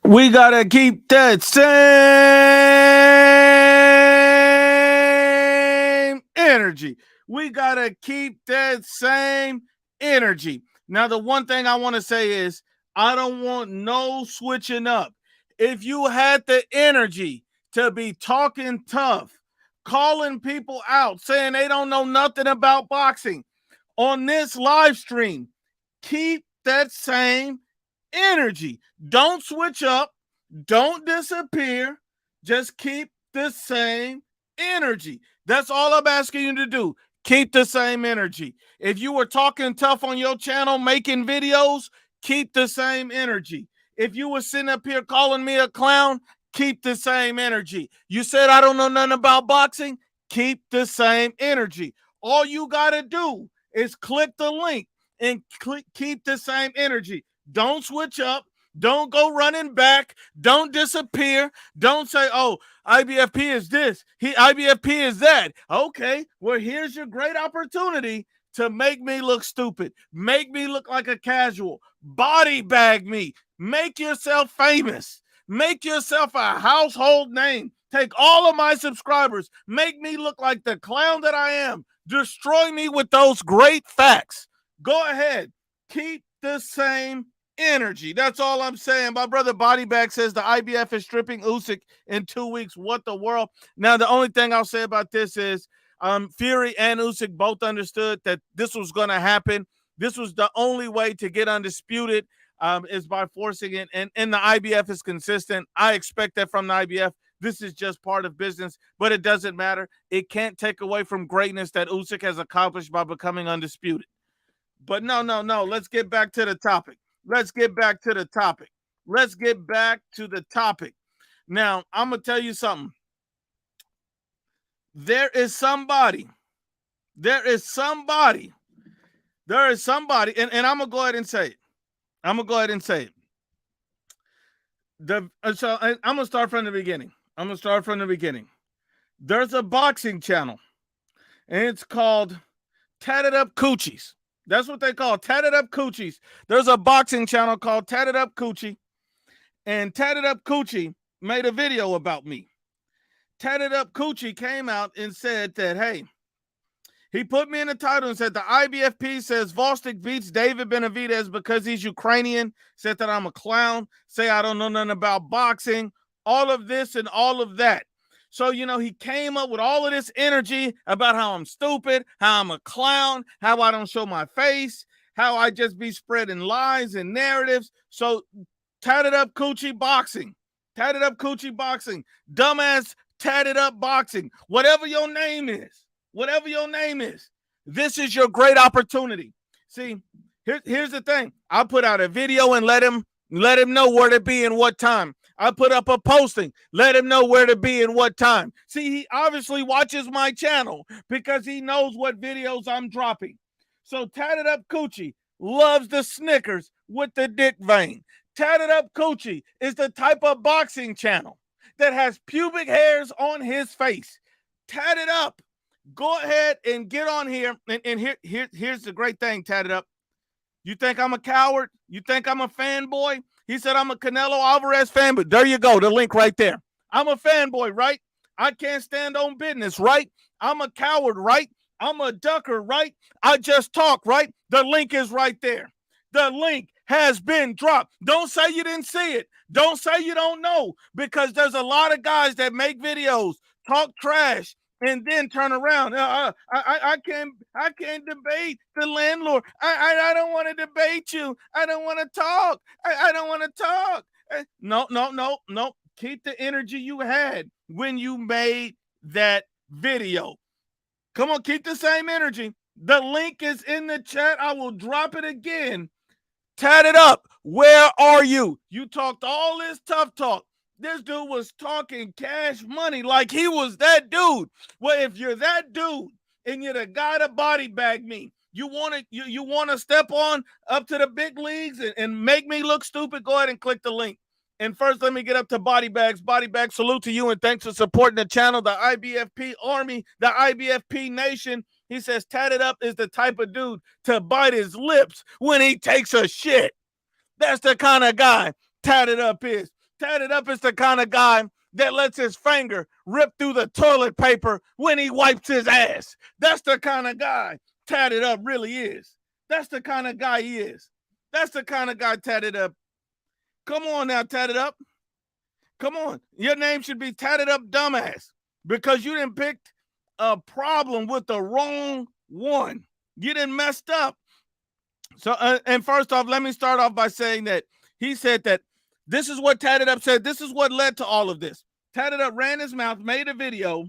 We gotta keep that same energy. We gotta keep that same energy. Now, the one thing I want to say is I don't want no switching up. If you had the energy to be talking tough, calling people out, saying they don't know nothing about boxing on this live stream, keep that same energy. Don't switch up. Don't disappear. Just keep the same energy. That's all I'm asking you to do. Keep the same energy. If you were talking tough on your channel, making videos, keep the same energy. If you were sitting up here calling me a clown, keep the same energy. You said I don't know nothing about boxing, keep the same energy. All you got to do is click the link and keep the same energy. Don't switch up. Don't go running back. Don't disappear. Don't say, oh, IBFP is this. IBFP is that. Okay, well, here's your great opportunity to make me look stupid. Make me look like a casual. Body bag me. Make yourself famous. Make yourself a household name. Take all of my subscribers. Make me look like the clown that I am. Destroy me with those great facts. Go ahead. Keep the same energy. That's all I'm saying. My brother Bodybag says the IBF is stripping Usyk in 2 weeks. What the world? Now, the only thing I'll say about this is Fury and Usyk both understood that this was going to happen. This was the only way to get undisputed is by forcing it. And the IBF is consistent. I expect that from the IBF. This is just part of business, but it doesn't matter. It can't take away from greatness that Usyk has accomplished by becoming undisputed. But no. Let's get back to the topic. Let's get back to the topic. Let's get back to the topic. Now, I'm going to tell you something. There is somebody, and I'm going to go ahead and say it. So I'm going to start from the beginning. There's a boxing channel, and it's called Tatted Up Coochies. That's what they call Tatted Up Coochies. There's a boxing channel called Tatted Up Coochie, and Tatted Up Coochie made a video about me. Tatted Up Coochie came out and said that, hey, he put me in the title and said the IBFP says Vostok beats David Benavidez because he's Ukrainian, said that I'm a clown, say I don't know nothing about boxing, all of this and all of that. So, he came up with all of this energy about how I'm stupid, how I'm a clown, how I don't show my face, how I just be spreading lies and narratives. So, Tatted Up Coochie Boxing, dumbass Tatted Up Boxing, whatever your name is, this is your great opportunity. See, here's the thing. I put out a video and let him know where to be and what time. I put up a posting, let him know where to be and what time. See, he obviously watches my channel because he knows what videos I'm dropping. So Tatted Up Coochie loves the Snickers with the dick vein. Tatted Up Coochie is the type of boxing channel that has pubic hairs on his face. Tatted Up. Go ahead and get on here. And here's the great thing, Tatted Up. You think I'm a coward? You think I'm a fanboy? He said I'm a Canelo Alvarez fanboy. There you go, the link right there. I'm a fanboy, right? I can't stand on business, right? I'm a coward, right? I'm a ducker, right? I just talk, right? The link is right there. The link has been dropped. Don't say you didn't see it. Don't say you don't know, because there's a lot of guys that make videos, talk trash, and then turn around. I can't debate the landlord. I don't want to debate you. I don't want to talk. I don't want to talk. No. Keep the energy you had when you made that video. Come on, keep the same energy. The link is in the chat. I will drop it again. Tatted Up, where are you? You talked all this tough talk. This dude was talking cash money like he was that dude. Well, if you're that dude and you're the guy to body bag me, you want to step on up to the big leagues and make me look stupid, go ahead and click the link. And first, let me get up to Body Bags. Body Bags, salute to you, and thanks for supporting the channel, the IBFP Army, the IBFP Nation. He says Tatted Up is the type of dude to bite his lips when he takes a shit. That's the kind of guy Tatted Up is. Tatted Up is the kind of guy that lets his finger rip through the toilet paper when he wipes his ass. That's the kind of guy Tatted Up really is. That's the kind of guy he is. That's the kind of guy Tatted Up. Come on now, Tatted Up. Come on. Your name should be Tatted Up Dumbass because you didn't pick a problem with the wrong one. You didn't messed up. So, and first off, let me start off by saying that he said that this is what Tatted Up said. This is what led to all of this. Tatted Up ran his mouth, made a video,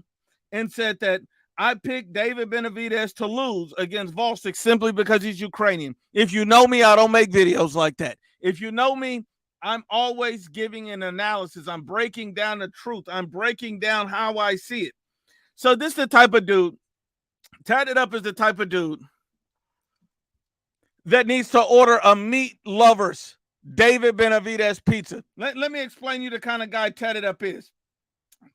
and said that I picked David Benavidez to lose against Volcic simply because he's Ukrainian. If you know me, I don't make videos like that. If you know me, I'm always giving an analysis. I'm breaking down the truth. I'm breaking down how I see it. So this is the type of dude, Tatted Up is the type of dude that needs to order a meat lovers David Benavidez pizza. Let me explain you the kind of guy Tatted Up is.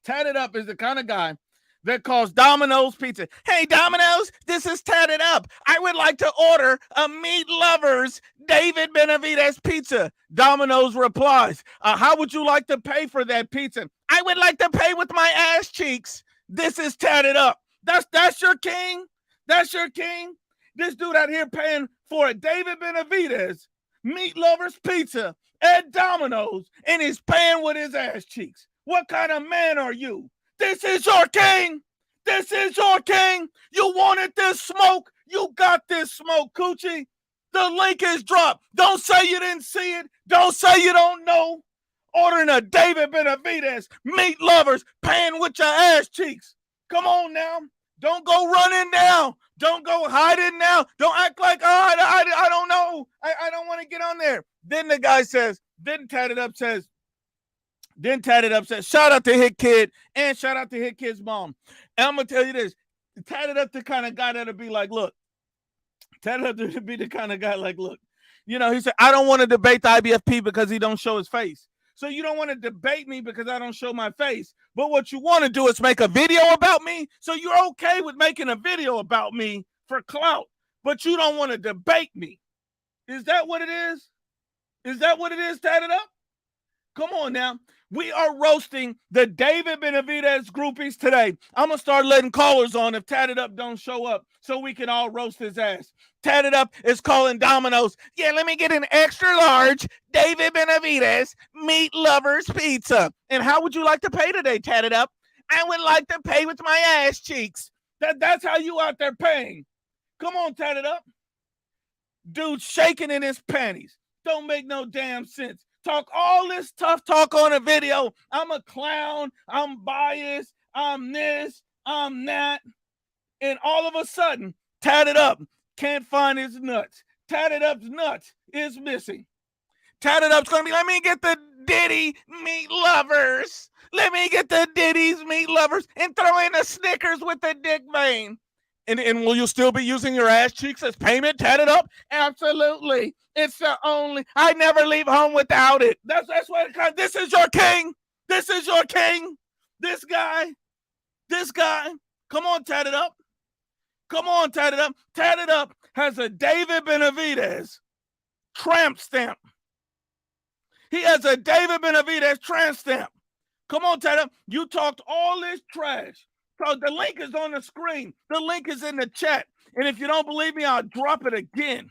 Tatted Up is the kind of guy that calls Domino's Pizza. Hey, Domino's, this is Tatted Up. I would like to order a meat lovers David Benavidez pizza. Domino's replies, how would you like to pay for that pizza? I would like to pay with my ass cheeks. This is Tatted Up. That's your king? That's your king? This dude out here paying for a David Benavidez meat lovers pizza at Domino's, and he's paying with his ass cheeks. What kind of man are you? This is your king. This is your king. You wanted this smoke. You got this smoke, Coochie. The link is dropped. Don't say you didn't see it. Don't say you don't know. Ordering a David Benavidez meat lovers paying with your ass cheeks. Come on now. Don't go running now. Don't go hiding now. Don't act like, I don't know. I don't want to get on there. Then the guy says, Tatted Up says, shout out to Hit Kid and shout out to Hit Kid's mom. And I'm going to tell you this. Tatted Up the kind of guy that'll be like, look. Tatted Up to be the kind of guy like, look. You know, he said, I don't want to debate the IBFP because he don't show his face. So you don't want to debate me because I don't show my face. But what you want to do is make a video about me. So you're okay with making a video about me for clout. But you don't want to debate me. Is that what it is? Is that what it is, Tatted Up? Come on now. We are roasting the David Benavidez groupies today. I'm going to start letting callers on if Tatted Up don't show up so we can all roast his ass. Tatted Up is calling Domino's. Yeah, let me get an extra large David Benavidez meat lovers pizza. And how would you like to pay today, Tatted Up? I would like to pay with my ass cheeks. That's how you out there paying. Come on, Tatted Up. Dude shaking in his panties. Don't make no damn sense. Talk all this tough talk on a video. I'm a clown. I'm biased. I'm this. I'm that. And all of a sudden, Tatted Up can't find his nuts. Tatted Up's nuts is missing. Tatted Up's going to be, let me get the Diddy meat lovers. Let me get the Diddy's meat lovers and throw in a Snickers with the dick vein. And will you still be using your ass cheeks as payment, Tatted Up? Absolutely. It's the only. I never leave home without it. That's what it comes. This is your king. This is your king. This guy. Come on, Tatted Up. Come on, Tatted Up. Tatted Up has a David Benavidez tramp stamp. He has a David Benavidez tramp stamp. Come on, Tatted Up. You talked all this trash. So the link is on the screen. The link is in the chat. And if you don't believe me, I'll drop it again.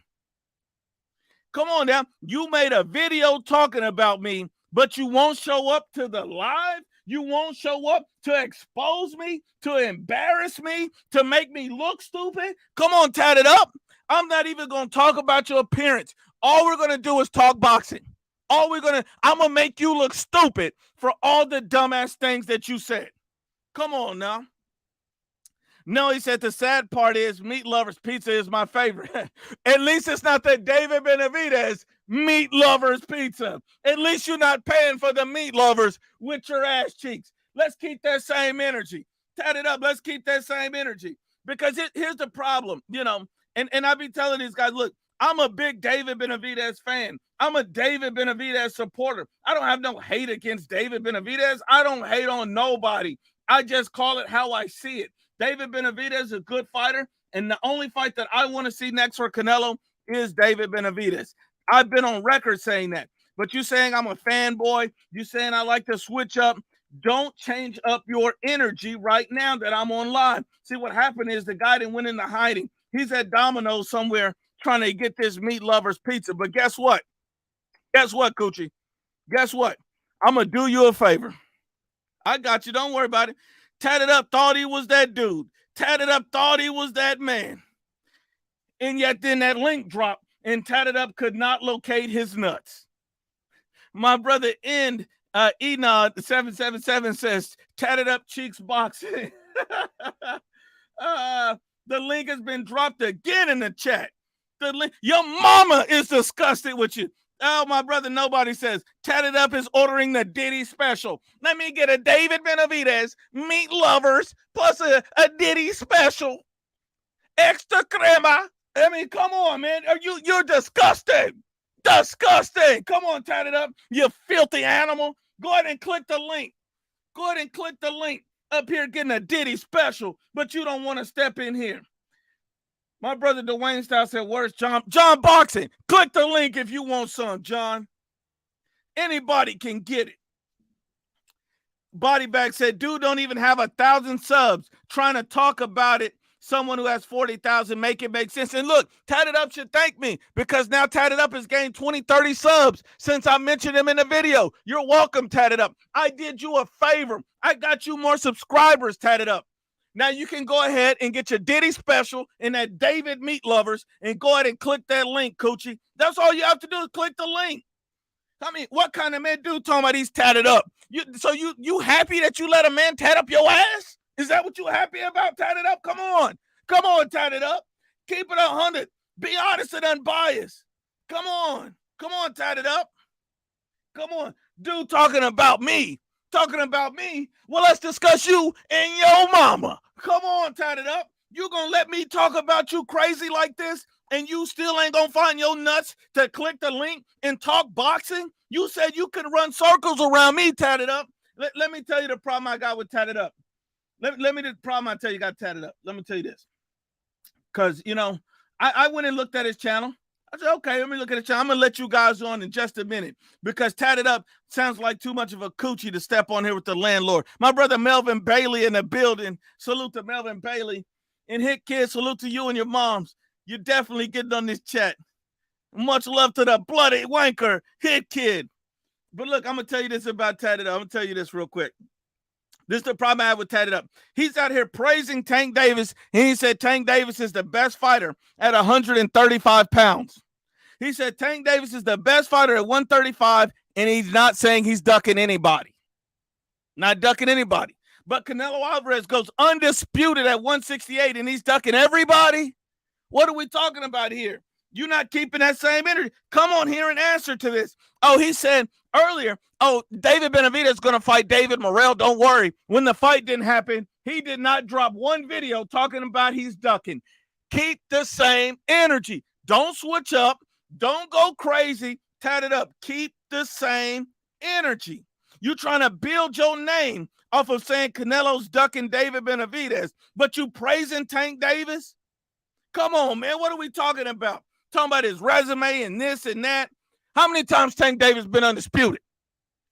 Come on now. You made a video talking about me, but you won't show up to the live. You won't show up to expose me, to embarrass me, to make me look stupid. Come on, Tatted Up. I'm not even going to talk about your appearance. All we're going to do is talk boxing. I'm going to make you look stupid for all the dumbass things that you said. Come on now. No, he said the sad part is meat lovers pizza is my favorite. At least it's not the David Benavidez meat lovers pizza. At least you're not paying for the meat lovers with your ass cheeks. Let's keep that same energy. Tatted Up, let's keep that same energy. Because here's the problem, you know, and I be telling these guys, look, I'm a big David Benavidez fan. I'm a David Benavidez supporter. I don't have no hate against David Benavidez. I don't hate on nobody. I just call it how I see it. David Benavidez is a good fighter, and the only fight that I want to see next for Canelo is David Benavidez. I've been on record saying that. But you saying I'm a fanboy, you saying I like to switch up. Don't change up your energy right now that I'm on live. See, what happened is the guy that went into hiding. He's at Domino's somewhere trying to get this meat lover's pizza. But guess what? Guess what, Coochie? Guess what? I'm going to do you a favor. I got you. Don't worry about it. Tatted Up thought he was that dude. Tatted Up thought he was that man. And yet then that link dropped and Tatted Up could not locate his nuts. My brother Enod 777 says Tatted Up cheeks boxing. The link has been dropped again in the chat. The link, your mama is disgusted with you. Oh, my brother, nobody says Tatted Up is ordering the Diddy special. Let me get a David Benavidez meat lovers plus a Diddy special. Extra crema. I mean, come on, man. You're disgusting. Disgusting. Come on, Tatted Up, you filthy animal. Go ahead and click the link. Go ahead and click the link up here getting a Diddy special, but you don't want to step in here. My brother Dwayne Style said, where's John Boxing? Click the link if you want some, John. Anybody can get it. Bodybag said, dude don't even have 1,000 subs trying to talk about it. Someone who has 40,000 make it make sense. And look, Tatted Up should thank me because now Tatted Up has gained 20, 30 subs since I mentioned him in the video. You're welcome, Tatted Up. I did you a favor. I got you more subscribers, Tatted Up. Now you can go ahead and get your Diddy special and that David Meat Lovers and go ahead and click that link, Coochie. That's all you have to do is click the link. I mean, what kind of man dude talking about he's tatted up? So you happy that you let a man tat up your ass? Is that what you happy about, Tatted Up? Come on. Come on, Tatted Up. Keep it 100. Be honest and unbiased. Come on. Come on, Tatted Up. Come on. Dude talking about me. Talking about me. Well, let's discuss you and your mama. Come on, Tatted Up. You gonna let me talk about you crazy like this and you still ain't gonna find your nuts to click the link and talk boxing? You said you could run circles around me, Tatted Up. Let me tell you the problem I got with Tatted Up. Let me the problem I tell you got Tatted Up. Let me tell you this. Because, you know, I went and looked at his channel. I said, okay, let me look at his channel. I'm going to let you guys on in just a minute because Tatted Up sounds like too much of a coochie to step on here with the landlord. My brother Melvin Bailey in the building. Salute to Melvin Bailey. And Hit Kid, salute to you and your moms. You're definitely getting on this chat. Much love to the bloody wanker, Hit Kid. But look, I'm going to tell you this about Tatted Up. I'm going to tell you this real quick. This is the problem I have with Tatted Up. He's out here praising Tank Davis, and he said Tank Davis is the best fighter at 135 pounds. He said Tank Davis is the best fighter at 135, and he's not saying he's ducking anybody. Not ducking anybody. But Canelo Alvarez goes undisputed at 168, and he's ducking everybody? What are we talking about here? You're not keeping that same energy. Come on here and answer to this. Oh, he said earlier, oh, David Benavidez is going to fight David Morrell. Don't worry. When the fight didn't happen, he did not drop one video talking about he's ducking. Keep the same energy. Don't switch up. Don't go crazy. Tatted Up. Keep the same energy. You're trying to build your name off of saying Canelo's ducking David Benavidez, but you praising Tank Davis? Come on, man. What are we talking about? Talking about his resume and this and that. How many times Tank Davis been undisputed?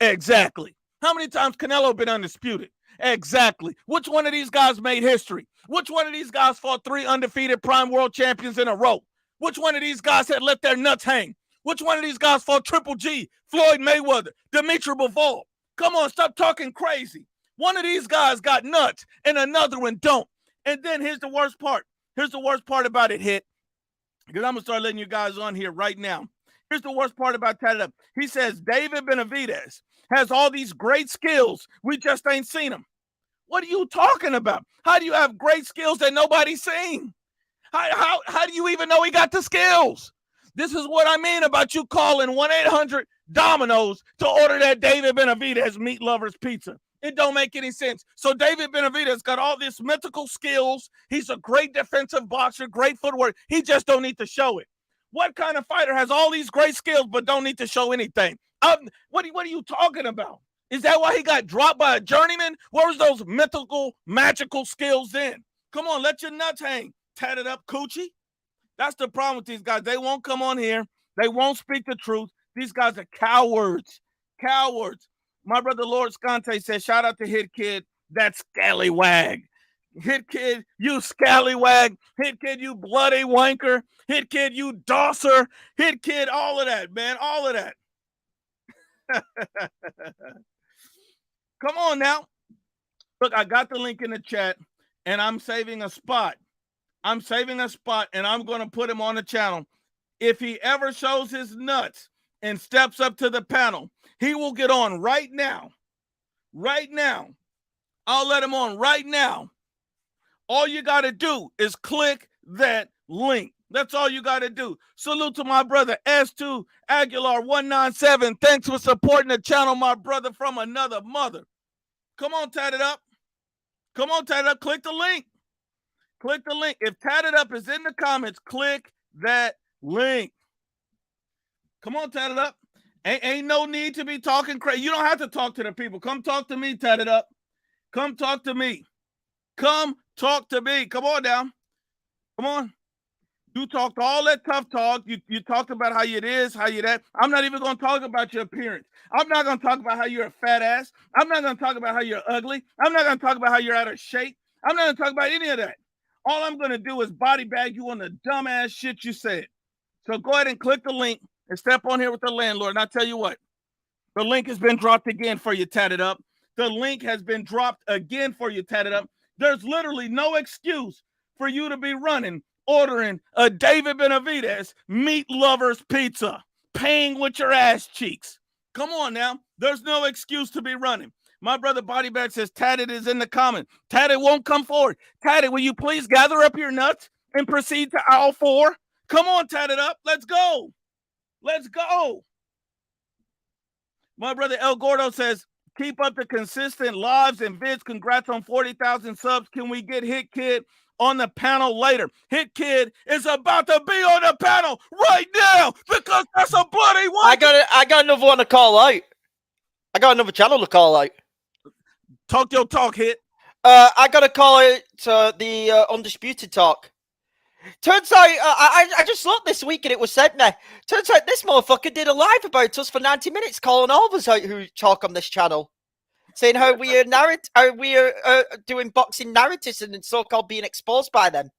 Exactly. How many times Canelo been undisputed? Exactly. Which one of these guys made history? Which one of these guys fought 3 undefeated prime world champions in a row? Which one of these guys had let their nuts hang? Which one of these guys fought Triple G, Floyd Mayweather, Dimitri Bivol? Come on, stop talking crazy. One of these guys got nuts and another one don't. And then here's the worst part. Here's the worst part about it, Hit. Because I'm going to start letting you guys on here right now. Here's the worst part about Tatted Up. He says David Benavidez has all these great skills. We just ain't seen them. What are you talking about? How do you have great skills that nobody's seen? How do you even know he got the skills? This is what I mean about you calling 1-800-DOMINOS to order that David Benavidez Meat Lovers Pizza. It don't make any sense. So David Benavidez got all these mythical skills. He's a great defensive boxer, great footwork. He just don't need to show it. What kind of fighter has all these great skills but don't need to show anything? What are you talking about? Is that why he got dropped by a journeyman? Where's those mythical, magical skills then? Come on, let your nuts hang. Tatted Up coochie. That's the problem with these guys. They won't come on here. They won't speak the truth. These guys are cowards. Cowards. My brother Lord Scante says, shout out to Hit Kid. That scallywag. Hit Kid, you scallywag. Hit Kid, you bloody wanker. Hit Kid, you dosser. Hit Kid, all of that, man. All of that. Come on now. Look, I got the link in the chat, and I'm saving a spot. I'm saving a spot, and I'm going to put him on the channel. If he ever shows his nuts and steps up to the panel, he will get on right now. Right now. I'll let him on right now. All you got to do is click that link. That's all you got to do. Salute to my brother S2 Aguilar 197. Thanks for supporting the channel, my brother from another mother. Come on, Tatted Up. Come on, Tatted Up. Click the link. Click the link. If Tatted Up is in the comments, click that link. Come on, Tatted Up. Ain't no need to be talking crazy. You don't have to talk to the people. Come talk to me, Tatted Up. Come talk to me. Come talk to me. Come on down. Come on. You talked all that tough talk. You talked about how it is, how you that. I'm not even going to talk about your appearance. I'm not going to talk about how you're a fat ass. I'm not going to talk about how you're ugly. I'm not going to talk about how you're out of shape. I'm not going to talk about any of that. All I'm going to do is body bag you on the dumbass shit you said. So go ahead and click the link and step on here with the landlord. And I'll tell you what, the link has been dropped again for you, Tatted Up. The link has been dropped again for you, Tatted Up. There's literally no excuse for you to be running, ordering a David Benavidez meat lovers pizza, paying with your ass cheeks. Come on now. There's no excuse to be running. My brother Bodybag says Tatted is in the comment. Tatted won't come forward. Tatted, will you please gather up your nuts and proceed to aisle 4? Come on, Tatted Up. Let's go. Let's go. My brother El Gordo says, keep up the consistent lives and vids. Congrats on 40,000 subs. Can we get Hit Kid on the panel later? Hit Kid is about to be on the panel right now because that's a bloody one. I got another one to call out. I got another channel to call out. Talk your talk, Hit. I got to call it the Undisputed Talk. Turns out, I just looked this week and it was said now. Turns out this motherfucker did a live about us for 90 minutes, calling all of us out who talk on this channel, saying how we are doing boxing narratives and so-called being exposed by them.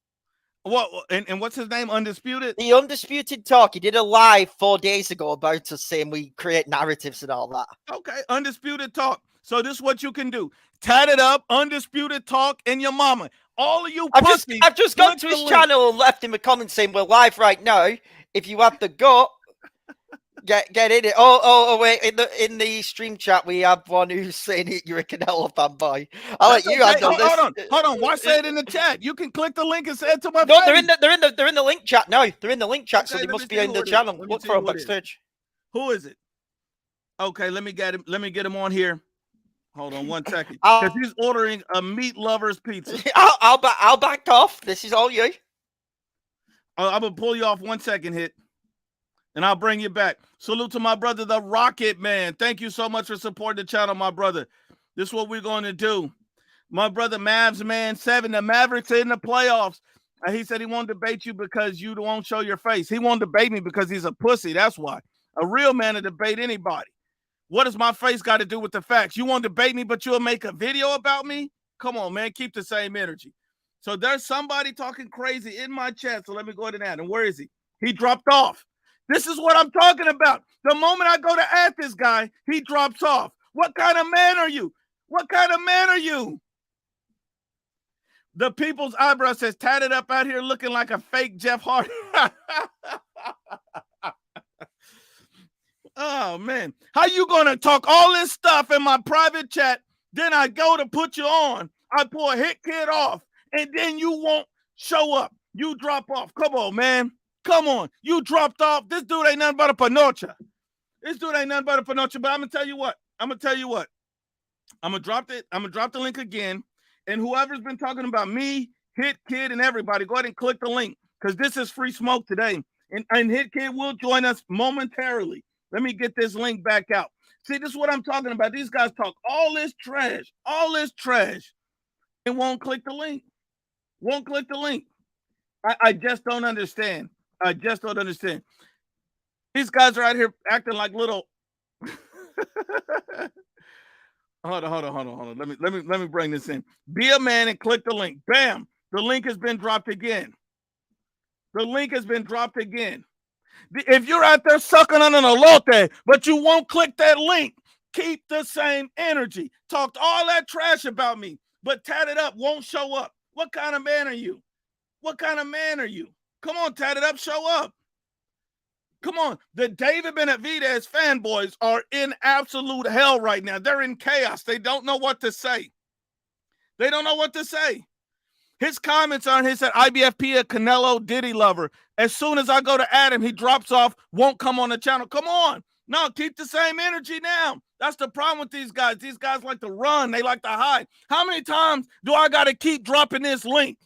What and what's his name? Undisputed? The Undisputed Talk. He did a live 4 days ago about us saying we create narratives and all that. Okay, Undisputed Talk. So this is what you can do. Tatted Up, Undisputed Talk, and your mama. All of you pussies. I've just gone to his channel and left him a comment saying we're live right now. If you have the gut, get in it. Oh wait, in the stream chat we have one who's saying you're a Canelo fanboy. I'll let you handle this. Hold on. Why say it in the chat? You can click the link and say it to my No, face. they're in the link chat now. They're in the link chat, okay, so they must be in the channel. Look for them backstage. Who is it? Okay, let me get him. Let me get him on here. Hold on 1 second, because he's ordering a meat lovers pizza. I'll back off. This is all you. I'm gonna pull you off 1 second, Hit, and I'll bring you back. Salute to my brother, the Rocket Man. Thank you so much for supporting the channel, my brother. This is what we're going to do. My brother Mavs Man 7, the Mavericks are in the playoffs. He said he won't debate you because you won't show your face. He won't debate me because he's a pussy. That's why. A real man to debate anybody. What does my face got to do with the facts? You want to debate me, but you'll make a video about me? Come on, man. Keep the same energy. So there's somebody talking crazy in my chat. So let me go ahead and add him. Where is he? He dropped off. This is what I'm talking about. The moment I go to add this guy, he drops off. What kind of man are you? What kind of man are you? The people's eyebrow says, Tatted Up out here looking like a fake Jeff Hardy. Oh, man. How you going to talk all this stuff in my private chat, then I go to put you on, I pull a Hit Kid off, and then you won't show up. You drop off. Come on, man. Come on. You dropped off. This dude ain't nothing but a panocha. This dude ain't nothing but a panocha, but I'm going to tell you what. I'm going to drop it. I'm going to drop the link again, and whoever's been talking about me, Hit Kid, and everybody, go ahead and click the link, because this is free smoke today, and Hit Kid will join us momentarily. Let me get this link back out. See, this is what I'm talking about. These guys talk all this trash, and won't click the link. Won't click the link. I just don't understand. I just don't understand. These guys are out here acting like little. Hold on. Let me bring this in. Be a man and click the link. Bam. The link has been dropped again. The link has been dropped again. If you're out there sucking on an elote, but you won't click that link, keep the same energy. Talked all that trash about me, but Tatted Up won't show up. What kind of man are you? What kind of man are you? Come on, Tatted Up, show up. Come on. The David Benavidez fanboys are in absolute hell right now. They're in chaos. They don't know what to say. They don't know what to say. His comments on his said IBFP a Canelo Diddy lover. As soon as I go to add him, he drops off, won't come on the channel. Come on. No, keep the same energy now. That's the problem with these guys. These guys like to run. They like to hide. How many times do I got to keep dropping this link?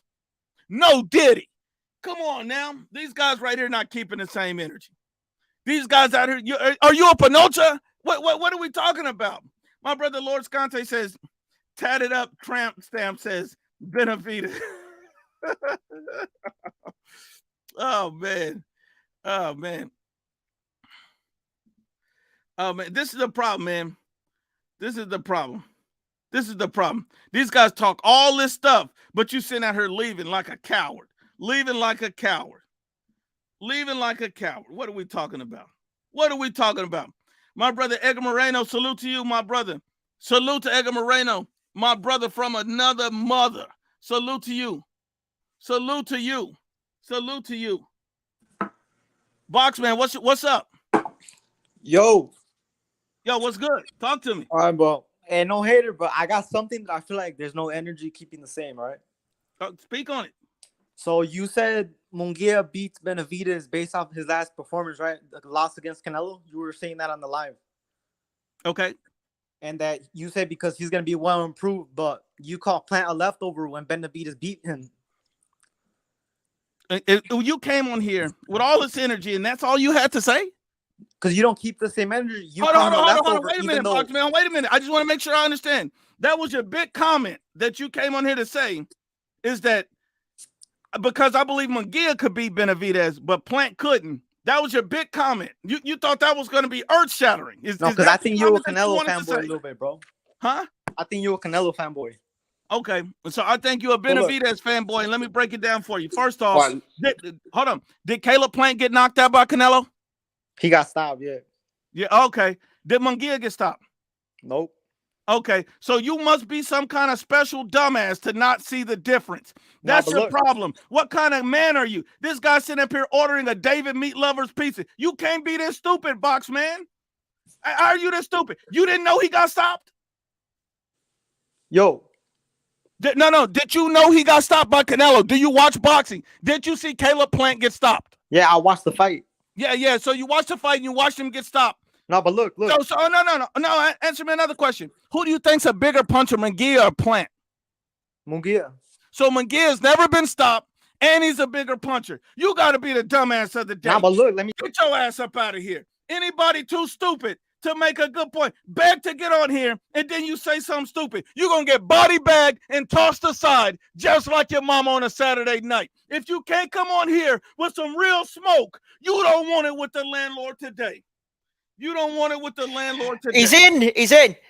No Diddy. Come on now. These guys right here not keeping the same energy. These guys out here, are you a Panocha? What are we talking about? My brother Lord Scante says, Tatted Up tramp stamp says, Benavidez. Oh man. This is the problem, man. This is the problem. These guys talk all this stuff, but you sitting out here leaving like a coward. What are we talking about? My brother Edgar Moreno, salute to you, my brother. Salute to Edgar Moreno, my brother from another mother. Salute to you. Boxman, what's up? Yo, what's good? Talk to me. all right, bro. And no hater, but I got something that I feel like there's no energy keeping the same, right? Speak on it. So you said Munguia beats Benavidez based off his last performance, right? The loss against Canelo. You were saying that on the live. Okay. And that you said because he's going to be well improved, but you call Plant a leftover when Benavidez beat him. You came on here with all this energy, and that's all you had to say? Because you don't keep the same energy. You Hold on. Wait a minute, though... Boxman. Wait a minute. I just want to make sure I understand. That was your big comment that you came on here to say, is that because I believe Munguia could beat Benavidez, but Plant couldn't. That was your big comment. You thought that was going to be earth-shattering. No, because I think you're a Canelo fanboy a little bit, bro. Huh? I think you're a Canelo fanboy. Okay, so I think you're a Benavidez fanboy, and let me break it down for you. First off, hold on. Did Caleb Plant get knocked out by Canelo? He got stopped, yeah. Yeah, okay. Did Munguia get stopped? Nope. Okay, so you must be some kind of special dumbass to not see the difference. That's your problem. What kind of man are you? This guy sitting up here ordering a David Meat Lover's pizza. You can't be this stupid, Box Man. Are you this stupid? You didn't know he got stopped? Yo. No. Did you know he got stopped by Canelo? Do you watch boxing? Did you see Caleb Plant get stopped? Yeah, I watched the fight. Yeah. So you watched the fight and you watched him get stopped. No, but look. No. Answer me another question. Who do you think's a bigger puncher, Munguia or Plant? Munguia. So Munguia's never been stopped, and he's a bigger puncher. You got to be the dumbass of the day. Nah, but look, let me get your ass up out of here. Anybody too stupid to make a good point, beg to get on here, and then you say something stupid. You're going to get body bagged and tossed aside, just like your mama on a Saturday night. If you can't come on here with some real smoke, you don't want it with the landlord today. He's in.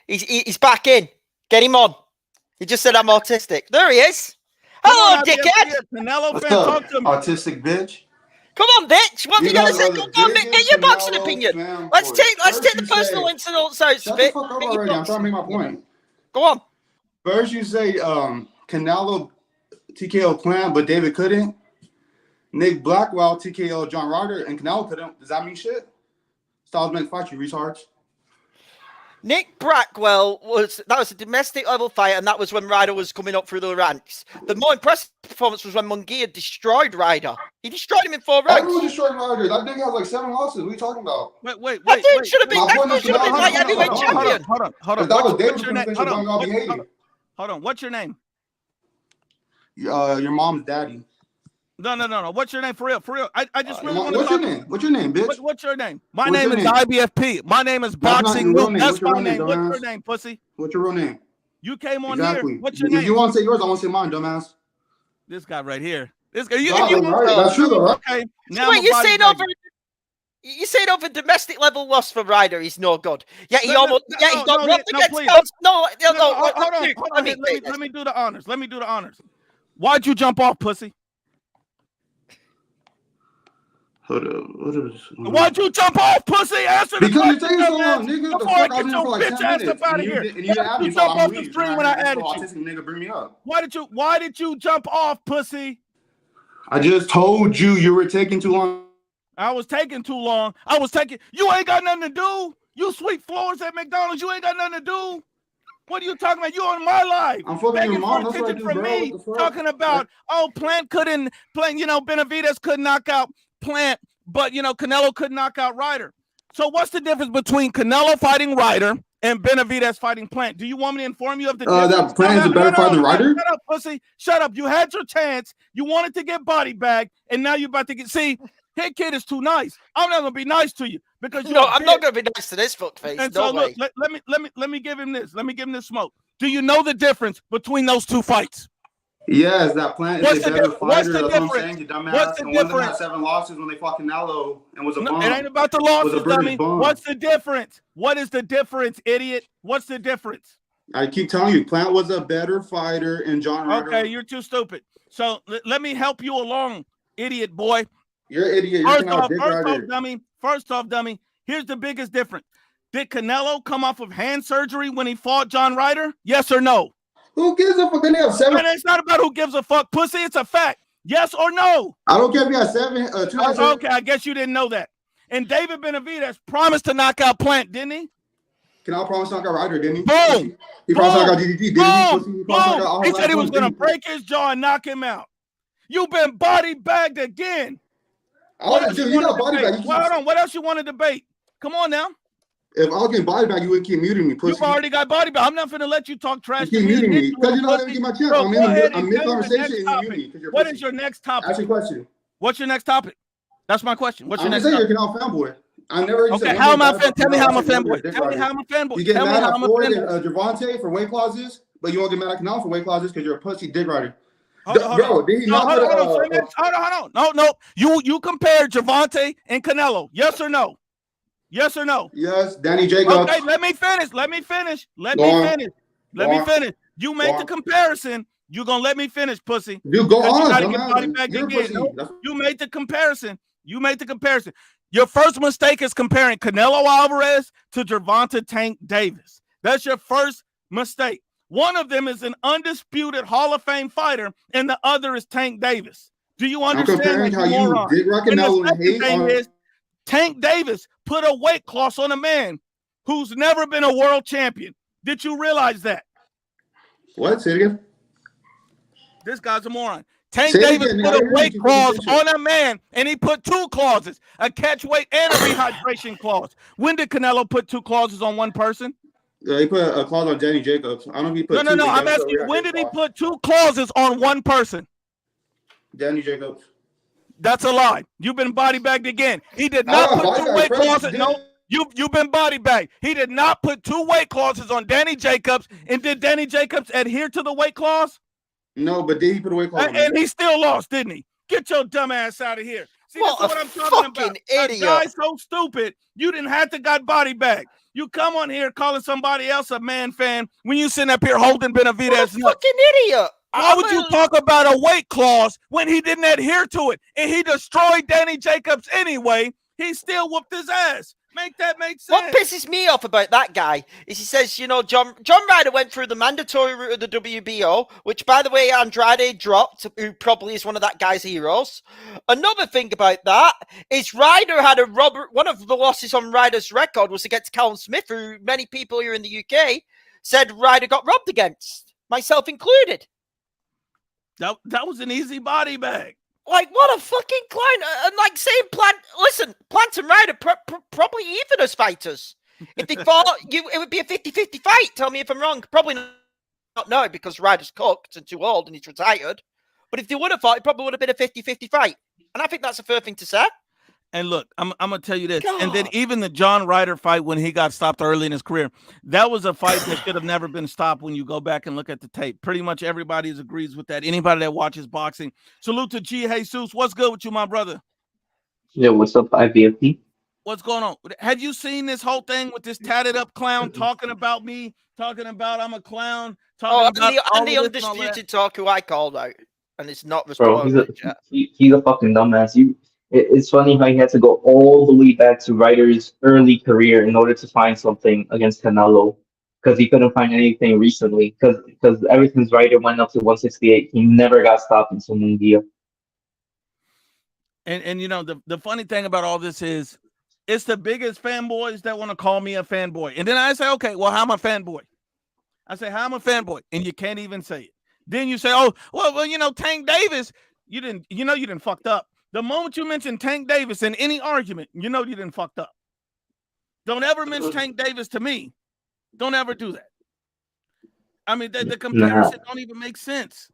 He's back in. Get him on. He just said I'm autistic. There he is. Hello, dickhead. Canelo fan, talk to me. Autistic bitch. Come on, bitch. What have you got to say? Come on, get your boxing opinion. Let's take the personal insults out. Shut the fuck up already. I'm trying to make my point. Go on. First, you say Canelo TKO Plant, but David couldn't. Nick Blackwell TKO John Ryder, and Canelo couldn't. Does that mean shit? Styles meant fight, you retards. Nick Blackwell was a domestic level fight, and that was when Ryder was coming up through the ranks. The more impressive performance was when Munguia destroyed Ryder. He destroyed him in 4 rounds. Everyone destroyed Ryder. That nigga has like 7 losses. What are you talking about? Wait. That dude should have been like heavyweight champion. Hold on. What's your name? Hold on. What's your name? Your mom's daddy. No. What's your name for real? I just really want to talk. What's your name, bitch? What's your name? My name is IBFP. My name is Boxing Luke. That's my name. What's your name, pussy? What's your real name? You came on here. What's your name? If you want to say yours, I want to say mine, dumbass. This guy right here. This guy. That's true, though, right? Okay. Now wait, you're saying over. You saying over domestic level loss for Ryder, he's no good. Yeah, he No, almost. no, Yeah, he no, got no, robbed no, against please. Counts. No, Hold on. dude, Hold on. let me Let me do the honors. Let me do the honors. Why'd you jump off, pussy? Hold up. Why'd you jump off, pussy? Answer the Because you're question, taking so dumbass, long, nigga. The before I fuck, I was get in your for like bitch 10 ass minutes. up out of And you here. didn't Why have did me, you so jump I'm off the leaving. stream when I added you? Autistic nigga bring me up. Why did you jump off, pussy? I just told you were taking too long. I was taking too long. You ain't got nothing to do. You sweep floors at McDonald's. You ain't got nothing to do. What are you talking about? You on my life. I'm fucking Begging your mom. for That's what I attention do, from bro. me. What the fuck? Talking about, Benavidez could knock out Plant, but, Canelo could knock out Ryder. So what's the difference between Canelo fighting Ryder and Benavidez fighting Plant? Do you want me to inform you of the difference? That Plant is a better fighter than Ryder? Shut up, pussy. Shut up. You had your chance. You wanted to get body bag, and now you're about to get... See, Hit Kid is too nice. I'm not going to be nice to you because you're I'm not going to be nice to this fuckface. And no so way. look, let me give him this. Let me give him this smoke. Do you know the difference between those two fights? Yes, that Plant is a better fighter. That's what I'm saying, you dumbass. What's the and one of them difference? had 7 losses when they fought Canelo and was a bum. It ain't about the losses, was a British dummy. bum. What's the difference? What is the difference, idiot? What's the difference? I keep telling you, Plant was a better fighter and John Ryder. Okay, you're too stupid. So let me help you along, idiot boy. You're an idiot. First off, dummy, here's the biggest difference. Did Canelo come off of hand surgery when he fought John Ryder? Yes or no? Who gives a fuck? They have 7. And it's not about who gives a fuck, pussy. It's a fact. Yes or no? I don't care if you got 7. 2 okay, I guess you didn't know that. And David Benavidez promised to knock out Plant, didn't he? Canelo promised to knock out Ryder, didn't he? Boom. He promised to knock out DDT, didn't he? He said he was going to break his jaw and knock him out. You've been body bagged again. You got body bag. Hold on. What else you want to debate? Come on now. If I was getting body bag, you wouldn't keep muting me, pussy. You've already got body bag. I'm not going to let you talk trash you keep muting me because you know I didn't get my chance. Bro, I'm mid-conversation and you mute me. What is your next topic? Ask your question. What's your next topic? That's my question. What's your next topic? topic? You're Canelo fanboy. I never okay, how am I fan? Tell me how I'm a fanboy. Tell me how I'm a fanboy. You get mad at Floyd and Gervonta for weight clauses, but you won't get mad at Canelo for weight clauses because you're a pussy dick rider. Hold on. No. You compared Gervonta and Canelo. Yes or no? Yes or no? Yes, Danny Jacobs. Okay, let me finish. You made the comparison. You gonna let me finish, pussy? You go on. You made the comparison. Your first mistake is comparing Canelo Alvarez to Gervonta Tank Davis. That's your first mistake. One of them is an undisputed Hall of Fame fighter, and the other is Tank Davis. Do you understand? How you did Canelo and hate on... Tank Davis put a weight class on a man who's never been a world champion. Did you realize that? What? Say it again. This guy's a moron. Tank Davis put a weight clause on a man, and he put 2 clauses, a catch weight and a rehydration clause. When did Canelo put 2 clauses on one person? He put a clause on Danny Jacobs. I don't know if he put No. I'm asking you, when did he put 2 clauses on one person? Danny Jacobs. That's a lie. You've been body bagged again. He did not put 2 weight clauses. No, you've been body bagged. He did not put 2 weight clauses on Danny Jacobs. And did Danny Jacobs adhere to the weight clause? No, but did he put a weight clause on and he still lost, didn't he? Get your dumb ass out of here. See, that's what I'm talking about. Idiot. A guy so stupid, you didn't have to got body bagged. You come on here calling somebody else a man fan when you sitting up here holding Benavidez. What a fucking idiot. Why would you talk about a weight clause when he didn't adhere to it? And he destroyed Danny Jacobs anyway. He still whooped his ass. Make that make sense. What pisses me off about that guy is he says, John Ryder went through the mandatory route of the WBO, which, by the way, Andrade dropped, who probably is one of that guy's heroes. Another thing about that is Ryder had one of the losses on Ryder's record was against Callum Smith, who many people here in the UK said Ryder got robbed against, myself included. That was an easy body bag. Like, what a fucking clown. And like saying Plant and Ryder probably even as fighters. If they fought, it would be a 50-50 fight. Tell me if I'm wrong. Probably not now because Ryder's cooked and too old and he's retired. But if they would have fought, it probably would have been a 50-50 fight. And I think that's a fair thing to say. And look, I'm going to tell you this. God. And then even the John Ryder fight when he got stopped early in his career, that was a fight that should have never been stopped when you go back and look at the tape. Pretty much everybody agrees with that. Anybody that watches boxing. Salute to G. Jesus. What's good with you, my brother? Yeah, what's up, IBFP? What's going on? Have you seen this whole thing with this tatted up clown talking about me, talking about I'm a clown, talking about all and the of this and all that? Undisputed Talk who I called out, and it's not Bro, responding. he's a fucking dumbass. It's funny how he had to go all the way back to Ryder's early career in order to find something against Canelo, because he couldn't find anything recently. Because ever since Ryder went up to 168, he never got stopped until Munguia. And you know the funny thing about all this is, it's the biggest fanboys that want to call me a fanboy, and then I say, okay, well, how am I a fanboy? I say, how am I a fanboy, and you can't even say it. Then you say, oh, well, you know, Tank Davis, you didn't fucked up. The moment you mention Tank Davis in any argument, you didn't fucked up. Don't ever mention Tank Davis to me. Don't ever do that. I mean, the comparison don't even make sense.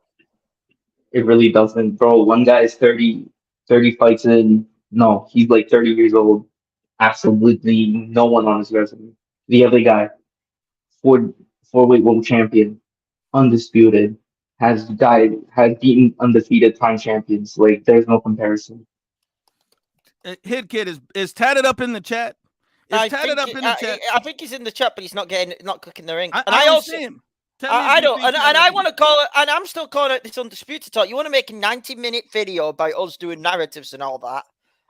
It really doesn't, bro. One guy is 30 fights in. No, he's like 30 years old. Absolutely no one on his resume. The other guy, four-weight world champion, undisputed, has beaten undefeated time champions. Like, there's no comparison. Hit Kid is tatted up in the chat. I think he's in the chat, but he's not clicking the ring. I also see him. I don't, and I want to call it, and I'm still calling it this Undisputed Talk. You want to make a 90-minute video about us doing narratives and all that?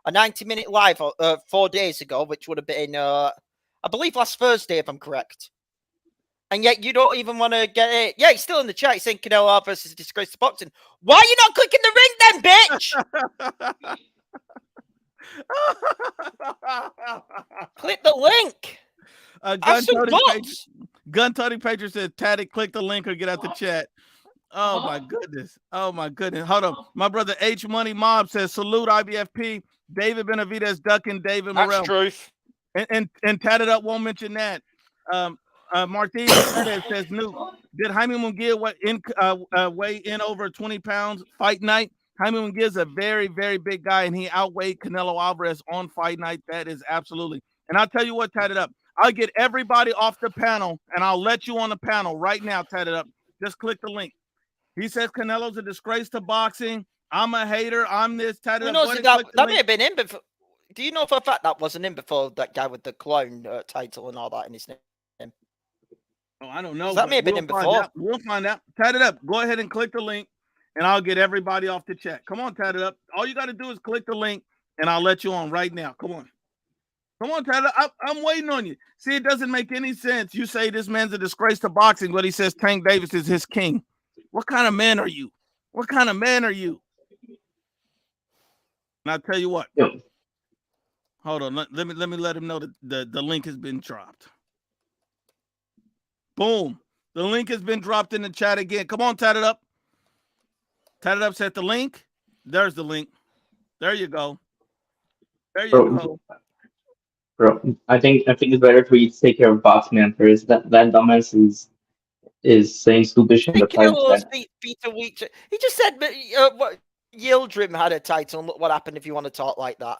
A 90-minute live 4 days ago, which would have been, I believe, last Thursday, if I'm correct. And yet you don't even want to get it. Yeah, he's still in the chat. He's saying Canelo versus disgrace to boxing. Why are you not clicking the ring then, bitch? Click the link. Gun Tony Patriot said, Tatted, click the link or get out the chat. Oh my goodness. Hold on. My brother H Money Mob says, salute IBFP. David Benavidez ducking David Morrell. That's truth. And Tatted Up won't mention that. Martinez says, Nuke, did Jaime Munguia weigh in over 20 pounds fight night? Jaime Munguia is a very, very big guy, and he outweighed Canelo Alvarez on fight night. That is absolutely. And I'll tell you what, Tatted Up, I'll get everybody off the panel, and I'll let you on the panel right now, Tatted Up. Just click the link. He says Canelo's a disgrace to boxing. I'm a hater. I'm this, Tatted Up. That may have been him before. Do you know for a fact that wasn't him before that guy with the clown title and all that in his name? Oh, I don't know. That may have been him before. We'll find out. Tatted Up. Go ahead and click the link, and I'll get everybody off the chat. Come on, Tatted Up. All you got to do is click the link, and I'll let you on right now. Come on. Come on, Tatted Up. I'm waiting on you. See, it doesn't make any sense. You say this man's a disgrace to boxing, but he says Tank Davis is his king. What kind of man are you? What kind of man are you? And I'll tell you what. Yep. Hold on. Let me let him know that the link has been dropped. Boom. The link has been dropped in the chat again. Come on, Tatted Up. Tatted Up said the link. There's the link. There you go. There you go. Bro, I think it's better for you to take care of Boxman first. That dumbass is saying stupid shit. He just said what Yildirim had a title, and look what happened if you want to talk like that.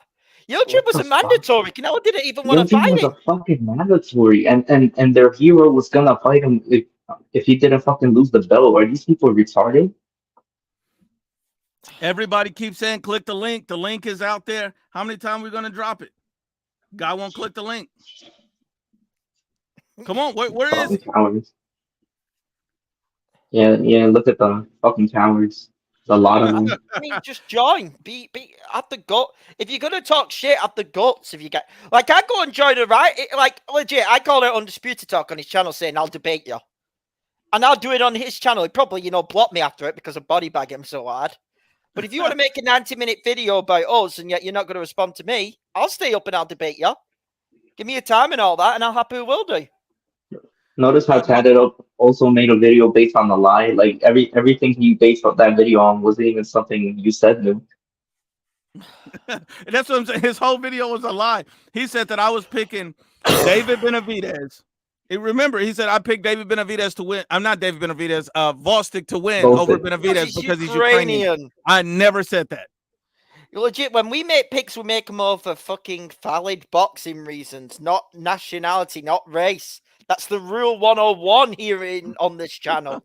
Yildirim was a mandatory. Canelo didn't even want to fight him. Yildirim was a fucking mandatory, and their hero was gonna fight him if he didn't fucking lose the belt. Are these people retarded? Everybody keeps saying click the link. The link is out there. How many times are we gonna drop it? Guy won't click the link. Come on, where is it? Cowards. Yeah, look at the fucking cowards. There's a lot of them. I mean, just join. Be at the gut. If you're gonna talk shit, at the guts. If you get I go and join legit. I call it Undisputed Talk on his channel, saying I'll debate you, and I'll do it on his channel. He probably block me after it because I body bag him so hard. But if you want to make a 90-minute video about us and yet you're not going to respond to me, I'll stay up and I'll debate you. Give me a time and all that, and I'll happily will do. Notice how Tatted Up also made a video based on the lie. Like everything he based that video on wasn't even something you said, Luke. That's what I'm saying. His whole video was a lie. He said that I was picking David Benavidez. Remember, he said I picked David Benavidez to win. I'm not David Benavidez. Vostok to win over Benavidez because he's Ukrainian. I never said that. Legit, when we make picks, we make them all for fucking valid boxing reasons, not nationality, not race. That's the rule 101 here on this channel.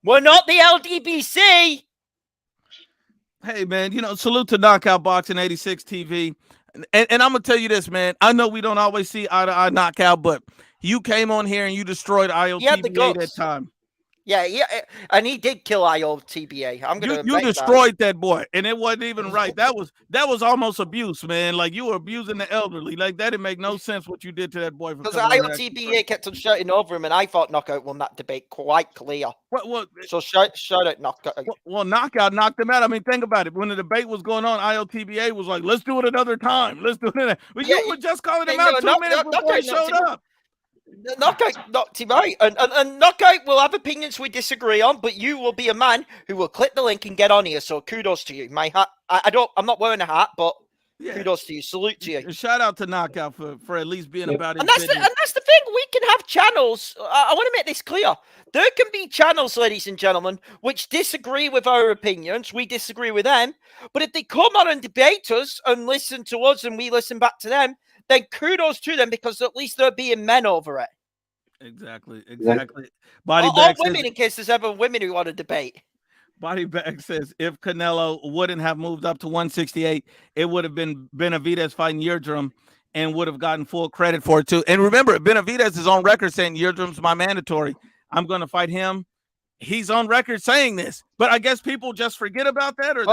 We're not the LDBC. Hey, man, salute to Knockout Boxing 86 TV. And I'm gonna tell you this, man. I know we don't always see eye to eye knockout, but you came on here and you destroyed He had the IOTBA that guts. time. Yeah, and he did kill IOTBA. I'm gonna You destroyed that boy, and it wasn't even right. That was almost abuse, man. Like you were abusing the elderly. Like that didn't make no sense what you did to that boy. Because IOTBA kept on shouting over him, and I thought Knockout won that debate quite clear. So shout out Knockout. Well, Knockout knocked him out. I mean, think about it. When the debate was going on, IOTBA was like, "Let's do it another time. Let's do it." But you were just calling him out 2 minutes before he showed up. Knockout knocked him out, and Knockout will have opinions we disagree on, but you will be a man who will click the link and get on here. So kudos to you. My hat, I'm not wearing a hat, but kudos to you. Salute to you. Shout out to Knockout for at least being about it. And that's the thing. We can have channels. I want to make this clear. There can be channels, ladies and gentlemen, which disagree with our opinions. We disagree with them, but if they come on and debate us and listen to us, and we listen back to them, then kudos to them, because at least they're being men over it. Exactly. All women, in case there's ever women who want to debate. Body Bag says if Canelo wouldn't have moved up to 168, it would have been Benavidez fighting Yildirim and would have gotten full credit for it too. And remember, Benavidez is on record saying Yildirim's my mandatory. I'm going to fight him. He's on record saying this, but I guess people just forget about that. Or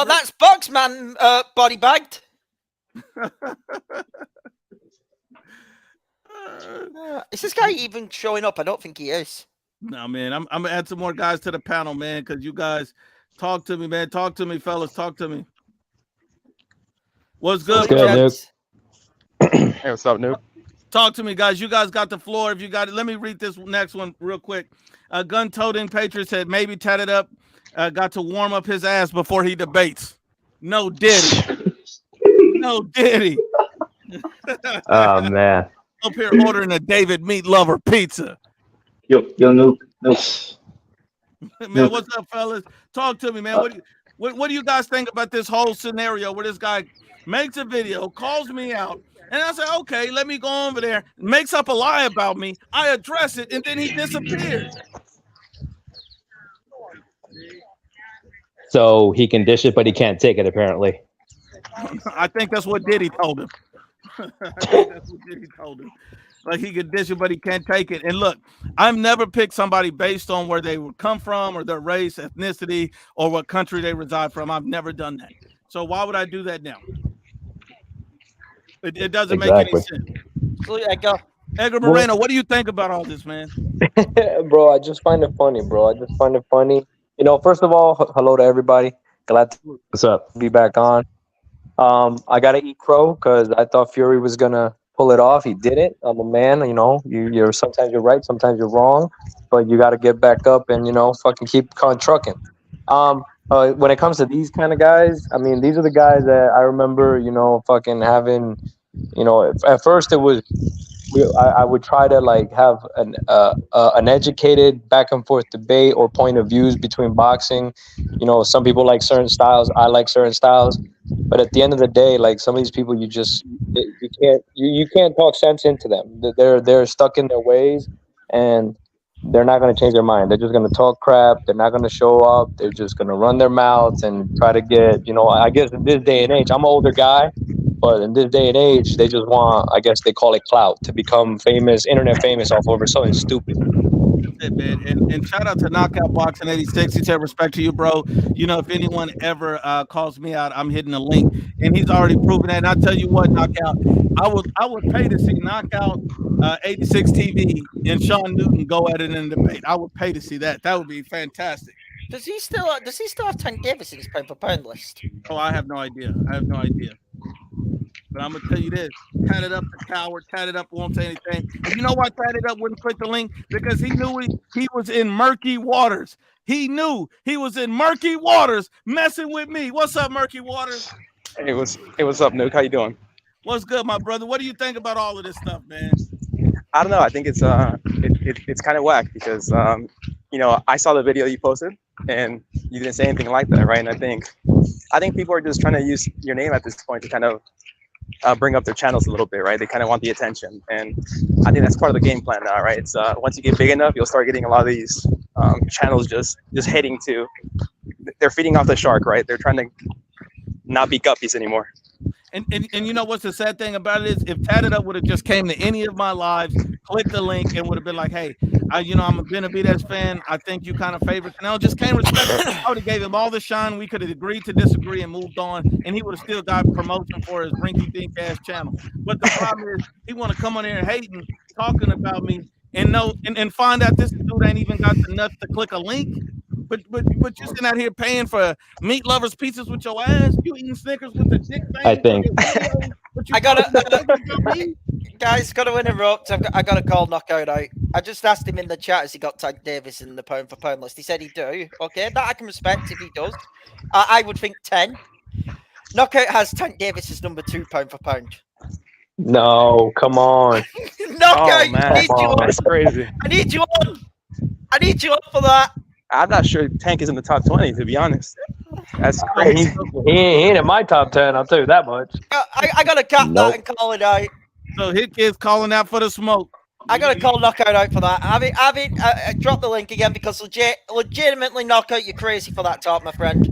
that's Bugs, man. Body Bagged. Is this guy even showing up? I don't think he is. No, man. I'm gonna add some more guys to the panel, man, because you guys talk to me, man. Talk to me, fellas. Talk to me. What's good, Nuke? Hey, what's up, Nuke? Talk to me, guys. You guys got the floor. If you got it, let me read this next one real quick. Gun-toting Patriot said maybe Tatted up got to warm up his ass before he debates. No, did he? No, did he? Oh man. Up here ordering a David Meat Lover pizza. Yo, Nuke. Man, what's up, fellas? Talk to me, man. What do you guys think about this whole scenario where this guy makes a video, calls me out, and I say, okay, let me go over there, makes up a lie about me, I address it, and then he disappears. So he can dish it, but he can't take it, apparently. I think that's what Diddy told him. Like he can dish it, but he can't take it. And look, I've never picked somebody based on where they would come from or their race, ethnicity, or what country they reside from. I've never done that. So why would I do that now? It doesn't make any sense. Edgar Moreno, what do you think about all this, man? Bro, I just find it funny, bro. I just find it funny. You know, first of all, hello to everybody. Glad to be back on. I gotta eat crow because I thought Fury was gonna pull it off. He didn't. I'm a man, you know. You're sometimes you're right, sometimes you're wrong, but you gotta get back up and fucking keep trucking. When it comes to these kind of guys, I mean, these are the guys that I remember, fucking having. At first it was. I would try to like have an educated back and forth debate or point of views between boxing. Some people like certain styles. I like certain styles. But at the end of the day, like some of these people, you can't talk sense into them. They're stuck in their ways, and they're not going to change their mind. They're just going to talk crap. They're not going to show up. They're just going to run their mouths and try to get. I guess in this day and age, I'm an older guy. But in this day and age, they just want, I guess they call it clout, to become famous, internet famous off over something stupid. That's it, man. And shout out to Knockout Boxing 86. He said, respect to you, bro. If anyone ever calls me out, I'm hitting a link. And he's already proven that. And I tell you what, Knockout, I would pay to see Knockout 86 TV and Sean Newton go at it in a debate. I would pay to see that. That would be fantastic. Does he still have Tank Davis in his pound for pound list? Oh, I have no idea. But I'm gonna tell you this: Tatted up the coward. Tatted up won't say anything. And you know why Tatted up wouldn't click the link? Because he knew he was in murky waters. He knew he was in murky waters messing with me. What's up, murky waters? Hey, what's up, Nuke? How you doing? What's good, my brother? What do you think about all of this stuff, man? I don't know. I think it's kind of whack because I saw the video you posted and you didn't say anything like that, right? And I think people are just trying to use your name at this point to kind of bring up their channels a little bit, right? They kind of want the attention, and I think that's part of the game plan now, right? It's once you get big enough, you'll start getting a lot of these channels just heading to. They're feeding off the shark, right? They're trying to not be guppies anymore. And you know what's the sad thing about it is if Tatted Up would have just came to any of my lives, clicked the link, and would have been like, hey, I'm a Benavidez fan. I think you kind of favor Canelo. Just can't respect it. I would have gave him all the shine. We could have agreed to disagree and moved on, and he would have still got promotion for his rinky-dink ass channel. But the problem is he want to come on here hating, talking about me, and find out this dude ain't even got the nuts to click a link. But you sitting out here paying for meat lovers pizzas with your ass. You eating Snickers with the dick bang. I think. I gotta, guys, gotta interrupt. I gotta call Knockout out. I just asked him in the chat, has he got Tank Davis in the pound for pound list? He said he do. Okay, that I can respect if he does. I would think 10. Knockout has Tank Davis as number 2 pound for pound. No, come on. Knockout, Oh, man. I need you on. That's crazy. I need you on. I need you on for that. I'm not sure Tank is in the top 20, to be honest. That's He crazy. ain't in my top 10, I'll tell you that much. I gotta cap that and call it out. So Hit Kid's calling out for the smoke. I gotta call Knockout out for that. Drop the link again because legitimately Knockout, you're crazy for that talk, my friend.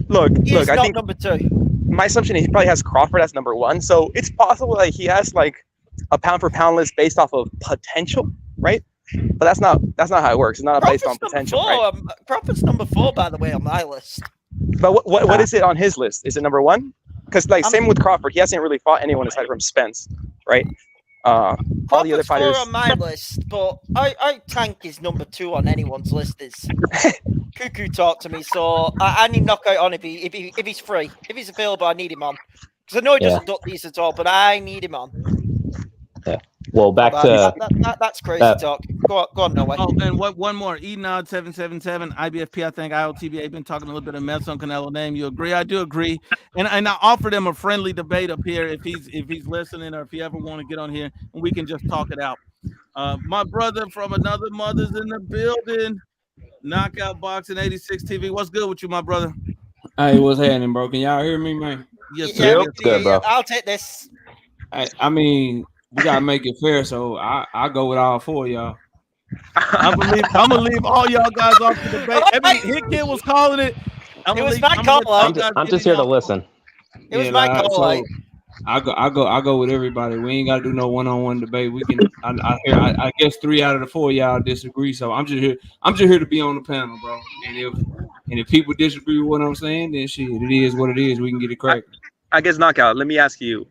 Look, He's I not think number 2. my assumption is he probably has Crawford as number 1, so it's possible that he has like a pound for pound list based off of potential, right? But that's not how it works. It's not based on potential, right? Crawford's number 4, by the way, on my list. But what is it on his list? Is it number 1? Because same with Crawford, he hasn't really fought anyone aside from Spence, right? All the other fighters 4 on my list, but I Tank is number 2 on anyone's list. Is Cuckoo talk to me, so I need Knockout on if he's free, if he's available. I need him on because I know he doesn't duck these at all, but I need him on. Yeah. Well, back to that's crazy talk. Go on, no way. Oh, and one more. Enod777 IBFP. I think IOTBA been talking a little bit of mess on Canelo name. You agree? I do agree. And I offered him a friendly debate up here if he's listening or if he ever want to get on here and we can just talk it out. My brother from another mother's in the building. Knockout Boxing 86 TV. What's good with you, my brother? Hey, what's happening, bro? Can y'all hear me, man? Yes, Yeah, sir. It's good, bro. I'll take this. I mean, we gotta make it fair, so I go with all 4 of y'all. I'm gonna leave all y'all guys off the debate. Hit Kid was calling it. It was my call. I'm just here to listen. It was my call. So I go with everybody. We ain't gotta do no one-on-one debate. We can. I guess 3 out of the 4 of y'all disagree. So I'm just here to be on the panel, bro. And if people disagree with what I'm saying, then shit, it is what it is. We can get it cracked. I guess Knockout. Let me ask you,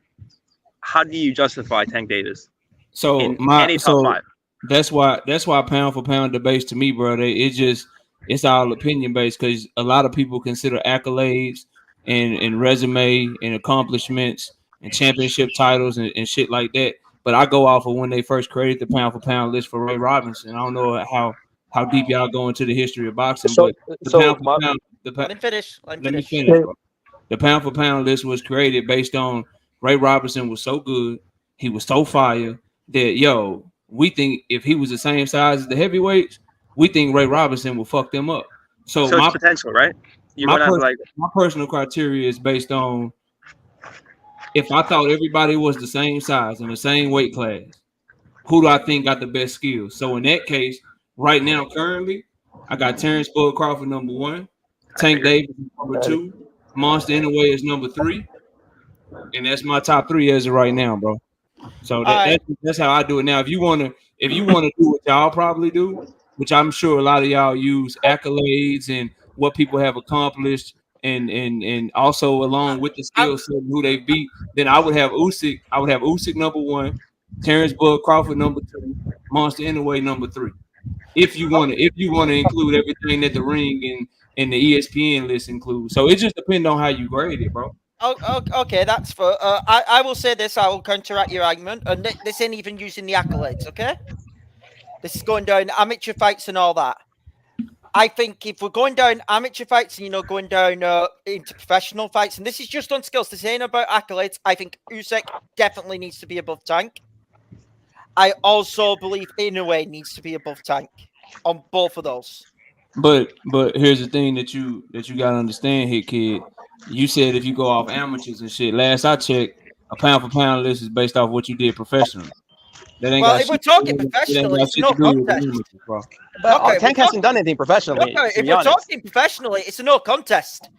how do you justify Tank Davis? So any top 5? That's why pound for pound debates to me, bro. It's all opinion based because a lot of people consider accolades and resume and accomplishments and championship titles and shit like that. But I go off of when they first created the pound for pound list for Ray Robinson. I don't know how deep y'all go into the history of boxing, but Let me finish. Let me finish. Bro. The pound for pound list was created based on Ray Robinson was so good, he was so fire that we think if he was the same size as the heavyweights, we think Ray Robinson will fuck them up. So it's potential, right? My personal criteria is based on if I thought everybody was the same size and the same weight class, who do I think got the best skills? So in that case, right now, currently, I got Terrence Bud Crawford number 1, Tank Davis number 2, Monster Inoue is number 3, and that's my top 3 as of right now, bro. So that's how I do it now. If you wanna do what y'all probably do, which I'm sure a lot of y'all use accolades and what people have accomplished, and also along with the skill set who they beat, then I would have Usyk. I would have Usyk number 1, Terrence Bud Crawford number 2, Monster Inoue number 3. If you want to include everything that the ring and the ESPN list includes. So it just depends on how you grade it, bro. Oh, okay, that's for. I will say this. I will counteract your argument, and this ain't even using the accolades. Okay, this is going down amateur fights and all that. I think if we're going down amateur fights and going down into professional fights, and this is just on skills, this ain't about accolades. I think Usyk definitely needs to be above Tank. I also believe Inoue needs to be above Tank on both of those. But here's the thing that you gotta understand, Hit Kid. You said if you go off amateurs and shit. Last I checked, a pound for pound list is based off what you did professionally. That ain't Well, got if we're shit. talking It ain't professional, got it's shit no to do with the contest. limited, bro. But Okay, Tank hasn't done anything professionally. Okay, To if be we're honest. talking professionally, it's a no contest.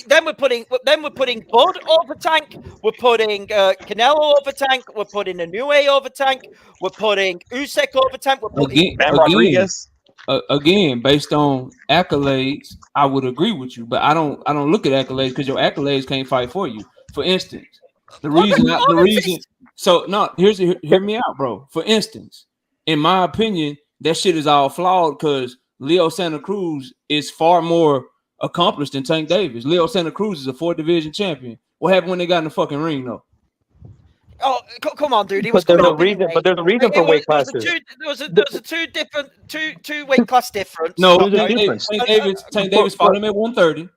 Then we're putting Bud over Tank. We're putting Canelo over Tank. We're putting Inoue over Tank. We're putting Usyk over Tank. We're putting Again, based on accolades, I would agree with you, but I don't look at accolades because your accolades can't fight for you. For instance, the reason. So no, hear me out, bro. For instance, in my opinion, that shit is all flawed because Leo Santa Cruz is far more accomplished than Tank Davis. Leo Santa Cruz is a 4th division champion. What happened when they got in the fucking ring, though? Oh, come on, dude. He was But there's coming a up reason. anyway. But there's a reason for weight classes. There was a two weight class difference. No, There's a difference. Tank Davis fought him at 130.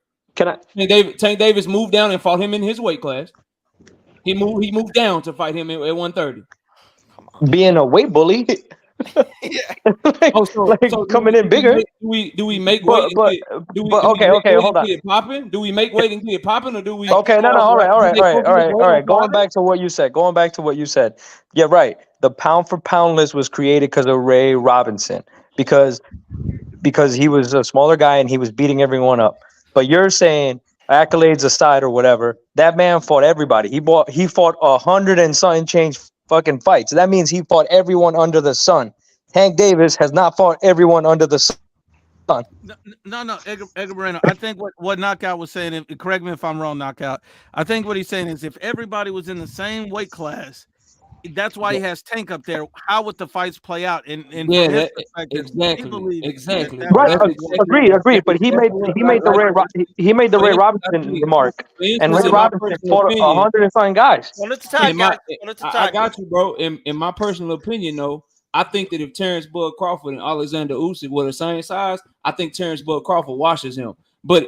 Tank Davis moved down and fought him in his weight class. He moved down to fight him at 130. Being a weight bully. so coming in bigger. Do we make weight? Hold on. Popping? Do we make weight and get it popping, or do we? Okay, no. All right. Going back to what you said. Yeah, right. The pound for pound list was created because of Ray Robinson, because he was a smaller guy and he was beating everyone up. But you're saying, accolades aside or whatever, that man fought everybody. He fought 100 and something change fucking fights. That means he fought everyone under the sun. Tank Davis has not fought everyone under the sun. No, Edgar Moreno. I think what Knockout was saying, correct me if I'm wrong, Knockout. I think what he's saying is if everybody was in the same weight class, that's why he has Tank up there. How would the fights play out? Exactly. Right, agreed. But he made the Ray Robinson remark, and Ray Robinson fought 100 and something guys. I got you, bro. In my personal opinion, though, I think that if Terrence Bud Crawford and Alexander Usyk were the same size, I think Terrence Bud Crawford washes him. But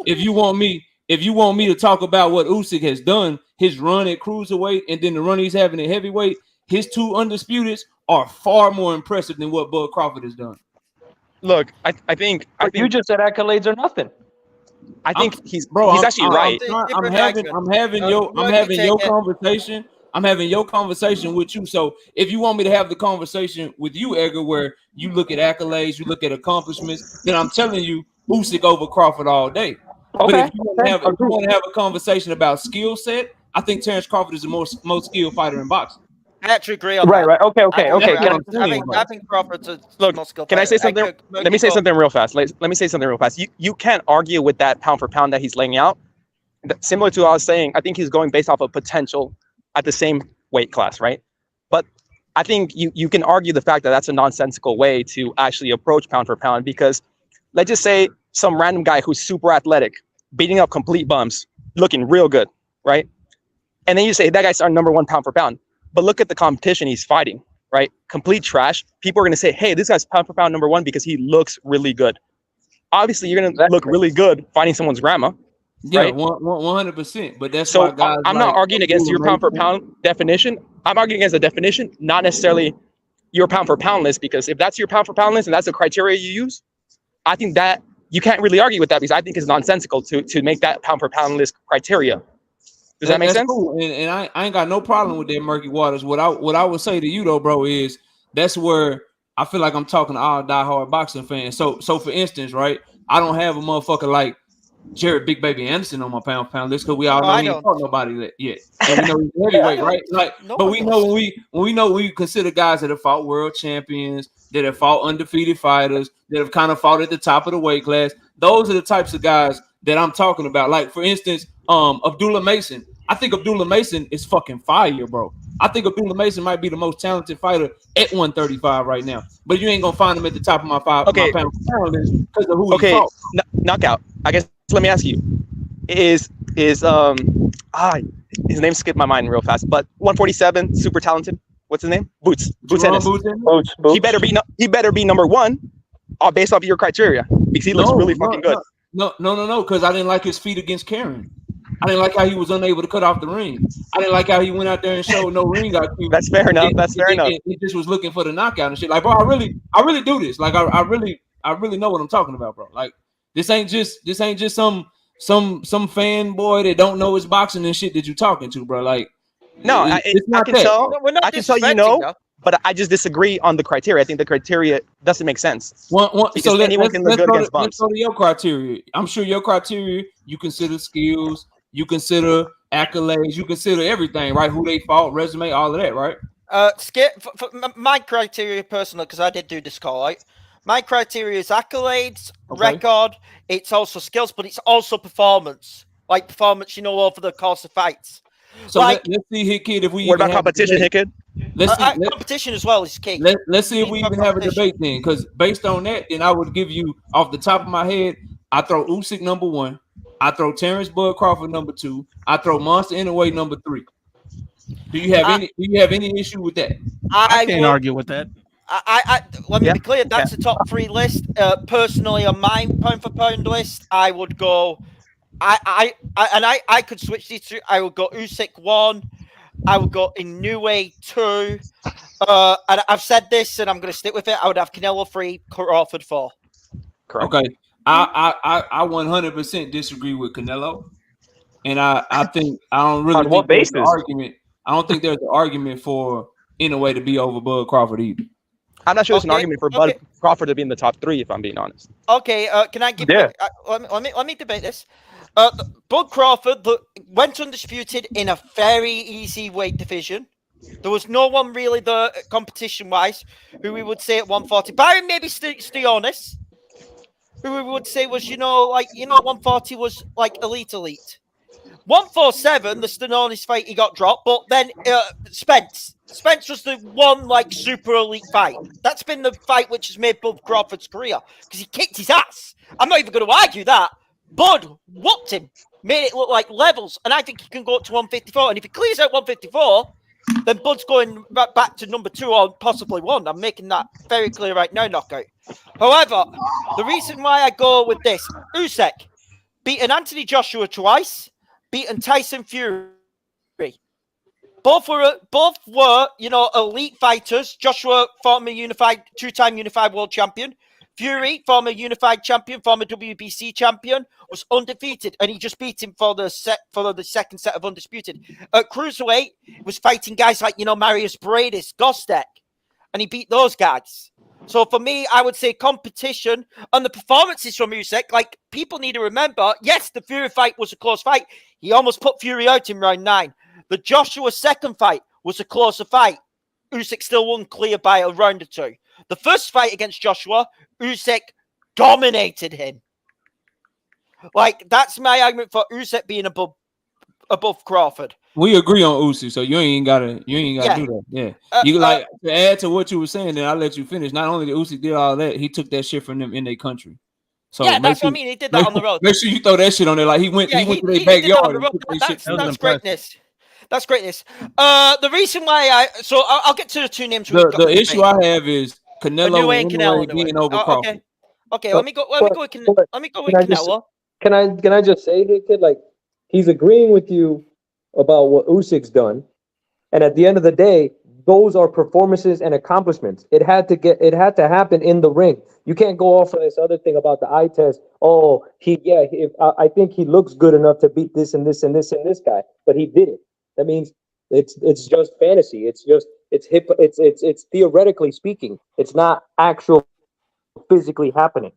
if you want me to talk about what Usyk has done, his run at cruiserweight and then the run he's having at heavyweight, his two undisputeds are far more impressive than what Bud Crawford has done. Look, I think you just said accolades are nothing. I think he's actually right. I'm having your conversation. I'm having your conversation with you. So if you want me to have the conversation with you, Edgar, where you look at accolades, you look at accomplishments, then I'm telling you Usyk over Crawford all day. Okay. But if you want to have a conversation about skill set, I think Terrence Crawford is the most skilled fighter in boxing. I actually agree on that. Right. Okay. I think Crawford's a most skilled Can I say fighter. something? Let me say something real fast. Let me say something real fast. You can't argue with that pound for pound that he's laying out. Similar to what I was saying, I think he's going based off of potential at the same weight class, right? But I think you can argue the fact that that's a nonsensical way to actually approach pound for pound, because let's just say some random guy who's super athletic, beating up complete bums, looking real good, right? And then you say, that guy's our number one pound for pound. But look at the competition he's fighting, right? Complete trash. People are going to say, hey, this guy's pound for pound number one because he looks really good. Obviously, you're going to look really good fighting someone's grandma. Yeah, right? 100%. But that's so why guys I'm not arguing against your pound for pound definition. I'm arguing against the definition, not necessarily your pound for pound list, because if that's your pound for pound list and that's the criteria you use, I think that you can't really argue with that, because I think it's nonsensical to make that pound for pound list criteria. Does that make sense? Cool. And I ain't got no problem with that murky waters. What I would say to you though, bro, is that's where I feel like I'm talking to all diehard boxing fans. So for instance, right, I don't have a motherfucker like Jared Big Baby Anderson on my pound for pound list because we all know he ain't fought nobody yet. And we know he's heavyweight, right? Like, but we know when we consider guys that have fought world champions, that have fought undefeated fighters, that have kind of fought at the top of the weight class. Those are the types of guys that I'm talking about. Like, for instance, Abdullah Mason. I think Abdullah Mason is fucking fire, bro. I think Abdullah Mason might be the most talented fighter at 135 right now. But you ain't gonna find him at the top of my pound for pound list because of who he fought. Knockout. I guess let me ask you: his name skipped my mind real fast, but 147, super talented. What's his name? Boots Ennis. Boots. He better be number one, based off your criteria, because he looks really fucking good. No, because I didn't like his feat against Karen. I didn't like how he was unable to cut off the ring. I didn't like how he went out there and showed no ring IQ. That's fair enough. He just was looking for the knockout and shit. Like, bro, I really do this. Like, I really know what I'm talking about, bro. Like, this ain't just some fanboy that don't know his boxing and shit that you talking to, bro. Like, No, It's I not can that. tell. We're not I can tell you disrespecting no, though. but I just disagree on the criteria. I think the criteria doesn't make sense because So anyone can look good against let's bumps. go to your criteria. I'm sure your criteria, you consider skills, you consider accolades, you consider everything, right? Who they fought, resume, all of that, right? My criteria personally, because I did do this call out. My criteria is accolades, Okay. record. It's also skills, but it's also performance. Like performance, over the course of fights. So let's see, Hit Kid, if we What even about have competition, Hit Kid? Let's see. Competition as well is key. Let's see if we even have a debate then, because based on that, then I would give you off the top of my head, I throw Usyk number 1, I throw Terrence Bud Crawford number 2, I throw Monster Inoue number 3. Do you have any issue with that? I can't argue with that. Let me be clear. That's the top 3 list. Personally, on my pound for pound list, I would go. I could switch these two. I would go Usyk 1. I would go Inoue 2. And I've said this, and I'm going to stick with it. I would have Canelo 3, Crawford 4. Correct. Okay, I 100% disagree with Canelo, and I think I don't really On what think there's an basis? argument. I don't think there's an argument for Inoue to be over Bud Crawford either. I'm not sure there's an argument for Bud Crawford to be in the top 3, if I'm being honest. Okay, can I give? Yeah. Let me debate this. Bud Crawford went undisputed in a very easy weight division. There was no one really the competition-wise who we would say at 140. Barring maybe Stoyanis, who we would say was 140 was like elite. 147, the Stoyanis fight, he got dropped, but then Spence was the one super elite fight. That's been the fight which has made Bud Crawford's career because he kicked his ass. I'm not even going to argue that. Bud whooped him, made it look like levels, and I think he can go up to 154. And if he clears out 154, then Bud's going back to number 2 or possibly 1. I'm making that very clear right now, Knockout. However, the reason why I go with this, Usyk beaten Anthony Joshua twice, beaten Tyson Fury. Both were elite fighters. Joshua, former two-time unified world champion. Fury, former unified champion, former WBC champion, was undefeated, and he just beat him for the second set of undisputed. At cruiserweight, he was fighting guys like Marius Bradis, Gostek, and he beat those guys. So for me, I would say competition and the performances from Usyk. Like, people need to remember, yes, the Fury fight was a close fight. He almost put Fury out in round 9. The Joshua second fight was a closer fight. Usyk still won clear by a round or 2. The first fight against Joshua, Usyk dominated him. Like, that's my argument for Usyk being above Crawford. We agree on Usyk, so you ain't gotta do that. Yeah, to add to what you were saying, then I'll let you finish. Not only did Usyk did all that, he took that shit from them in their country. So yeah, that's what I mean. He did that on the road. Make sure you throw that shit on there. Like he went to their backyard. That's greatness. That's greatness. The reason why I'll get to the 2 names. The issue I have is Canelo and Canelo being over Crawford. Okay, let me go with Canelo. Can I just say, hey kid, like he's agreeing with you about what Usyk's done, and at the end of the day, those are performances and accomplishments. It had to happen in the ring. You can't go off of this other thing about the eye test. Oh, I think he looks good enough to beat this and this and this and this guy, but he didn't. That means it's just fantasy. It's theoretically speaking. It's not actual physically happening.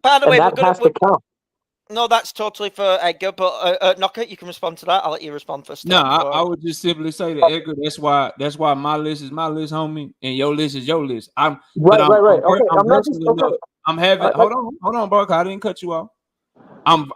By the way, that has to count. No, that's totally for Edgar, but Knockout, you can respond to that. I'll let you respond first. No, I would just simply say that Edgar, that's why my list is my list, homie, and your list is your list. Right. Okay, hold on, bro. I didn't cut you off. I'm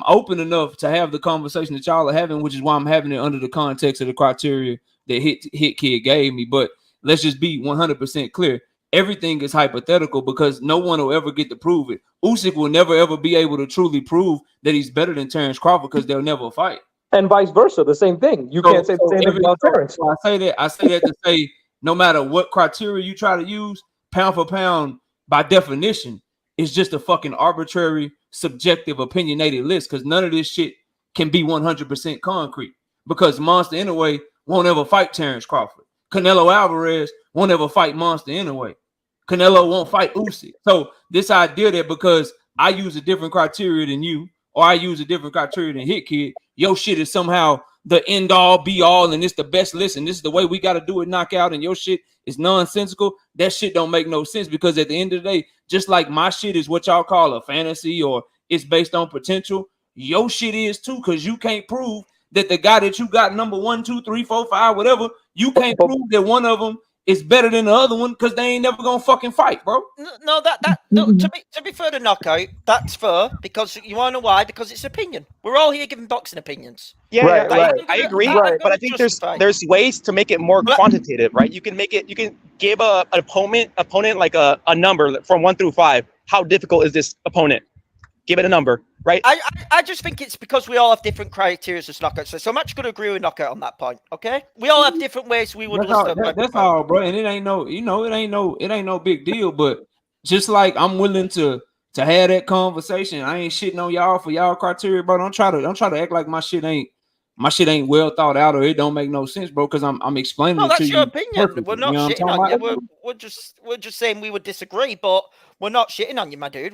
open enough to have the conversation that y'all are having, which is why I'm having it under the context of the criteria that Hit Kid gave me. But let's just be 100% clear. Everything is hypothetical because no one will ever get to prove it. Usyk will never ever be able to truly prove that he's better than Terrence Crawford because they'll never fight. And vice versa, the same thing. You can't say the same thing about Terrence. So I say that to say no matter what criteria you try to use, pound for pound, by definition, is just a fucking arbitrary, subjective, opinionated list because none of this shit can be 100% concrete because Monster Inoue won't ever fight Terrence Crawford. Canelo Alvarez won't ever fight Monster Inoue. Canelo won't fight Usyk. So this idea that because I use a different criteria than you, or I use a different criteria than Hit Kid, your shit is somehow the end all be all and it's the best. Listen, this is the way we got to do it, knockout, and your shit is nonsensical. That shit don't make no sense, because at the end of the day, just like my shit is what y'all call a fantasy or it's based on potential, your shit is too, because you can't prove that the guy that you got number 1, 2, 3, 4, 5, whatever, you can't prove that one of them is better than the other one, because they ain't never gonna fucking fight, bro. No, to be fair to Knockout, that's fair, because you wanna know why? Because it's opinion. We're all here giving boxing opinions. Yeah, Right, I agree, right. but I think there's ways to make it more quantitative, right? You can give an opponent like a number from 1 through 5. How difficult is this opponent? Give it a number, right? I just think it's because we all have different criteria as Knockout. So I'm actually going to agree with Knockout on that point. Okay, we all have different ways we would list them. That's all, bro. And it ain't no, it ain't no big deal. But just like I'm willing to have that conversation, I ain't shitting on y'all for y'all criteria, bro. Don't try to act like my shit ain't well thought out or it don't make no sense, bro. Because I'm explaining it to you. No, that's your opinion. We're not shitting on you. We're just saying we would disagree, but we're not shitting on you, my dude.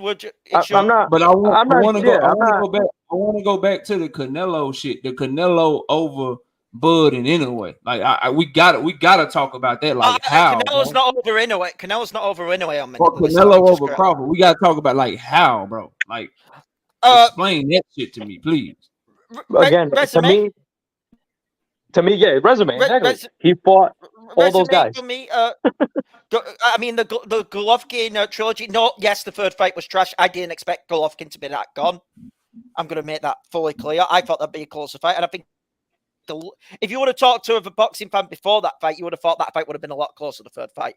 I'm not. But I want to go back to the Canelo shit. The Canelo over Bud and Inoue. Like we gotta talk about that. Like how Canelo's not over Inoue. Canelo's not over Inoue on me. Canelo over Crawford. We gotta talk about like how, bro. Like explain that shit to me, please. Again, to me, yeah, resume. Exactly. He fought all those guys. To me, I mean, the Golovkin trilogy. No, yes, the third fight was trash. I didn't expect Golovkin to be that gone. I'm going to make that fully clear. I thought that'd be a closer fight, and I think if you would have talked to a boxing fan before that fight, you would have thought that fight would have been a lot closer. The third fight,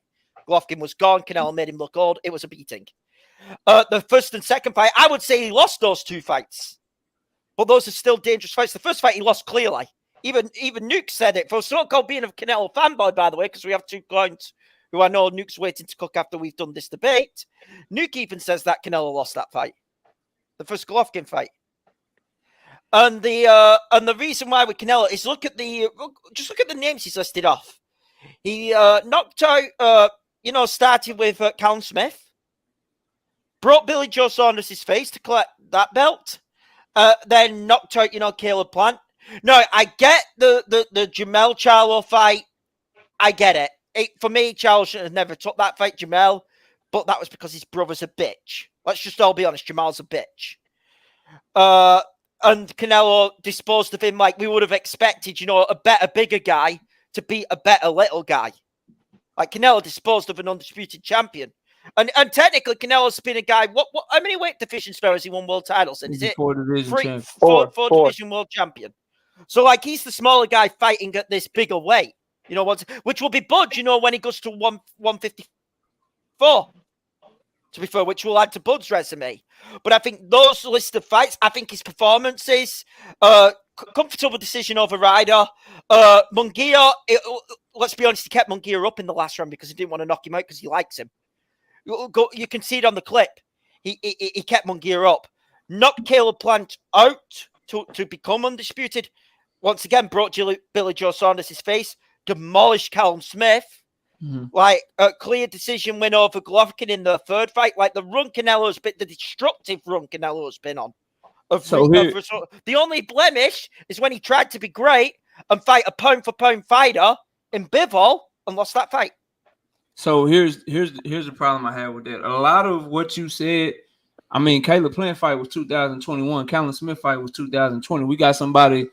Golovkin was gone. Canelo made him look old. It was a beating. The first and second fight, I would say he lost those 2 fights, but those are still dangerous fights. The first fight he lost clearly. Even Nuke said it. For so-called being a Canelo fanboy, by the way, because we have 2 clients who I know Nuke's waiting to cook after we've done this debate. Nuke even says that Canelo lost that fight, the first Golovkin fight. And the reason why with Canelo is look at the names he's listed off. He knocked out, started with Callum Smith, broke Billy Joe Saunders' face to collect that belt, then knocked out, Caleb Plant. No, I get the Jamel Charlo fight. I get it. For me, Charlo should have never took that fight, Jamel, but that was because his brother's a bitch. Let's just all be honest. Jamal's a bitch. And Canelo disposed of him like we would have expected, a better, bigger guy to beat a better little guy. Like Canelo disposed of an undisputed champion. And technically, Canelo's been a guy. How many weight divisions has he won world titles in? Is it 4 division champion? Four division world champion. So, like, he's the smaller guy fighting at this bigger weight, which will be Bud, when he goes to 154. To be fair, which will add to Bud's resume. But I think those list of fights, I think his performances, comfortable decision over Ryder. Munguia, let's be honest, he kept Munguia up in the last round because he didn't want to knock him out because he likes him. You can see it on the clip. He kept Munguia up. Knocked Caleb Plant out to become undisputed. Once again, brought Billy Joe Saunders his face, demolished Callum Smith. Mm-hmm. Like a clear decision win over Golovkin in the third fight. Like the destructive run Canelo's been on. The only blemish is when he tried to be great and fight a pound for pound fighter in Bivol and lost that fight. So here's the problem I have with that. A lot of what you said, I mean, Caleb Plant fight was 2021. Callum Smith fight was 2020. We got somebody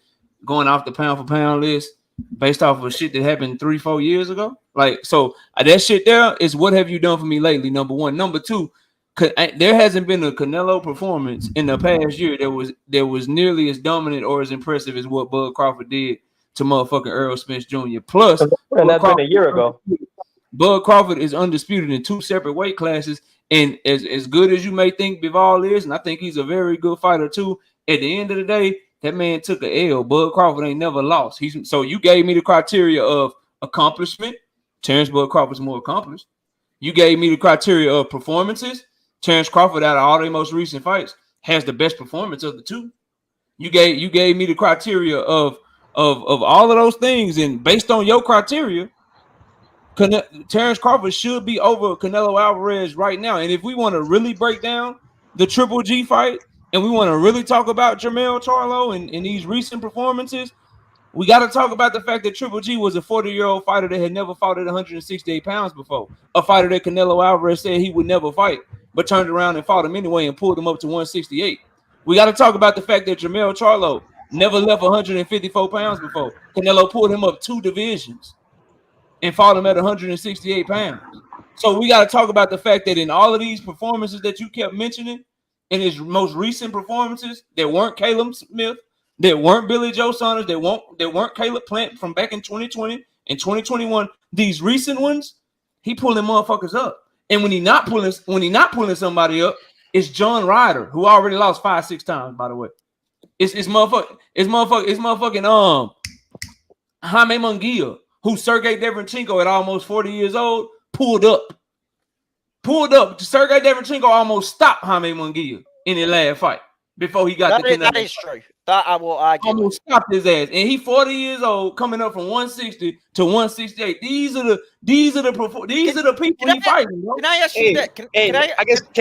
going off the pound for pound list based off of shit that happened 3-4 years ago. Like, so that shit there is what have you done for me lately? Number one. Number two, there hasn't been a Canelo performance in the past year that was nearly as dominant or as impressive as what Bud Crawford did to motherfucking Earl Spence Jr. Plus, and that's been a year ago. Bud Crawford is undisputed in 2 separate weight classes. And as good as you may think Bivol is, and I think he's a very good fighter too, at the end of the day, that man took an L. Bud Crawford ain't never lost. So you gave me the criteria of accomplishment. Terrence Bud Crawford's more accomplished. You gave me the criteria of performances. Terrence Crawford, out of all their most recent fights, has the best performance of the two. You gave me the criteria of all of those things, and based on your criteria, Terrence Crawford should be over Canelo Alvarez right now. And if we want to really break down the Triple G fight, and we want to really talk about Jermell Charlo and these recent performances, We got to talk about the fact that Triple G was a 40-year-old fighter that had never fought at 168 pounds before. A fighter that Canelo Alvarez said he would never fight, but turned around and fought him anyway and pulled him up to 168. We got to talk about the fact that Jermell Charlo never left 154 pounds before. Canelo pulled him up 2 divisions and fought him at 168 pounds. So we got to talk about the fact that in all of these performances that you kept mentioning, in his most recent performances, there weren't Caleb Smith, there weren't Billy Joe Saunders, there weren't Caleb Plant from back in 2020 and 2021. These recent ones, he pulling motherfuckers up. And when he not pulling somebody up, it's John Ryder, who already lost 5-6 times, by the way. It's motherfucking Jaime Munguia, who Sergey Devenchenko at almost 40 years old pulled up. Sergey Devenchenko almost stopped Jaime Munguia in the last fight before he got that is true. That I will argue. Almost stopped his ass, and he 40 years old, coming up from 160 to 168. These are the people he fighting. Bro. Can I ask you that? Can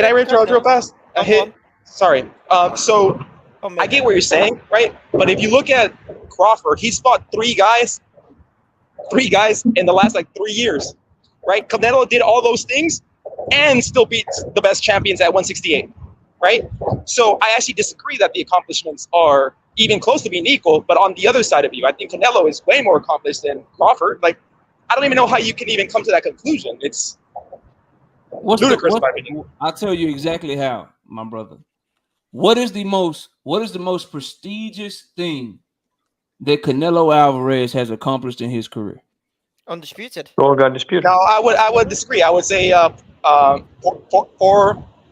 I interrupt real fast? Sorry. So I get what you're saying, right? But if you look at Crawford, he's fought three guys in the last 3 years, right? Canelo did all those things and still beat the best champions at 168, right? So I actually disagree that the accomplishments are even close to being equal. But on the other side of you, I think Canelo is way more accomplished than Crawford. I don't even know how you can even come to that conclusion. It's ludicrous. I'll tell you exactly how, my brother. What is the most prestigious thing that Canelo Alvarez has accomplished in his career? Undisputed. Undisputed. No, I would disagree. I would say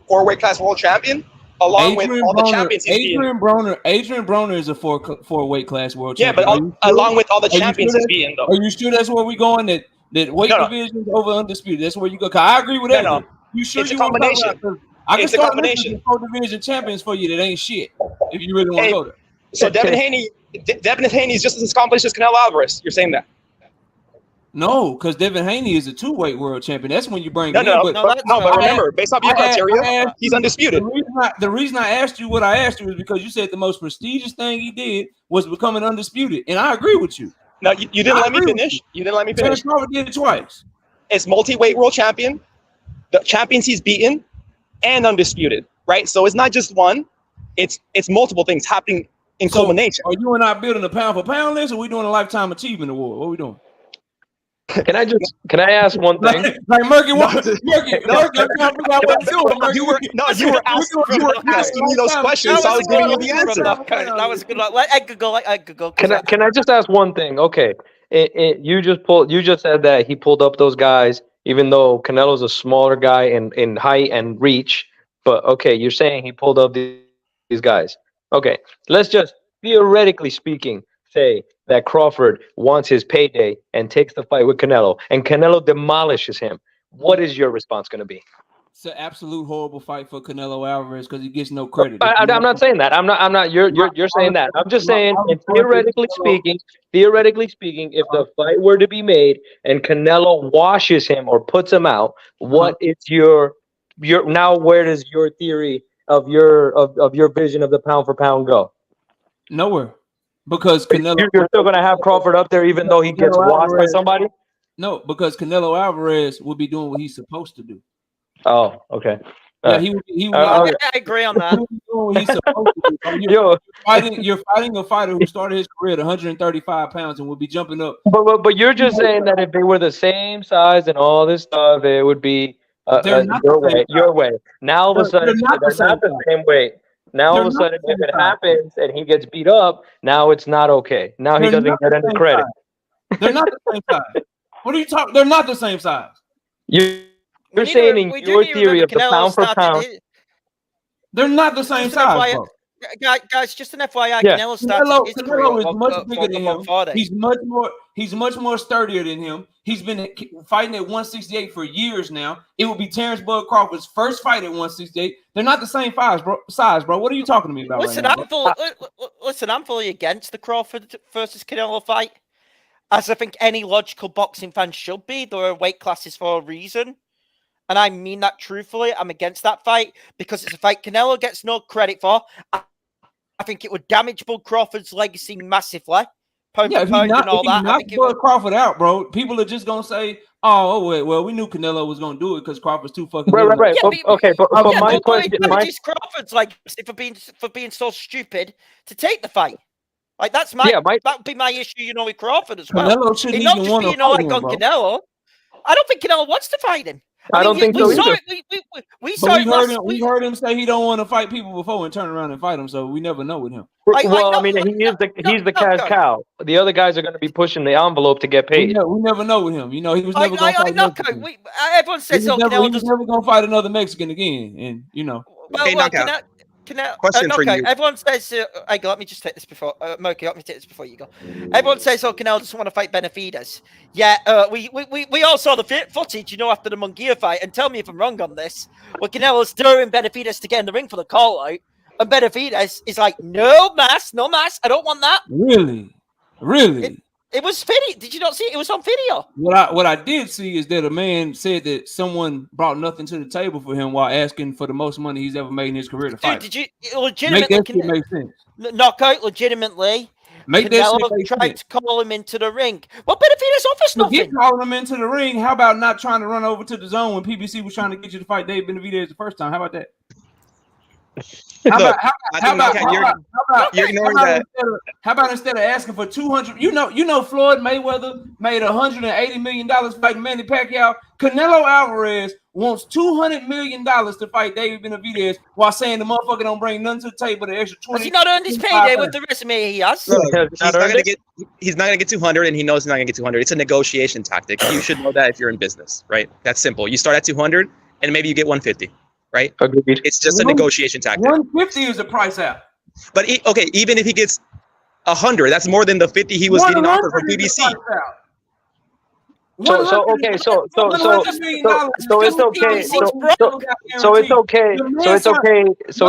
four weight class world champion, along with all the champions he's beaten. Adrian Broner is a four weight class world champion. Yeah, but along with all the champions he's beaten, though. Are you sure that's where we're going? That weight divisions over undisputed. That's where you go. Cause I agree with that. No. You sure it's you a combination. I can start listing 4 division champions for you that ain't shit. If you really want to go there. So Devin Haney is just as accomplished as Canelo Alvarez. You're saying that? No, because Devin Haney is a 2-weight world champion. That's when you bring but remember, based off your criteria, he's undisputed. The reason I asked you what I asked you is because you said the most prestigious thing he did was becoming undisputed, and I agree with you. No, you didn't let me finish. You didn't let me finish. Crawford did it twice. It's multi-weight world champion, the champions he's beaten, and undisputed. Right, so it's not just one; it's multiple things happening in culmination. Are you and I building a pound for pound list, or are we doing a lifetime achievement award? What are we doing? Can I ask one thing? Like Murky, you were asking me those questions, so I was giving you the answer. That was a good one. Let Edgar go. Can I just ask one thing? Okay, you just said that he pulled up those guys, even though Canelo's a smaller guy in height and reach. But okay, you're saying he pulled up these guys. Okay, let's just theoretically speaking say that Crawford wants his payday and takes the fight with Canelo, and Canelo demolishes him. What is your response going to be? It's an absolute horrible fight for Canelo Alvarez because he gets no credit. I'm not saying that. I'm not. You're saying that. I'm just saying, theoretically speaking, if the fight were to be made and Canelo washes him or puts him out, what is your now? Where does your theory of your vision of the pound for pound go? Nowhere. Because Canelo, you're still going to have Crawford up there, even though he gets washed by somebody. No, because Canelo Alvarez will be doing what he's supposed to do. Oh, okay. Yeah, he I agree on that. He's supposed to do. You're fighting a fighter who started his career at 135 pounds and will be jumping up. But you're just saying that if they were the same size and all this stuff, it would be your way. Now all of a sudden, they're not the same weight. Now all of a sudden, if it happens and he gets beat up, now it's not okay. Now he doesn't get any credit. They're not the same size. What are you talking? They're not the same size. You're saying in your theory of the pound for pound, they're not the same size, bro. Guys, just an FYI, Canelo is much bigger than him. He's much more sturdier than him. He's been fighting at 168 for years now. It will be Terrence Bud Crawford's first fight at 168. They're not the same size, bro. What are you talking to me about? Listen, I'm fully against the Crawford versus Canelo fight, as I think any logical boxing fan should be. There are weight classes for a reason. And I mean that truthfully. I'm against that fight because it's a fight Canelo gets no credit for. I think it would damage Bud Crawford's legacy massively pound Yeah, for if he pound knocked, and all if he that. I knocked think it was, Bud Crawford out, bro, people are just gonna say, "Oh, well, we knew Canelo was gonna do it because Crawford's too fucking Right, good." right, right. yeah, But, okay, but yeah, my but question, it's Crawford's like for being so stupid to take the fight. Like that would be my issue, with Crawford as well. Canelo shouldn't He's not even just want to being fight like him, on bro. Canelo. I don't think Canelo wants to fight him. I don't think we so saw either. it. We But saw we it heard last him. We week. heard him say he don't want to fight people before and turn around and fight them. So we never know with him. Well, I mean, he's the cash cow. The other guys are going to be pushing the envelope to get paid. We never know with him. He was never going to fight Mexican. Everyone says, he was never going to fight another Mexican again. And Question for you. Everyone says, let me just take this before, Moki, let me take this before you go. Everyone says, Canelo doesn't want to fight Benavidez. Yeah, we all saw the footage, after the Munguia fight, and tell me if I'm wrong on this. Well, Canelo's stirring Benavidez to get in the ring for the call out, and Benavidez is like, no mask, I don't want that. Really? It was video. Did you not see it? It was on video. What I did see is that a man said that someone brought nothing to the table for him while asking for the most money he's ever made in his career to fight. Did you legitimately make sense? Knockout legitimately? Make Canelo that shit make tried sense. to call him into the ring. Well, Benavidez offers nothing. Forget calling him into the ring. How about not trying to run over to the zone when PBC was trying to get you to fight Dave Benavidez the first time? How about that? How about instead of asking for 200? Floyd Mayweather made $180 million fighting Manny Pacquiao. Canelo Alvarez wants $200 million to fight David Benavidez while saying the motherfucker don't bring nothing to the table. The extra 20. Has he not earned his payday with the resume he has? He's not gonna get 200, and he knows he's not gonna get 200. It's a negotiation tactic. You should know that if you're in business, right? That's simple. You start at 200, and maybe you get 150. Right? Agreed. It's just a negotiation tactic. 150 is a price out. But even if he gets 100, that's more than the 50 he was getting offered from PBC. So it's okay. So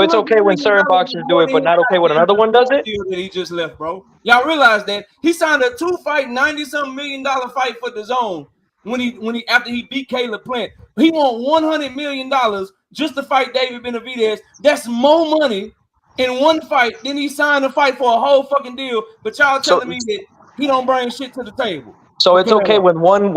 it's okay when certain boxers do it, but not okay when another one does it. That he just left, bro. Y'all realize that he signed a 2-fight, $90-something million fight for the zone when he after he beat Caleb Plant. He want $100 million just to fight David Benavidez. That's more money in one fight than he signed a fight for a whole fucking deal. But y'all telling me that he don't bring shit to the table. So it's okay when one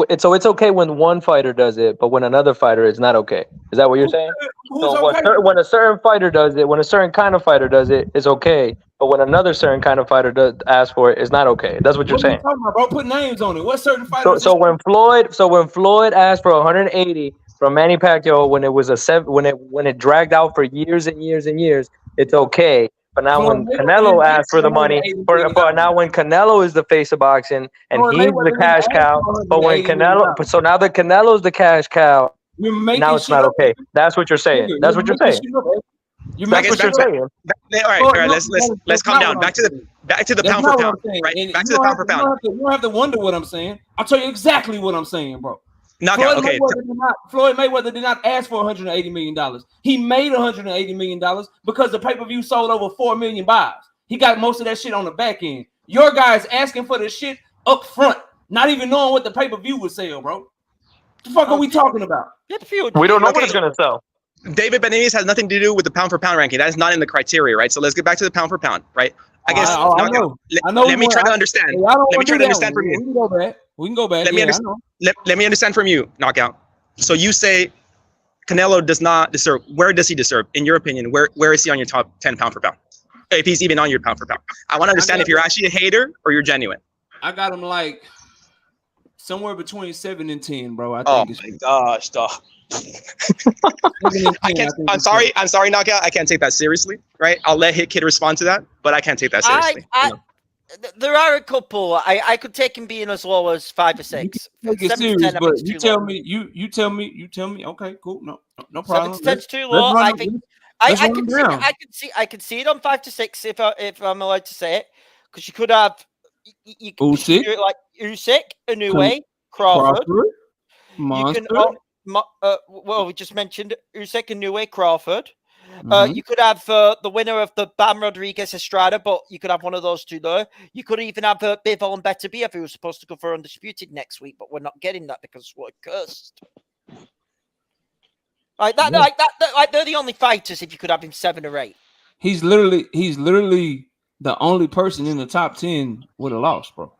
fighter does it, but when another fighter, it's not okay. Is that what you're saying? When a certain fighter does it, when a certain kind of fighter does it, it's okay. But when another certain kind of fighter does ask for it, it's not okay. That's what you're saying. Talking about, bro? Put names on it. What certain fighters? So when Floyd asked for 180 from Manny Pacquiao when it was when it dragged out for years and years and years, it's okay. But now when Canelo asked for the money, but now when Canelo is the face of boxing and he's the cash cow, but when so now that Canelo's the cash cow, now it's not okay. That's what you're saying. That's what you're saying. That's what you're saying. All right. Let's calm down. Back to the pound for pound. Right. Back to the pound for pound. You don't have to wonder what I'm saying. I'll tell you exactly what I'm saying, bro. Knockout. Okay. Floyd Mayweather did not ask for $180 million. He made $180 million because the pay-per-view sold over 4 million buys. He got most of that shit on the back end. Your guy's asking for the shit up front, not even knowing what the pay-per-view would sell, bro. What the fuck are we talking about? We don't know what it's gonna sell. David Benavidez has nothing to do with the pound for pound ranking. That is not in the criteria, right? So let's get back to the pound for pound, right? I guess. I know. Let me try to understand. Let me try to understand from you. We can go back. Let me understand from you, Knockout. So you say Canelo does not deserve. Where does he deserve, in your opinion? Where is he on your top 10 pound for pound? If he's even on your pound for pound. I want to understand if you're actually a hater or you're genuine. I got him like somewhere between 7 and 10, bro. I think. Oh my gosh, dog. I'm sorry, Knockout. I can't take that seriously, right? I'll let Hit Kid respond to that, but I can't take that seriously. There are a couple. I could take him being as low as 5 or 6. Take it serious, but you tell me. You tell me. Okay, cool. No problem. 7 to 10's too low. I think I can see it on 5 to 6 if I'm allowed to say it, because you could have you could do it like Usyk, Inoue, Crawford. Monster. We just mentioned Usyk, Inoue, Crawford. You could have the winner of the Bam Rodriguez Estrada, but you could have one of those two there. You could even have Bivol and Beterbiev, who was supposed to go for Undisputed next week, but we're not getting that because we're cursed. Like they're the only fighters if you could have him 7 or 8. He's literally the only person in the top 10 would have lost, bro.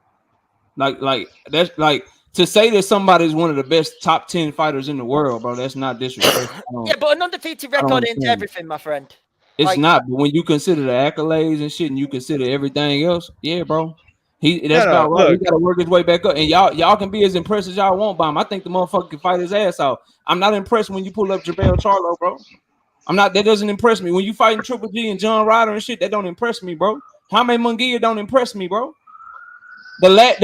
Like that's like to say that somebody's one of the best top 10 fighters in the world, bro. That's not disrespectful. Yeah, but an undefeated record ain't everything, my friend. It's Like, not, but when you consider the accolades and shit, and you consider everything else, yeah, bro. That's about right. He got to work his way back up, and y'all can be as impressed as y'all want by him. I think the motherfucker can fight his ass off. I'm not impressed when you pull up Gervonta Charlo, bro. I'm not. That doesn't impress me. When you fighting Triple G and John Ryder and shit, that don't impress me, bro. Jaime Munguia don't impress me, bro. The last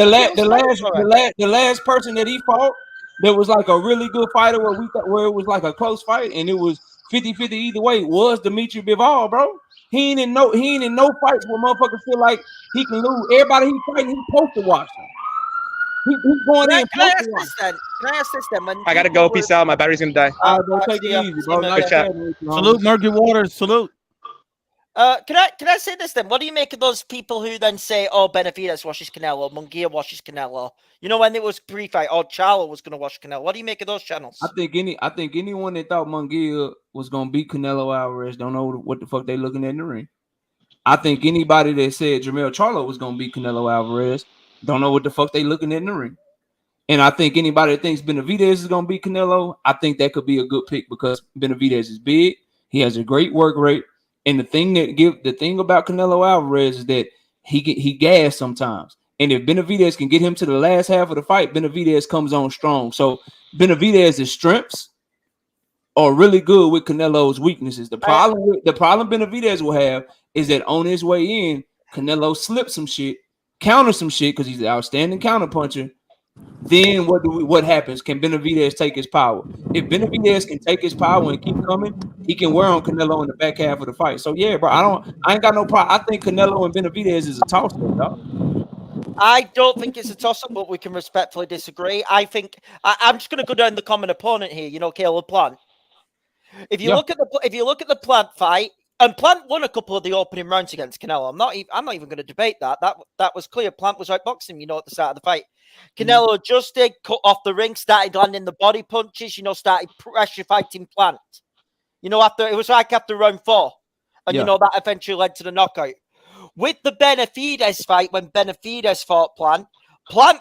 person that he fought that was like a really good fighter where it was like a close fight and it was 50-50 either way was Dimitri Bivol, bro. He ain't in no fights where motherfuckers feel like he can lose. Everybody he fighting, he's supposed to watch him. He's going in. Can I ask this then? I gotta go. Peace out. My battery's gonna die. All right, bro, take it easy, bro. Nice Salute, Murky Waters. Salute. Can I say this then? What do you make of those people who then say, "Oh, Benavidez watches Canelo, Munguia watches Canelo"? You know, when it was pre-fight, oh, Charlo was going to watch Canelo. What do you make of those channels? I think anyone that thought Munguia was going to beat Canelo Alvarez don't know what the fuck they looking at in the ring. I think anybody that said Jermell Charlo was going to beat Canelo Alvarez don't know what the fuck they looking at in the ring. And I think anybody that thinks Benavidez is going to beat Canelo, I think that could be a good pick because Benavidez is big. He has a great work rate. And the thing about Canelo Alvarez is that he gas sometimes. And if Benavidez can get him to the last half of the fight, Benavidez comes on strong. So Benavidez's strengths are really good with Canelo's weaknesses. The problem Benavidez will have is that on his way in, Canelo slips some shit, counter some shit because he's an outstanding counter puncher. Then what happens? Can Benavidez take his power? If Benavidez can take his power and keep coming, he can wear on Canelo in the back half of the fight. So yeah, bro, I ain't got no problem. I think Canelo and Benavidez is a toss-up, dog. I don't think it's a toss-up, but we can respectfully disagree. I think I'm just going to go down the common opponent here. You know, Caleb Plant. If you look at the Plant fight, and Plant won a couple of the opening rounds against Canelo. I'm not even going to debate that. That was clear. Plant was outboxing, you know, at the start of the fight. Canelo adjusted, cut off the ring, started landing the body punches, you know, started pressure fighting Plant. You know, after round 4. And you know, that eventually led to the knockout. With the Benavidez fight, when Benavidez fought Plant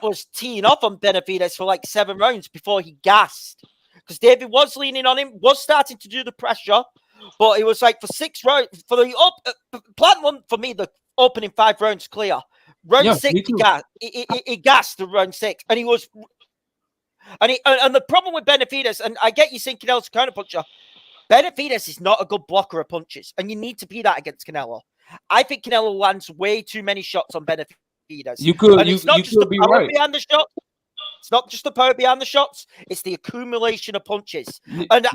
was teeing off on Benavidez for like 7 rounds before he gassed. Because David was leaning on him, was starting to do the pressure, but it was like for 6 rounds. Plant won for me the opening 5 rounds clear. Round 6, he gassed the round 6, and he was. And the problem with Benavidez, and I get you saying Canelo's a counterpuncher, Benavidez is not a good blocker of punches, and you need to be that against Canelo. I think Canelo lands way too many shots on Benavidez. It's not just the power behind the shots. It's not just the power behind the shots. It's the accumulation of punches. And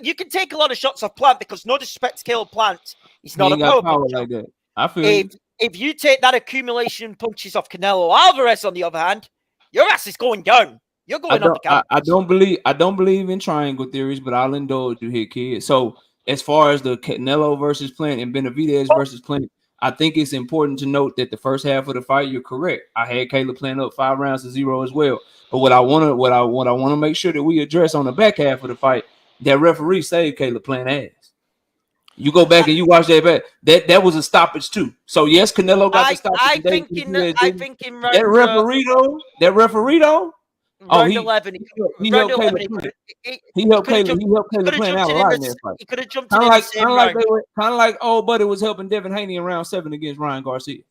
you can take a lot of shots off Plant because, no disrespect to Caleb Plant, he's not a power puncher. Like that. I feel if you take that accumulation punches off Canelo Alvarez, on the other hand, your ass is going down. You're going on the count. I don't believe in triangle theories, but I'll indulge you here, kid. So as far as the Canelo versus Plant and Benavidez versus Plant, I think it's important to note that the first half of the fight, you're correct. I had Caleb Plant up 5 rounds to 0 as well. But what I want to make sure that we address on the back half of the fight, that referee saved Caleb Plant ass. You go back and you watch that back. That was a stoppage too. So yes, Canelo got the stoppage. I think in round, that referee though. Round 11, he helped Caleb Plant. He helped Caleb Plant out a lot in that fight. He could have jumped in the same round. Kind of like old buddy was helping Devin Haney in round 7 against Ryan Garcia.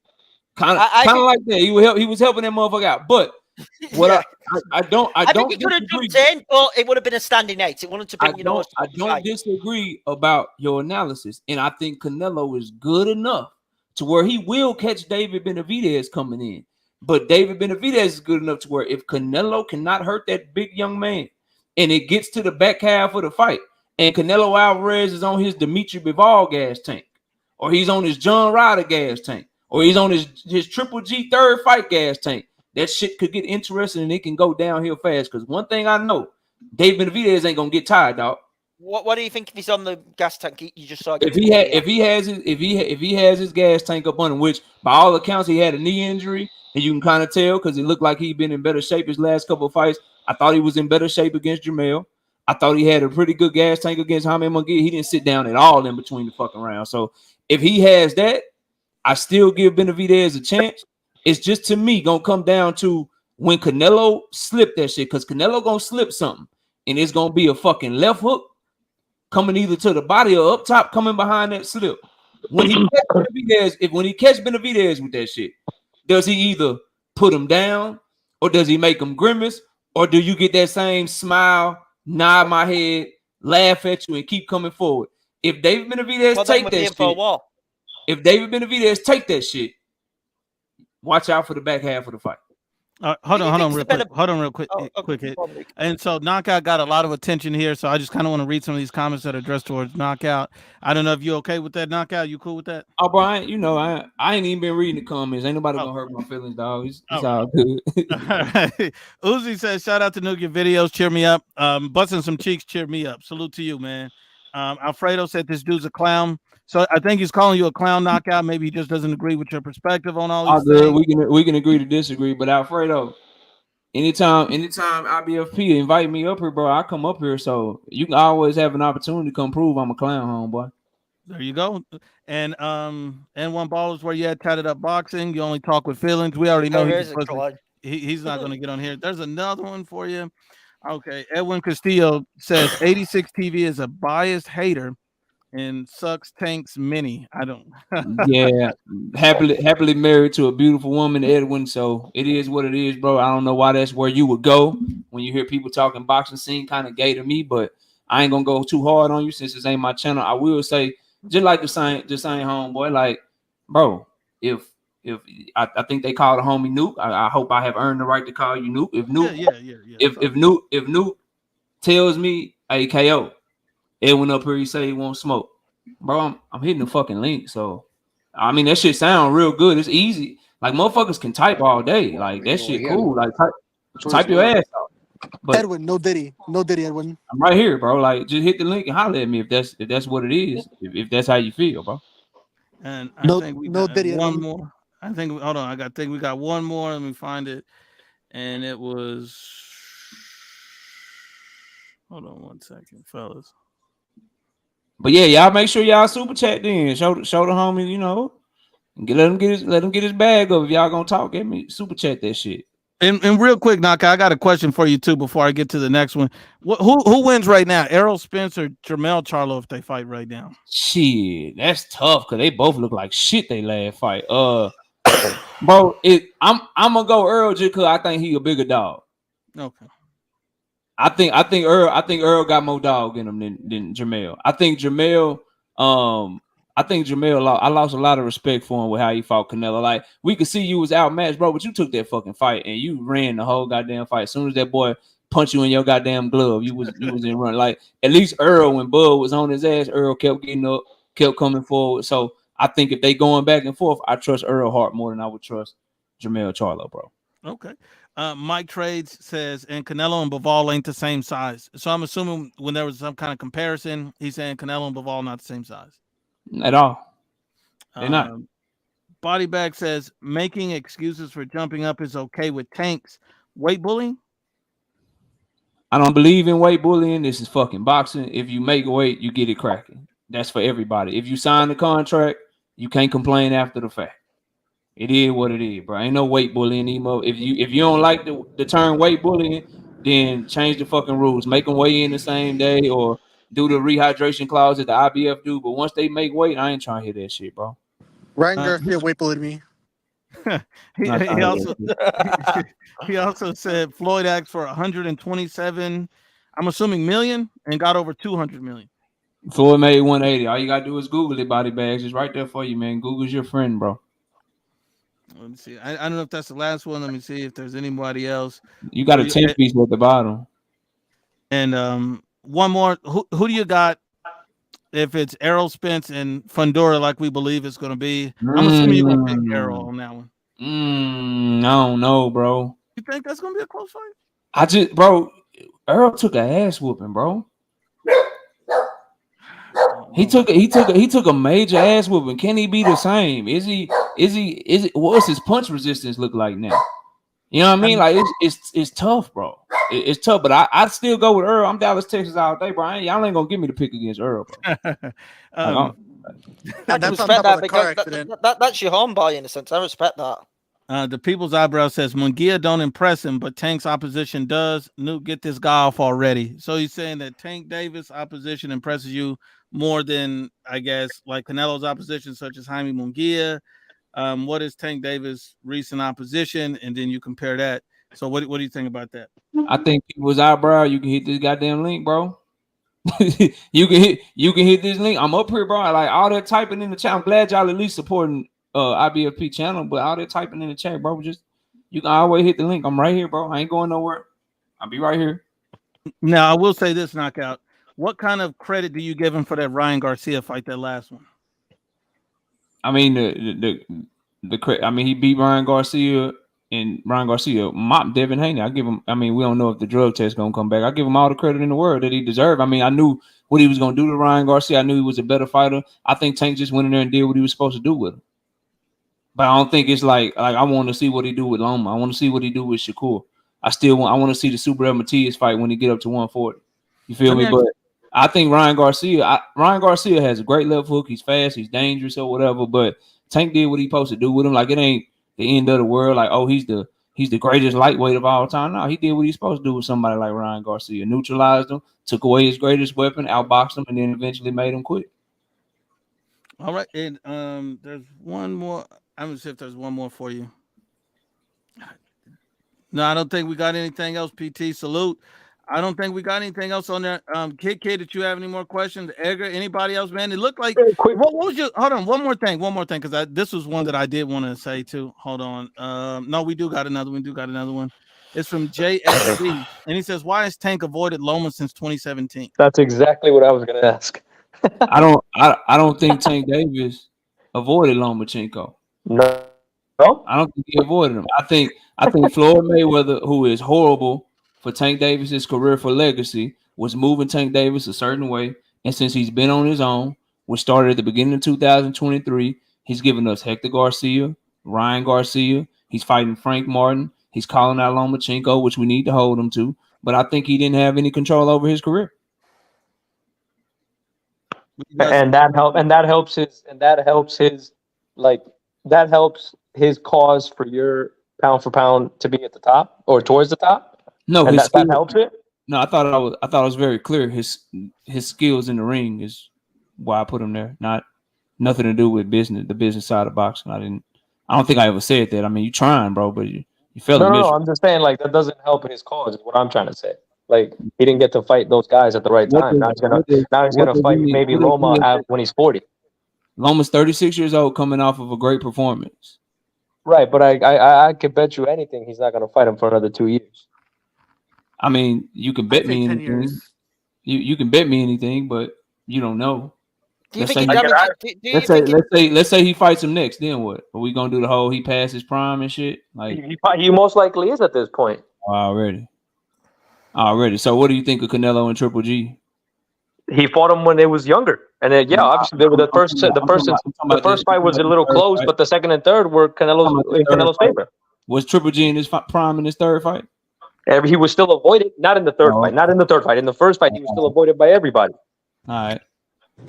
Kind of like that. He was helping that motherfucker out. But what I think he could have jumped in, but it would have been a standing 8. It wouldn't have been, I don't disagree about your analysis, and I think Canelo is good enough to where he will catch David Benavidez coming in. But David Benavidez is good enough to where if Canelo cannot hurt that big young man and it gets to the back half of the fight and Canelo Alvarez is on his Dimitri Bivol gas tank or he's on his John Ryder gas tank or he's on his Triple G third fight gas tank, that shit could get interesting and it can go downhill fast. Because one thing I know, David Benavidez ain't going to get tired, dog. What do you think if he's on the gas tank? You just saw. If he has his gas tank up on him, which by all accounts he had a knee injury, and you can kind of tell because it looked like he'd been in better shape his last couple of fights. I thought he was in better shape against Jermell. I thought he had a pretty good gas tank against Jaime Munguia. He didn't sit down at all in between the fucking rounds. So if he has that, I still give Benavidez a chance. It's just to me gonna come down to when Canelo slip that shit, because Canelo gonna slip something, and it's gonna be a fucking left hook coming either to the body or up top coming behind that slip. When he catch Benavidez with that shit, does he either put him down or does he make him grimace, or do you get that same smile, nod my head, laugh at you, and keep coming forward? If David Benavidez take that shit, if David Benavidez take that shit, watch out for the back half of the fight. Hold on real quick. Quick hit. And so Knockout got a lot of attention here, so I just kind of want to read some of these comments that are addressed towards Knockout. I don't know if you okay with that, Knockout. You cool with that? Oh, Brian, you know I ain't even been reading the comments. Ain't nobody gonna hurt my feelings, dog. It's all good. All right. Uzi says, shout out to Nugia videos, cheer me up. Busting some cheeks, cheer me up. Salute to you, man. Alfredo said this dude's a clown. So I think he's calling you a clown, Knockout. Maybe he just doesn't agree with your perspective on all these things. We can agree to disagree, but Alfredo, anytime IBFP invite me up here, bro, I come up here, so you can always have an opportunity to come prove I'm a clown, homeboy. There you go. And N1 Ballers, where you had Tatted Up Boxing. You only talk with feelings. We already know he's not going to get on here. There's another one for you. Okay, Edwin Castillo says 86 TV is a biased hater and sucks Tank's mini. I don't. Yeah, happily married to a beautiful woman, Edwin. So it is what it is, bro. I don't know why that's where you would go when you hear people talking boxing scene. Kind of gay to me, but I ain't gonna go too hard on you since this ain't my channel. I will say, just like the same homeboy, like, bro, if I think they call the homie Nuke. I hope I have earned the right to call you Nuke. If Nuke, if Nuke tells me, hey, KO, Edwin up here, he say he won't smoke, bro. I'm hitting the fucking link. So I mean that shit sound real good. It's easy. Like motherfuckers can type all day. Like that shit cool. Like type your ass out. But Edwin, no Diddy, Edwin. I'm right here, bro. Like just hit the link and holler at me if that's what it is. If that's how you feel, bro. And I think we got one more. I think hold on. I think we got one more. Let me find it. And it was. Hold on 1 second, fellas. But yeah, y'all make sure y'all super chat then. Show the homie, you know, let him get his bag up. If y'all gonna talk, get me super chat that shit. And real quick, Knockout, I got a question for you too before I get to the next one. Who wins right now? Errol Spence or Jermell Charlo if they fight right now? Shit, that's tough because they both look like shit they last fight. Bro, I'm gonna go Earl just because I think he a bigger dog. Okay. I think Earl got more dog in him than Jermell. I think Jermell I lost a lot of respect for him with how he fought Canelo. Like we could see you was outmatched, bro, but you took that fucking fight and you ran the whole goddamn fight. As soon as that boy punched you in your goddamn glove, you was in run. Like at least Earl, when Bud was on his ass, Earl kept getting up, kept coming forward. So I think if they going back and forth, I trust Earl Hart more than I would trust Jermell Charlo, bro. Okay. Mike Trades says, and Canelo and Bivol ain't the same size. So I'm assuming when there was some kind of comparison, he's saying Canelo and Bivol not the same size. At all. They're not. Body Bag says, making excuses for jumping up is okay with Tanks. Weight bullying? I don't believe in weight bullying. This is fucking boxing. If you make weight, you get it cracking. That's for everybody. If you sign the contract, you can't complain after the fact. It is what it is, bro. Ain't no weight bullying anymore. If you don't like the term weight bullying, then change the fucking rules. Make them weigh in the same day or do the rehydration clause that the IBF do. But once they make weight, I ain't trying to hear that shit, bro. Ryan Garcia weight bullied me. he also said Floyd asked for 127, I'm assuming million, and got over 200 million. Floyd made 180. All you gotta do is Google it, Body Bags. It's right there for you, man. Google's your friend, bro. Let me see. I don't know if that's the last one. Let me see if there's anybody else. You got a 10-piece at the bottom. And one more. Who do you got? If it's Errol Spence and Fundora, like we believe it's going to be, I'm assuming you're going to pick Errol on that one. I don't know, bro. You think that's going to be a close fight? Errol took an ass whooping, bro. He took a major ass whooping. Can he be the same? Is he what's his punch resistance look like now? You know what I mean? Like it's tough, bro. It's tough, but I'd still go with Earl. I'm Dallas, Texas all day, bro. Y'all ain't gonna give me the pick against Earl, bro. I And can that's on respect top of that a car because accident. that's your homeboy in a sense. I respect that. The People's Eyebrow says Munguia don't impress him, but Tank's opposition does. Nuke, get this guy off already. So he's saying that Tank Davis' opposition impresses you more than, I guess, like Canelo's opposition, such as Jaime Munguia. What is Tank Davis' recent opposition? And then you compare that. So what do you think about that? I think People's Eyebrow, you can hit this goddamn link, bro. you can hit this link. I'm up here, bro. Like all that typing in the chat. I'm glad y'all at least supporting IBFP channel, but all that typing in the chat, bro. Just you can always hit the link. I'm right here, bro. I ain't going nowhere. I'll be right here. Now I will say this, Knockout. What kind of credit do you give him for that Ryan Garcia fight, that last one? I mean I mean he beat Ryan Garcia and Ryan Garcia mopped Devin Haney. I give him. I mean we don't know if the drug test gonna come back. I give him all the credit in the world that he deserved. I mean I knew what he was gonna do to Ryan Garcia. I knew he was a better fighter. I think Tank just went in there and did what he was supposed to do with him. But I don't think it's like I want to see what he do with Loma. I want to see what he do with Shakur. I want to see the Super El Matias fight when he get up to 140. You feel me? But I think Ryan Garcia has a great left hook. He's fast. He's dangerous or whatever. But Tank did what he supposed to do with him. Like it ain't the end of the world. Like he's the greatest lightweight of all time. No, he did what he's supposed to do with somebody like Ryan Garcia. Neutralized him, took away his greatest weapon, outboxed him, and then eventually made him quit. All right, and there's one more. I'm gonna see if there's one more for you. No, I don't think we got anything else. PT, salute. I don't think we got anything else on there. Kid, did you have any more questions? Edgar, anybody else, man? It looked like what was your hold on, one more thing, because this was one that I did want to say too. Hold on. No, we do got another one. It's from JSB, and he says, why has Tank avoided Loma since 2017? That's exactly what I was gonna ask. I don't think Tank Davis avoided Lomachenko. No. I don't think he avoided him. I think Floyd Mayweather, who is horrible for Tank Davis's career for legacy, was moving Tank Davis a certain way. And since he's been on his own, which started at the beginning of 2023, he's given us Hector Garcia, Ryan Garcia. He's fighting Frank Martin. He's calling out Lomachenko, which we need to hold him to. But I think he didn't have any control over his career. And that helps his cause for your pound for pound to be at the top or towards the top. No, and that helps it. No, I thought it was very clear. His skills in the ring is why I put him there. Nothing to do with the business side of boxing. I don't think I ever said that. I mean, you trying, bro, but you felt No, I'm just saying like that doesn't help in his cause. Is what I'm trying to say. Like he didn't get to fight those guys at the right time. Now he's gonna fight maybe Loma when he's 40. Loma's 36 years old, coming off of a great performance. Right, but I could bet you anything he's not gonna fight him for another 2 years. I mean, you can bet me anything. You can bet me anything, but you don't know. Let's say he fights him next. Then what? Are we gonna do the whole he passed his prime and shit? Like he most likely is at this point. Already. So what do you think of Canelo and Triple G? He fought him when they was younger, and then obviously the first fight was a little close, but the second and third were Canelo's favor. Was Triple G in his prime in his third fight? He was still avoided, not in the third fight. Not in the third fight. In the first fight, he was still avoided by everybody. All right.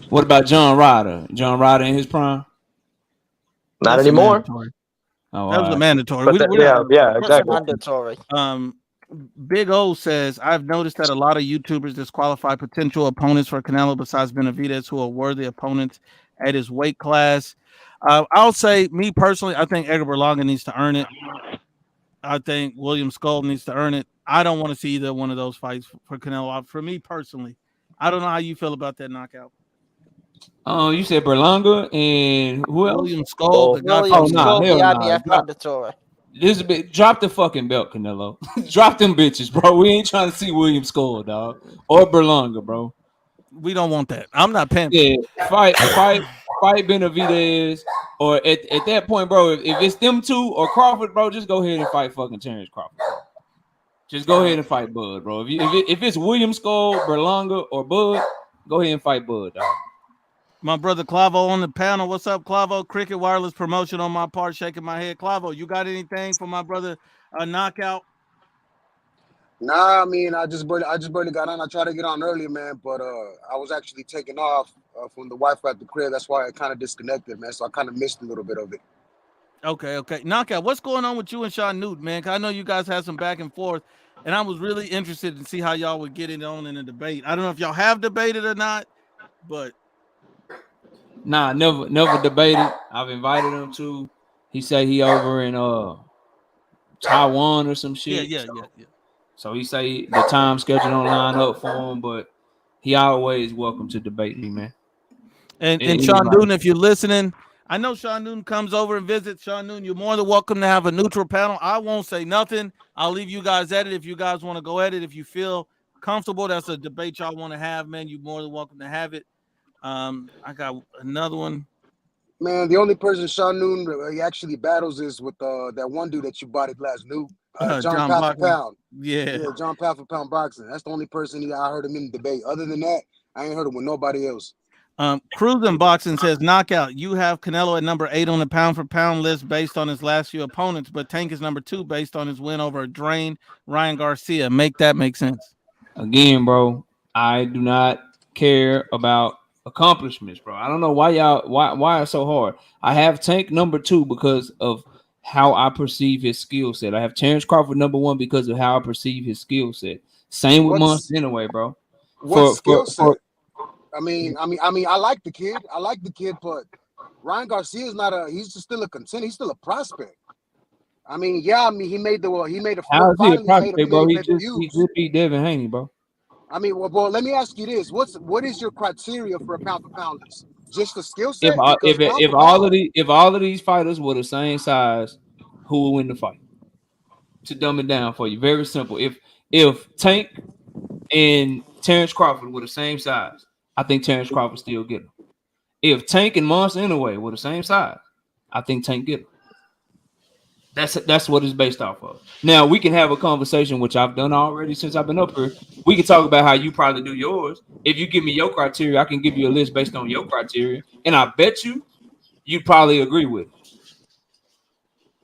What about John Ryder? John Ryder in his prime? Not anymore. Oh, that was a mandatory. Exactly. Mandatory. Big O says, I've noticed that a lot of YouTubers disqualify potential opponents for Canelo besides Benavidez who are worthy opponents at his weight class. I'll say, me personally, I think Edgar Berlanga needs to earn it. I think William Skull needs to earn it. I don't want to see either one of those fights for Canelo. For me personally, I don't know how you feel about that knockout. You said Berlanga and who else? William Skull. The IBF mandatory. Drop the fucking belt, Canelo. Drop them bitches, bro. We ain't trying to see William Skull, dog, or Berlanga, bro. We don't want that. I'm not paying. Yeah, fight Benavidez, or at that point, bro. If it's them two or Crawford, bro, just go ahead and fight fucking Terrence Crawford. Just go ahead and fight Bud, bro. If it's William Skull, Berlanga, or Bud, go ahead and fight Bud, dog. My brother Clavo on the panel. What's up, Clavo? Cricket Wireless Promotion on my part, shaking my head. Clavo, you got anything for my brother Knockout? Nah, I mean, I just barely got on. I tried to get on earlier, man, but I was actually taking off from the Wi-Fi at the crib. That's why I kind of disconnected, man. So I kind of missed a little bit of it. Okay. Knockout, what's going on with you and Sean Newton, man? 'Cause I know you guys had some back and forth, and I was really interested to see how y'all would get it on in a debate. I don't know if y'all have debated or not, but Nah, never debated. I've invited him to. He said he over in Taiwan or some shit. Yeah. So he say the time schedule don't line up for him, but he always welcome to debate me, man. And Sean Newton, if you're listening, I know Sean Newton comes over and visits. Sean Newton, you're more than welcome to have a neutral panel. I won't say nothing. I'll leave you guys at it. If you guys want to go at it, if you feel comfortable, that's a debate y'all want to have, man, you're more than welcome to have it. I got another one. Man, the only person Sean Newton he actually battles is with that one dude that you bodied last new, John Pound for Pound. Yeah, John Pound for Pound boxing. That's the only person I heard him in the debate. Other than that, I ain't heard him with nobody else. Cruising Boxing says, Knockout, you have Canelo at number 8 on the pound for pound list based on his last few opponents, but Tank is number 2 based on his win over a drained Ryan Garcia. Make that make sense. Again, bro, I do not care about accomplishments, bro. I don't know why it's so hard. I have Tank number 2 because of how I perceive his skill set. I have Terrence Crawford number 1 because of how I perceive his skill set. Same with Monster anyway, bro. What skill set? I mean, I like the kid. But Ryan Garcia is he's still a contender. He's still a prospect. I mean, he made a how is he a prospect, bro? He just beat Devin Haney, bro. I mean, well, let me ask you this: what is your criteria for a pound for pound list? Just the skill set? If all of these fighters were the same size, who will win the fight? To dumb it down for you, very simple. If Tank and Terrence Crawford were the same size, I think Terrence Crawford still get him. If Tank and Monster Anyway were the same size, I think Tank get him. That's what it's based off of. Now we can have a conversation, which I've done already since I've been up here. We can talk about how you probably do yours. If you give me your criteria, I can give you a list based on your criteria, and I bet you'd probably agree with it.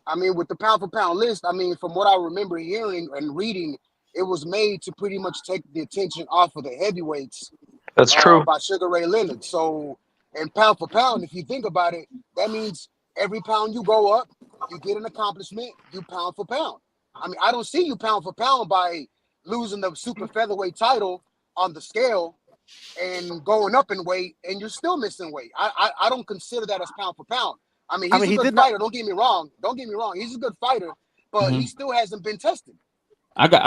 I mean, with the pound for pound list, I mean, from what I remember hearing and reading, it was made to pretty much take the attention off of the heavyweights. That's true. By Sugar Ray Leonard. So, and pound for pound, if you think about it, that means every pound you go up, you get an accomplishment, you pound for pound. I mean, I don't see you pound for pound by losing the super featherweight title on the scale and going up in weight, and you're still missing weight. I don't consider that as pound for pound. I mean, he's a good fighter. Don't get me wrong. He's a good fighter, but he still hasn't been tested. I got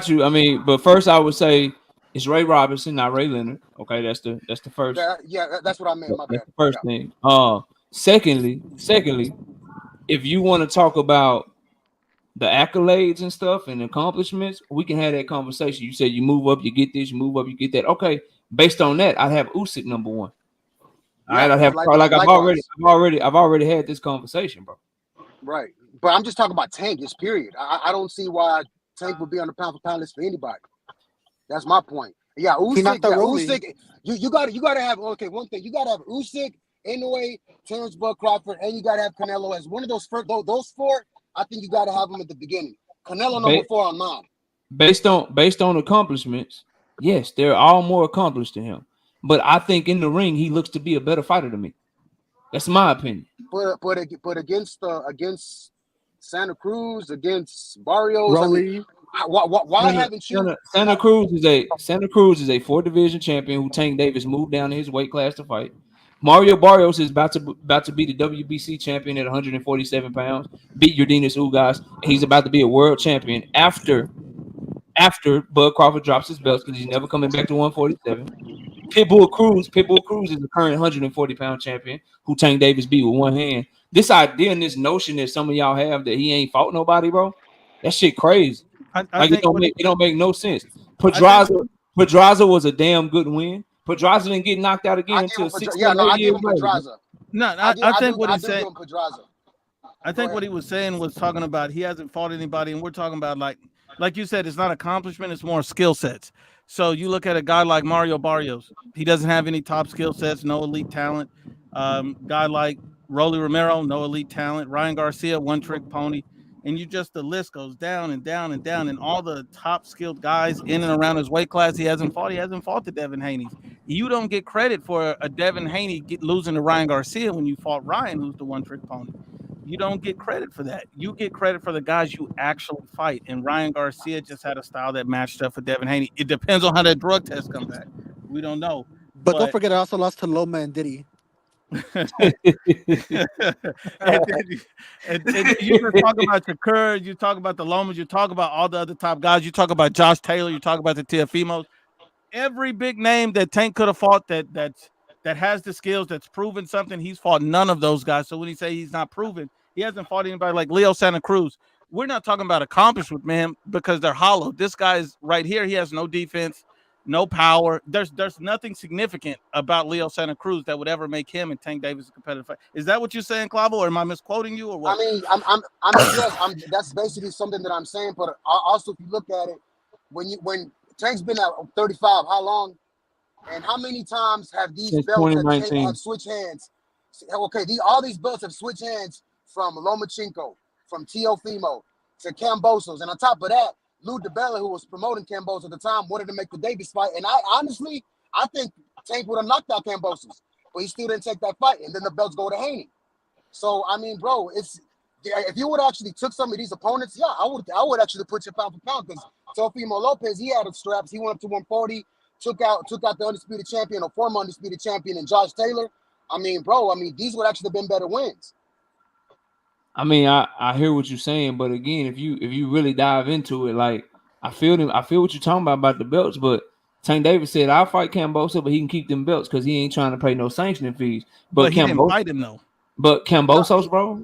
you. I mean, but first I would say it's Ray Robinson, not Ray Leonard. Okay, that's the first. Yeah, that's what I meant. My bad. First thing. Secondly, if you want to talk about the accolades and stuff and accomplishments, we can have that conversation. You said you move up, you get this, you move up, you get that. Okay, based on that, I'd have Usyk number 1. All right, I'd have I've already had this conversation, bro. Right, but I'm just talking about Tank. It's period. I don't see why Tank would be on the pound for pound list for anybody. That's my point. Yeah, Usyk. You got to have one thing. You got to have Usyk, Inoue, Terrence Bud Crawford, and you got to have Canelo as one of those 4. I think you got to have them at the beginning. Canelo number 4 on mine. Based on accomplishments, yes, they're all more accomplished than him. But I think in the ring, he looks to be a better fighter than me. That's my opinion. But against Santa Cruz, against Barrios, I mean, why haven't you? Santa Cruz is a 4-division champion who Tank Davis moved down to his weight class to fight. Mario Barrios is about to be the WBC champion at 147 pounds. Beat Yordenis Ugas. He's about to be a world champion after Bud Crawford drops his belts because he's never coming back to 147. Pitbull Cruz is the current 140-pound champion who Tank Davis beat with one hand. This idea and this notion that some of y'all have that he ain't fought nobody, bro, that shit crazy. It don't make no sense. Pedraza was a damn good win. Pedraza didn't get knocked out again until 6 years later. I think what he's saying. I think what he was saying was talking about he hasn't fought anybody, and we're talking about like you said, it's not accomplishment, it's more skill sets. So you look at a guy like Mario Barrios, he doesn't have any top skill sets, no elite talent. Guy like Rolly Romero, no elite talent. Ryan Garcia, one-trick pony. and the list goes down and down and down, and all the top skilled guys in and around his weight class he hasn't fought the Devin Haney's. You don't get credit for a Devin Haney losing to Ryan Garcia when you fought Ryan, who's the one-trick pony. You don't get credit for that. You get credit for the guys you actually fight. And Ryan Garcia just had a style that matched up for Devin Haney. It depends on how that drug test comes back. We don't know. But don't forget, I also lost to Loma and Diddy. and you just talk about Shakur, you talk about the Lomas, you talk about all the other top guys, you talk about Josh Taylor, you talk about the Teofimos. Every big name that Tank could have fought that has the skills, that's proven something, he's fought none of those guys. So when he say he's not proven, he hasn't fought anybody like Leo Santa Cruz. We're not talking about accomplishment, man, because they're hollow. This guy's right here. He has no defense, no power. There's nothing significant about Leo Santa Cruz that would ever make him and Tank Davis a competitive fight. Is that what you're saying, Clavo, or am I misquoting you, or what? I mean, that's basically something that I'm saying. But also, if you look at it, when Tank's been at 35, how long, and how many times have these Since belts have switched hands? Okay, all these belts have switched hands from Lomachenko, from Teofimo to Kambosos, and on top of that, Lou DiBella, who was promoting Kambosos at the time, wanted to make the Davis fight. And I think Tank would have knocked out Kambosos, but he still didn't take that fight. And then the belts go to Haney. So, I mean, bro, if you would actually took some of these opponents, yeah, I would actually put you pound for pound, because Teofimo Lopez, he had the straps. He went up to 140, took out the undisputed champion or former undisputed champion, and Josh Taylor. I mean, bro, these would actually have been better wins. I mean, I hear what you're saying, but again, if you really dive into it, like I feel what you're talking about the belts, but Tank Davis said I'll fight Kambosos, but he can keep them belts because he ain't trying to pay no sanctioning fees. But he didn't fight him though. But Kambosos, bro.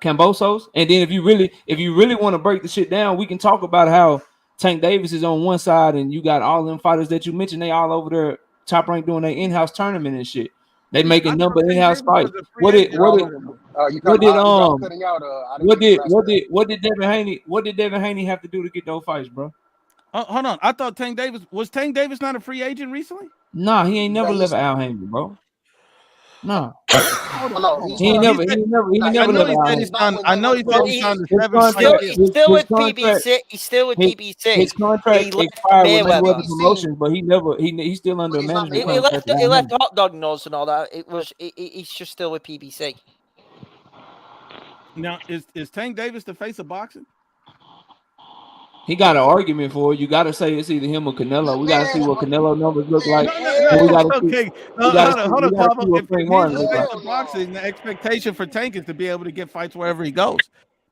Kambosos. And then if you really want to break the shit down, we can talk about how Tank Davis is on one side and you got all them fighters that you mentioned, they all over there Top Rank doing their in-house tournament and shit. They making number in-house fights. What did Devin Haney have to do to get those fights, bro? Hold on. I thought Tank Davis not a free agent recently? Nah, he ain't never left Al Haymon, bro. No. He never left. I know he said he signed the 7-fight deal. He's still with PBC. He's still with PBC. His contract expired with Mayweather Promotions, but he's still under a management contract. He left Hot Dog Nose and all that. He's just still with PBC. Now, is Tank Davis the face of boxing? He got an argument for it. You got to say it's either him or Canelo. We got to see what Canelo numbers look like. Okay. Hold on. If he's boxing, the expectation for Tank is to be able to get fights wherever he goes.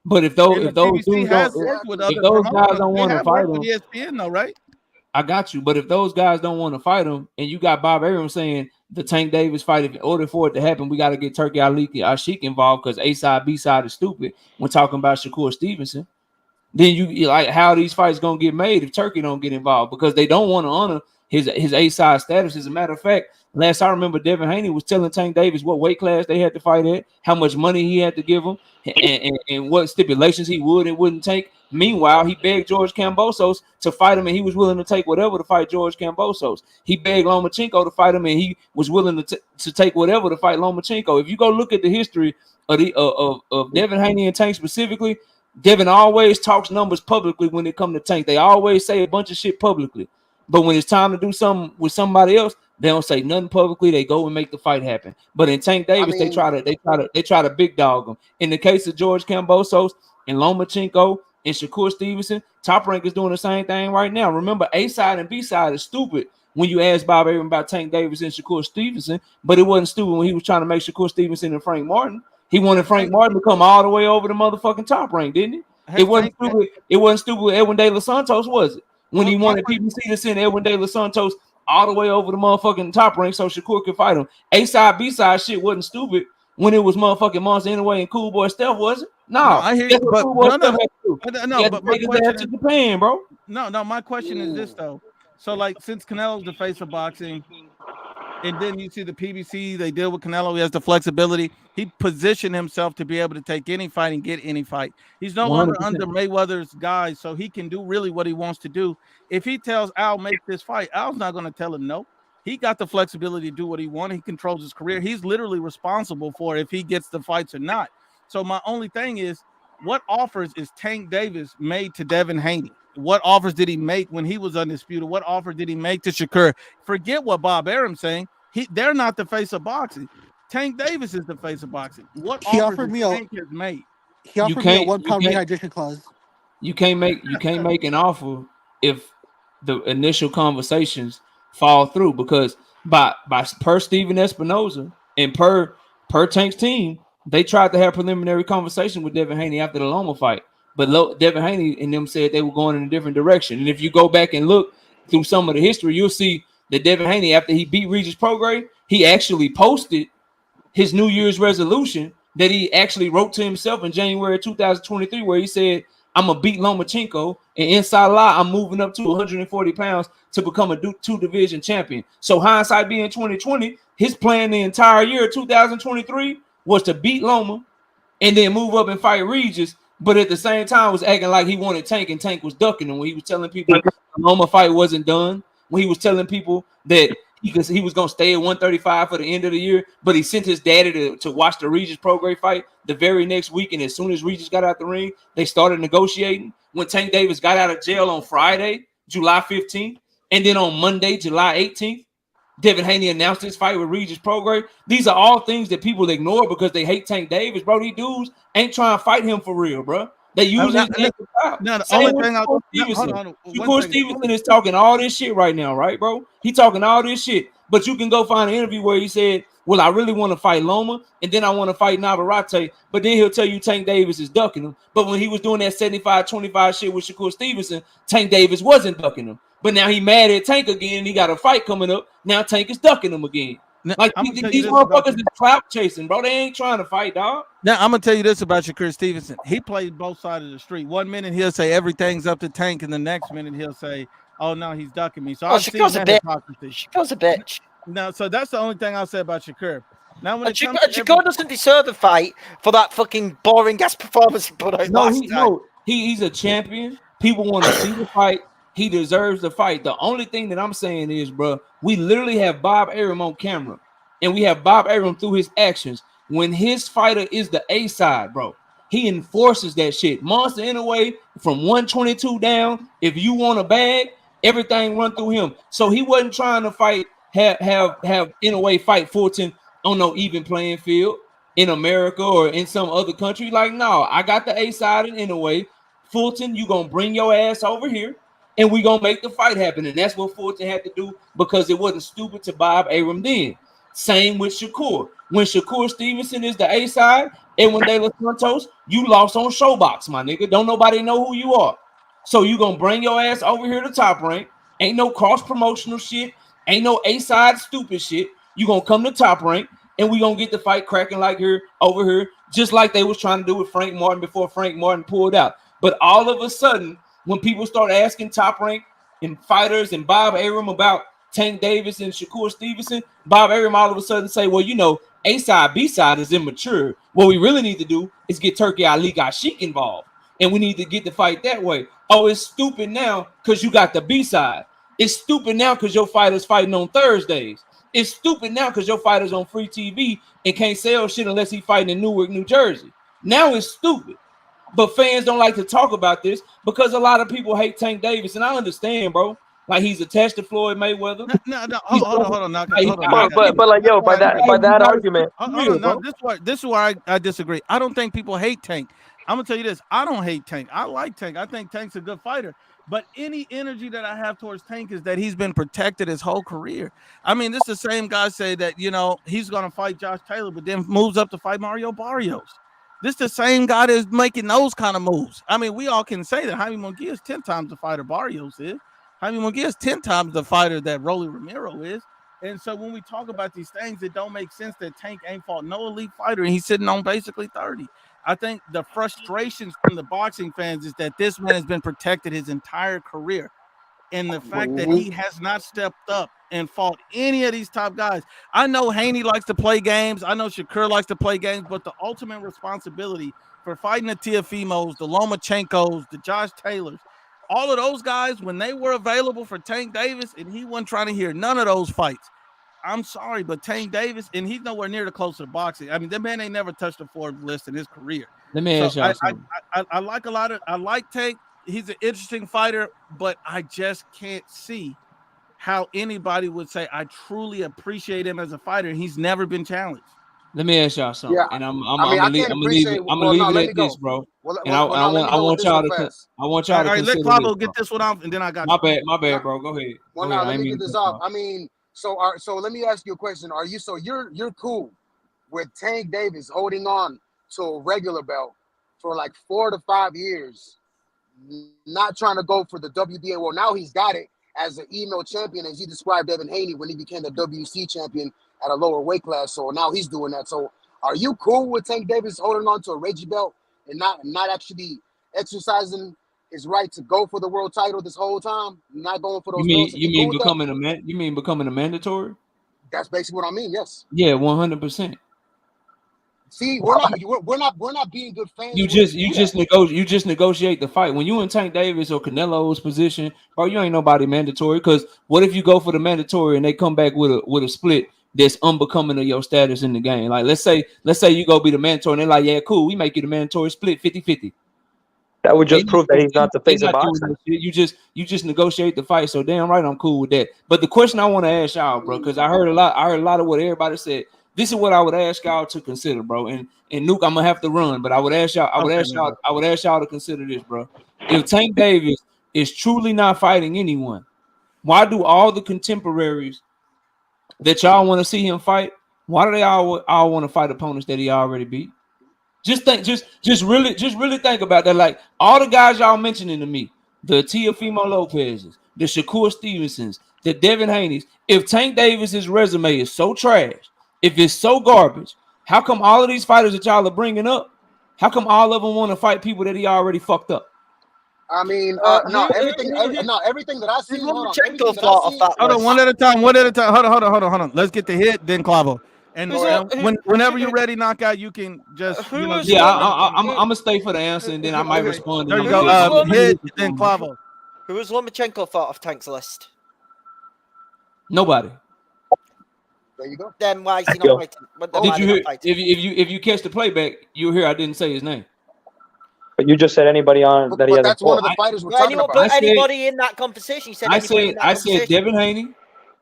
But if those guys don't want to fight him, ESPN, though, right? I got you. But if those guys don't want to fight him, and you got Bob Arum saying the Tank Davis fight, in order for it to happen, we got to get Turkey Ashik involved because A side, B side is stupid when talking about Shakur Stevenson. Then you like how these fights gonna get made if Turkey don't get involved because they don't want to honor his A side status. As a matter of fact, last I remember, Devin Haney was telling Tank Davis what weight class they had to fight at, how much money he had to give him, and what stipulations he would and wouldn't take. Meanwhile, he begged George Kambosos to fight him, and he was willing to take whatever to fight George Kambosos. He begged Lomachenko to fight him, and he was willing to take whatever to fight Lomachenko. If you go look at the history of Devin Haney and Tank specifically, Devin always talks numbers publicly when it comes to Tank. They always say a bunch of shit publicly. But when it's time to do something with somebody else, they don't say nothing publicly. They go and make the fight happen. But in Tank Davis, they try to big dog him. In the case of George Kambosos and Lomachenko and Shakur Stevenson, Top Rank is doing the same thing right now. Remember, A side and B side is stupid when you ask Bob Arum about Tank Davis and Shakur Stevenson, but it wasn't stupid when he was trying to make Shakur Stevenson and Frank Martin. He wanted Frank Martin to come all the way over the motherfucking Top Rank, didn't he? It wasn't stupid. It wasn't stupid with Edwin De Los Santos, was it? When he wanted PBC to send Edwin De Los Santos all the way over the motherfucking Top Rank so Shakur could fight him. A side, B side shit wasn't stupid when it was motherfucking Monster anyway and Cool Boy Steph, was it? No, I hear you, but my question is Japan, bro. No, my question is this though. So like, since Canelo's the face of boxing, and then you see the PBC, they deal with Canelo. He has the flexibility. He positioned himself to be able to take any fight and get any fight. He's no longer under Mayweather's guise, so he can do really what he wants to do. If he tells Al, make this fight, Al's not going to tell him no. He got the flexibility to do what he wants. He controls his career. He's literally responsible for if he gets the fights or not. So my only thing is, What offers is Tank Davis made to Devin Haney? What offers did he make when he was undisputed? What offer did he make to Shakur? Forget what Bob Arum's saying. They're not the face of boxing. Tank Davis is the face of boxing. What He offers offered has me a Tank has made? he You offered me a can't 1 you pound can't rehydration clause. you can't make an offer if the initial conversations fall through, because by per Steven Espinoza and per Tank's team, they tried to have preliminary conversation with Devin Haney after the Loma fight, but Devin Haney and them said they were going in a different direction. And if you go back and look through some of the history, you'll see that Devin Haney, after he beat Regis Prograis, he actually posted his New Year's resolution that he actually wrote to himself in January 2023, where he said, I'm going to beat Lomachenko, and inshallah, I'm moving up to 140 pounds to become a two-division champion. So hindsight being 2020, his plan the entire year of 2023 was to beat Loma and then move up and fight Regis, but at the same time was acting like he wanted Tank, and Tank was ducking him when he was telling people the Loma fight wasn't done, when he was telling people that he was going to stay at 135 for the end of the year, but he sent his daddy to watch the Regis Prograis fight the very next week, and as soon as Regis got out the ring, they started negotiating. When Tank Davis got out of jail on Friday, July 15th, and then on Monday, July 18th, Devin Haney announced his fight with Regis Prograis. These are all things that people ignore because they hate Tank Davis, bro. These dudes ain't trying to fight him for real, bro. They use his name for power. No, the Same only with thing Shakur Stevenson. Shakur one Stevenson is talking all this shit right now, right, bro? He talking all this shit, but you can go find an interview where he said, well, I really want to fight Loma, and then I want to fight Navarrete, but then he'll tell you Tank Davis is ducking him. But when he was doing that 75-25 shit with Shakur Stevenson, Tank Davis wasn't ducking him. But now he mad at Tank again, and he got a fight coming up. Now Tank is ducking him again. Like these motherfuckers is clout chasing, bro. They ain't trying to fight, dog. Now I'm gonna tell you this about Shakur Stevenson. He played both sides of the street. 1 minute he'll say everything's up to Tank, and the next minute he'll say, "Oh no, he's ducking me." So I've seen that hypocrisy. Shakur's a bitch. No, so that's the only thing I'll say about Shakur. Now when Shakur doesn't deserve the fight for that fucking boring ass performance he put out last time. He's a champion. People want to see the fight. He deserves the fight. The only thing that I'm saying is, bro, we literally have Bob Arum on camera, and we have Bob Arum through his actions. When his fighter is the A side, bro, he enforces that shit. Monster Inoue from 122 down. If you want a bag, everything run through him. So he wasn't trying to fight, have Inoue fight Fulton on no even playing field in America or in some other country. Like, no, I got the A side in Inoue. Fulton, you gonna bring your ass over here, and we gonna make the fight happen. And that's what Fulton had to do because it wasn't stupid to Bob Arum then. Same with Shakur. When Shakur Stevenson is the A side, and when De Los Santos, you lost on Showbox, my nigga. Don't nobody know who you are. So you gonna bring your ass over here to Top Rank. Ain't no cross promotional shit. Ain't no A side stupid shit. You gonna come to Top Rank, and we gonna get the fight cracking like here over here, just like they was trying to do with Frank Martin before Frank Martin pulled out. But all of a sudden, when people start asking Top Rank and fighters and Bob Arum about Tank Davis and Shakur Stevenson, Bob Arum all of a sudden say, well, you know, A side, B side is immature. What we really need to do is get Turkey Ali Gashik involved, and we need to get the fight that way. Oh, it's stupid now because you got the B side. It's stupid now because your fighters fighting on Thursdays. It's stupid now because your fighter's on free TV and can't sell shit unless he fighting in Newark, New Jersey. Now it's stupid. But fans don't like to talk about this because a lot of people hate Tank Davis, and I understand, bro. Like, he's attached to Floyd Mayweather. No, hold on. But like, yo, by that argument, this is where I disagree. I don't think people hate Tank. I'm gonna tell you this. I don't hate Tank. I like Tank. I think Tank's a good fighter. But any energy that I have towards Tank is that he's been protected his whole career. I mean, this is the same guy say that, you know, he's gonna fight Josh Taylor, but then moves up to fight Mario Barrios. This is the same guy that's making those kind of moves. I mean, we all can say that Jaime Munguia is 10 times the fighter Barrios is. Jaime Munguia is 10 times the fighter that Rolly Romero is. And so when we talk about these things, it don't make sense that Tank ain't fought no elite fighter and he's sitting on basically 30. I think the frustrations from the boxing fans is that this man has been protected his entire career. And the fact that he has not stepped up and fought any of these top guys. I know Haney likes to play games. I know Shakur likes to play games, but the ultimate responsibility for fighting the Teofimos, the Lomachenkos, the Josh Taylors, all of those guys, when they were available for Tank Davis, and he wasn't trying to hear none of those fights. I'm sorry, but Tank Davis, and he's nowhere near the close to boxing. I mean, that man ain't never touched a Forbes list in his career. Let me ask y'all something. I like a lot of. I like Tank. He's an interesting fighter, but I just can't see how anybody would say I truly appreciate him as a fighter. He's never been challenged. Let me ask y'all something, Yeah, and I'm I mean, I gonna can't leave appreciate. it. I'm gonna Well, leave no, it let at me go. this, bro. Well, And I no, let me go with want this y'all real to fast. I want y'all to All right, let consider Clavo this, get bro. this one off, and then I got My you. bad, bro. Go ahead. Well, Go now ahead. I let ain't me mean get to this cut you off. off. I mean, so let me ask you a question. Are you you're cool with Tank Davis holding on to a regular belt for like 4 to 5 years, not trying to go for the WBA? Well, now he's got it as an email champion, as he described Devin Haney when he became the WC champion at a lower weight class. So now he's doing that. So are you cool with Tank Davis holding on to a Reggie belt and not actually exercising his right to go for the world title this whole time, not going for those belts? Are you cool with that? You mean becoming a mandatory? That's basically what I mean. Yes. Yeah, 100%. See, we're not being good fans. You just negotiate the fight. When you in Tank Davis or Canelo's position, bro, you ain't nobody mandatory. Because what if you go for the mandatory and they come back with a split that's unbecoming of your status in the game? Like let's say you go be the mandatory and they're like, yeah, cool, we make you the mandatory split 50-50. That would just prove that he's not the face of boxing. You just negotiate the fight. So damn right, I'm cool with that. But the question I want to ask y'all, bro, because I heard a lot of what everybody said. This is what I would ask y'all to consider, bro. And Nuke, I'm gonna have to run, but I would ask y'all to consider this, bro. If Tank Davis is truly not fighting anyone, why do all the contemporaries that y'all want to see him fight? Why do they all want to fight opponents that he already beat? Just really think about that. Like all the guys y'all mentioning to me, the Teofimo Lopez's, the Shakur Stevensons, the Devin Haney's. If Tank Davis's resume is so trash, if it's so garbage, how come all of these fighters that y'all are bringing up, how come all of them want to fight people that he already fucked up? I mean, everything that I see. Hold on, everything that I see. Hold on, one at a time. Hold on. Let's get the hit, then Clavo. And whenever you're ready, knockout, you can just Yeah, I'm gonna stay for the answer, and then I might respond. There you go. Hit, then Clavo. Who has Lomachenko fought off Tank's list? Nobody. There you go. Then why is he not fighting? Did you hear? If you catch the playback, you'll hear I didn't say his name. But you just said anybody on that he hasn't that's one of the fighters we're talking about. But anybody in that conversation? I said Devin Haney.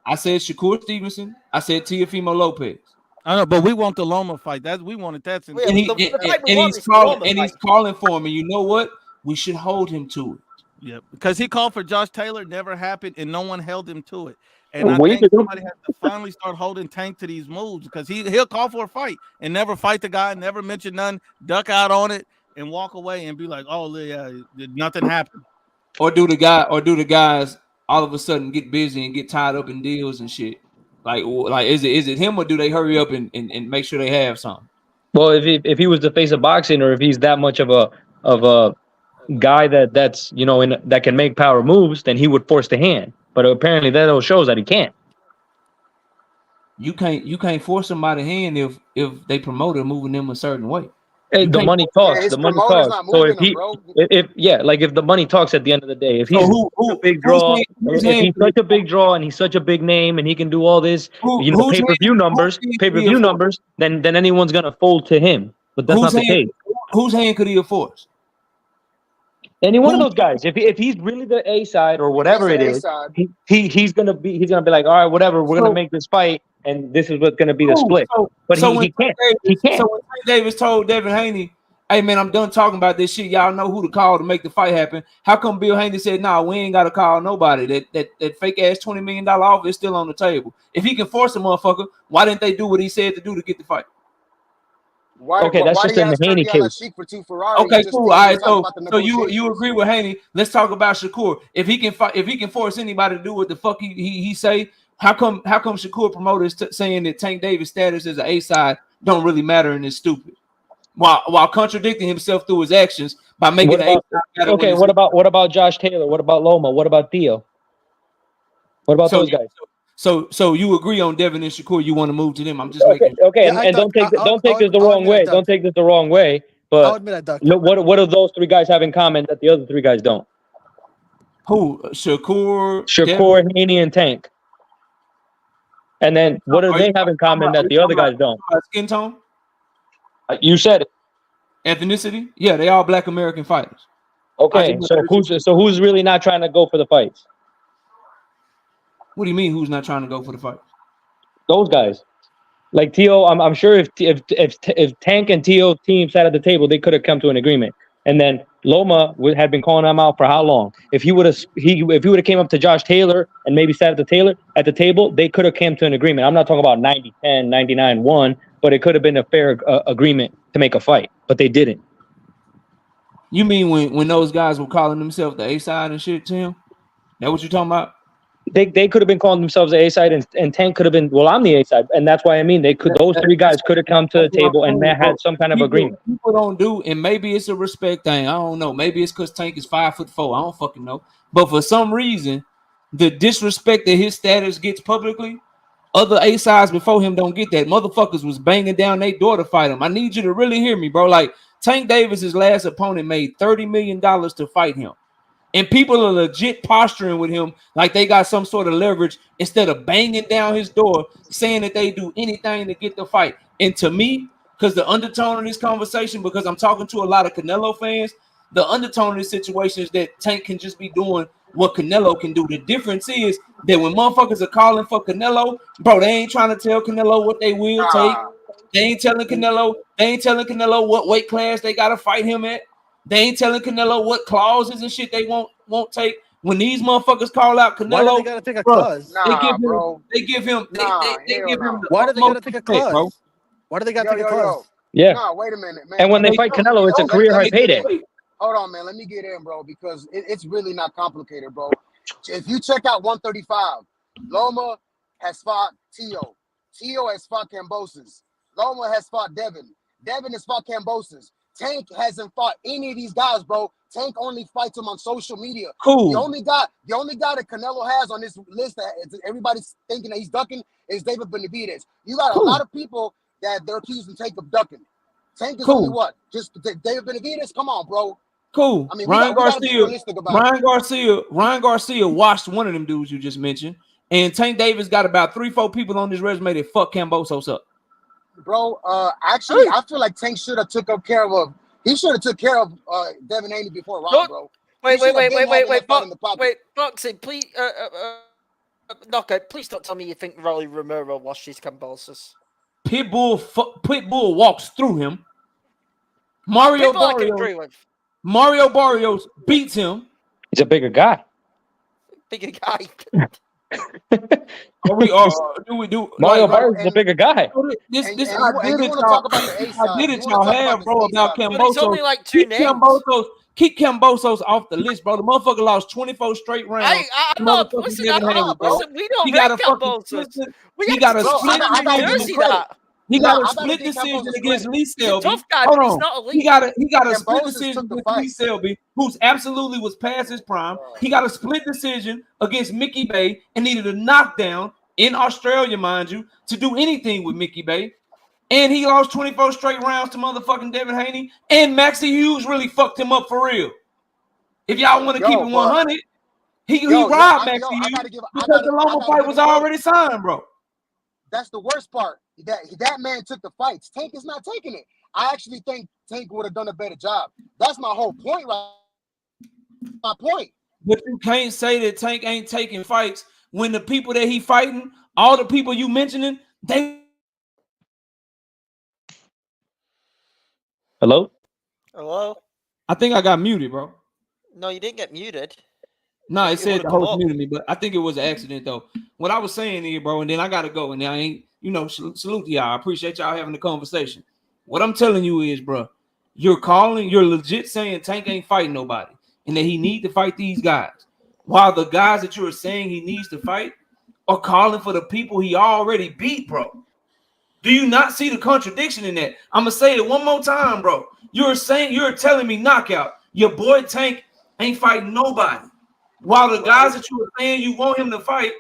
I said Shakur Stevenson. I said Teofimo Lopez. I know, but we want the Loma fight. We wanted that. And he's calling for him. And you know what? We should hold him to it. Yeah, because he called for Josh Taylor, never happened, and no one held him to it. And I think somebody has to finally start holding Tank to these moves, because he'll call for a fight and never fight the guy, never mention none, duck out on it, and walk away and be like, "Oh yeah, nothing happened." Or do the guys all of a sudden get busy and get tied up in deals and shit? Like is it him, or do they hurry up and make sure they have something? Well, if he was the face of boxing, or if he's that much of a guy that's that can make power moves, then he would force the hand. But apparently that shows that he can't. You can't force somebody's hand if they promoter moving them a certain way. Hey, the money talks. The money talks. So if the money talks at the end of the day, if he's a big draw, if he's such a big draw and he's such a big name and he can do all this, pay-per-view numbers, then anyone's gonna fold to him. But that's not the case. Whose hand could he enforce? Any one of those guys. If he's really the A side or whatever it is, he's gonna be like, all right, whatever, we're gonna make this fight, and this is what's gonna be the split. But he can't. So when Tank Davis told Devin Haney, "Hey man, I'm done talking about this shit. Y'all know who to call to make the fight happen." How come Bill Haney said, "Nah, we ain't gotta call nobody. That fake ass $20 million offer is still on the table. If he can force a motherfucker, why didn't they do what he said to do to get the fight?" That's just in the Haney case. Okay, cool. All right, so you agree with Haney? Let's talk about Shakur. If he can force anybody to do what the fuck he say, how come Shakur promoters saying that Tank Davis' status as an A side don't really matter and is stupid, while contradicting himself through his actions by making A side? Okay, what about Josh Taylor? What about Loma? What about Theo? What about those guys? So you agree on Devin and Shakur? You want to move to them? I'm just making and don't take this the wrong way. Don't take this the wrong way. But what do those three guys have in common that the other three guys don't? Who? Shakur, Haney, and Tank. And then what do they have in common that the other guys don't? Skin tone. You said it. Ethnicity? Yeah, they all Black American fighters. Okay, so who's really not trying to go for the fights? What do you mean? Who's not trying to go for the fight? Those guys. Like Tio, I'm sure if Tank and Tio team sat at the table, they could have come to an agreement. And then Loma had been calling them out for how long? If he would have came up to Josh Taylor and maybe sat at the table, they could have came to an agreement. I'm not talking about 90-10, 99-1, but it could have been a fair agreement to make a fight, but they didn't. You mean when those guys were calling themselves the A side and shit, Tim? That what you talking about? They could have been calling themselves the A side, and Tank could have been. Well, I'm the A side, and that's why I mean those three guys could have come to the table and had some kind of agreement. People don't do, and maybe it's a respect thing. I don't know. Maybe it's because Tank is 5'4". I don't fucking know. But for some reason, the disrespect that his status gets publicly, other A sides before him don't get that. Motherfuckers was banging down their door to fight him. I need you to really hear me, bro. Like Tank Davis's last opponent made $30 million to fight him. And people are legit posturing with him like they got some sort of leverage instead of banging down his door, saying that they do anything to get the fight. And to me, because the undertone of this conversation, because I'm talking to a lot of Canelo fans, the undertone of this situation is that Tank can just be doing what Canelo can do. The difference is that when motherfuckers are calling for Canelo, bro, they ain't trying to tell Canelo what they will take. They ain't telling Canelo what weight class they gotta fight him at. They ain't telling Canelo what clauses and shit they won't take. When these motherfuckers call out Canelo, why do they gotta take a clause? They give him. Why do they gotta take a clause? Bro. Why do they gotta take a clause? Yeah. No, wait a minute, man. And when they fight Canelo, it's a career high payday. Hold on, man. Let me get in, bro, because it's really not complicated, bro. If you check out 135, Loma has fought Tio. Tio has fought Kambosos. Loma has fought Devin. Devin has fought Kambosos. Tank hasn't fought any of these guys, bro. Tank only fights them on social media. Cool. The only guy that Canelo has on this list that everybody's thinking that he's ducking is David Benavidez. You got a lot of people that they're accusing Tank of ducking. Tank is only what? Just David Benavidez? Come on, bro. Cool. I mean, Ryan Garcia watched one of them dudes you just mentioned, and Tank Davis got about 3-4 people on this resume that fuck Kambosos up. Bro, actually, I feel like Tank should have took care of Devin Haney before Rob, bro. Wait, Boxing, please, Knockout, please don't tell me you think Rolly Romero washed his Kambosos. Pitbull walks through him. Mario Barrios beats him. He's a bigger guy. Bigger guy. Do we do Mario Barrios is a bigger guy? This I did it, y'all have, bro, about Kambosos. It's only like two names. Keep Kambosos off the list, bro. The motherfucker lost 24 straight rounds. I'm not. Listen, we don't rate Kambosos. He got a split decision against Lee Selby. Tough guy, but he's not elite. He got a split decision against Lee Selby, who's absolutely was past his prime. He got a split decision against Mickey Bay and needed a knockdown in Australia, mind you, to do anything with Mickey Bay. And he lost 24 straight rounds to motherfucking Devin Haney. And Maxie Hughes really fucked him up for real. If y'all want to keep it 100, he robbed Maxie Hughes because the Loma fight was already signed, bro. That's the worst part. That man took the fights. Tank is not taking it. I actually think Tank would have done a better job. That's my whole point, right? My point. But you can't say that Tank ain't taking fights when the people that he fighting, all the people you mentioning, they. Hello? I think I got muted, bro. No, you didn't get muted. No, it said the host muted me, but I think it was an accident though. What I was saying here, bro, and then I gotta go, and I ain't, salute to y'all. I appreciate y'all having the conversation. What I'm telling you is, bro, you're legit saying Tank ain't fighting nobody, and that he need to fight these guys, while the guys that you're saying he needs to fight are calling for the people he already beat, bro. Do you not see the contradiction in that? I'm gonna say it one more time, bro. You're telling me knockout. Your boy Tank ain't fighting nobody. While the guys that you were saying you want him to fight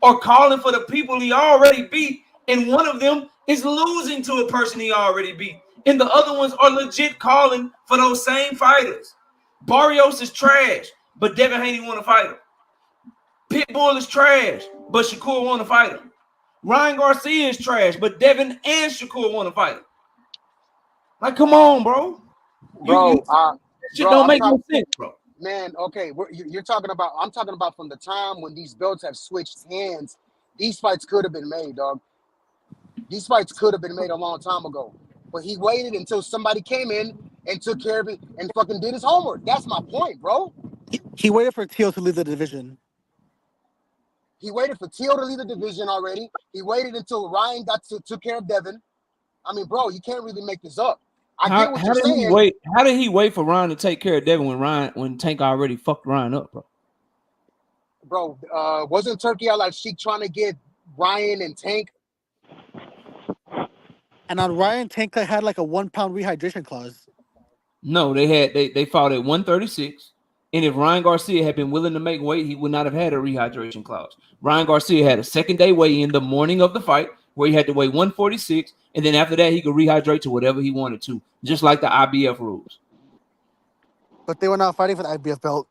are calling for the people he already beat, and one of them is losing to a person he already beat, and the other ones are legit calling for those same fighters. Barrios is trash, but Devin Haney want to fight him. Pitbull is trash, but Shakur want to fight him. Ryan Garcia is trash, but Devin and Shakur want to fight him. Like, come on, bro. bro. Shit Bro, don't I'm make no talking, sense, bro. man. Okay, you're talking about. I'm talking about from the time when these belts have switched hands. These fights could have been made, dog. These fights could have been made a long time ago. But he waited until somebody came in and took care of it and fucking did his homework. That's my point, bro. He waited for Teal to leave the division. He waited for Teal to leave the division already. He waited until Ryan took care of Devin. I mean, bro, you can't really make this up. I get what you're saying. How did he wait for Ryan to take care of Devin when Tank already fucked Ryan up, bro? Bro, wasn't Turkey out like she trying to get Ryan and Tank? And on Ryan, Tank had like a 1 pound rehydration clause. No, they fought at 136. And if Ryan Garcia had been willing to make weight, he would not have had a rehydration clause. Ryan Garcia had a second day weigh in the morning of the fight where he had to weigh 146. And then after that, he could rehydrate to whatever he wanted to, just like the IBF rules. But they were not fighting for the IBF belt.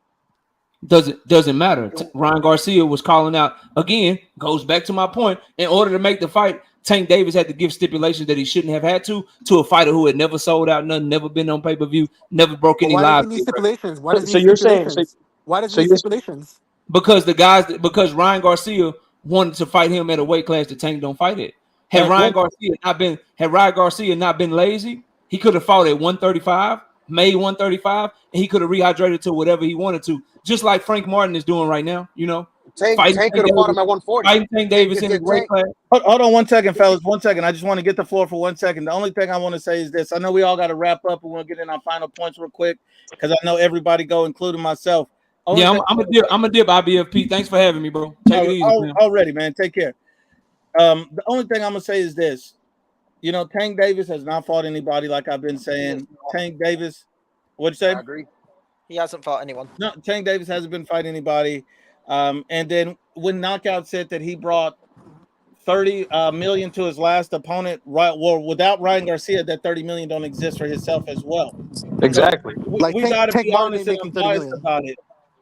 Doesn't matter. Ryan Garcia was calling out again. Goes back to my point. In order to make the fight, Tank Davis had to give stipulations that he shouldn't have had to a fighter who had never sold out nothing, never been on pay-per-view, never broke any live. Why does he need stipulations? Why does he So need you're saying stipulations? Why does he need stipulations? Because Ryan Garcia wanted to fight him at a weight class that Tank don't fight at. Had Ryan Garcia not been lazy, he could have fought at 135, made 135, and he could have rehydrated to whatever he wanted to, just like Frank Martin is doing right now. You know, Tank could have fought him at 140. Fighting Tank Davis in his weight class. Hold on 1 second, fellas. 1 second. I just want to get the floor for 1 second. The only thing I want to say is this. I know we all got to wrap up and we'll get in our final points real quick because I know everybody go, including myself. I'm a dip IBFP. Thanks for having me, bro. Take it easy. Already, man. Take care. The only thing I'm gonna say is this. You know, Tank Davis has not fought anybody, like I've been saying. Tank Davis, what'd you say? I agree. He hasn't fought anyone. No, Tank Davis hasn't been fighting anybody. And then when Knockout said that he brought 30 million to his last opponent, right? Well, without Ryan Garcia, that 30 million don't exist for himself as well. Exactly. So we got to be honest and unbiased about it.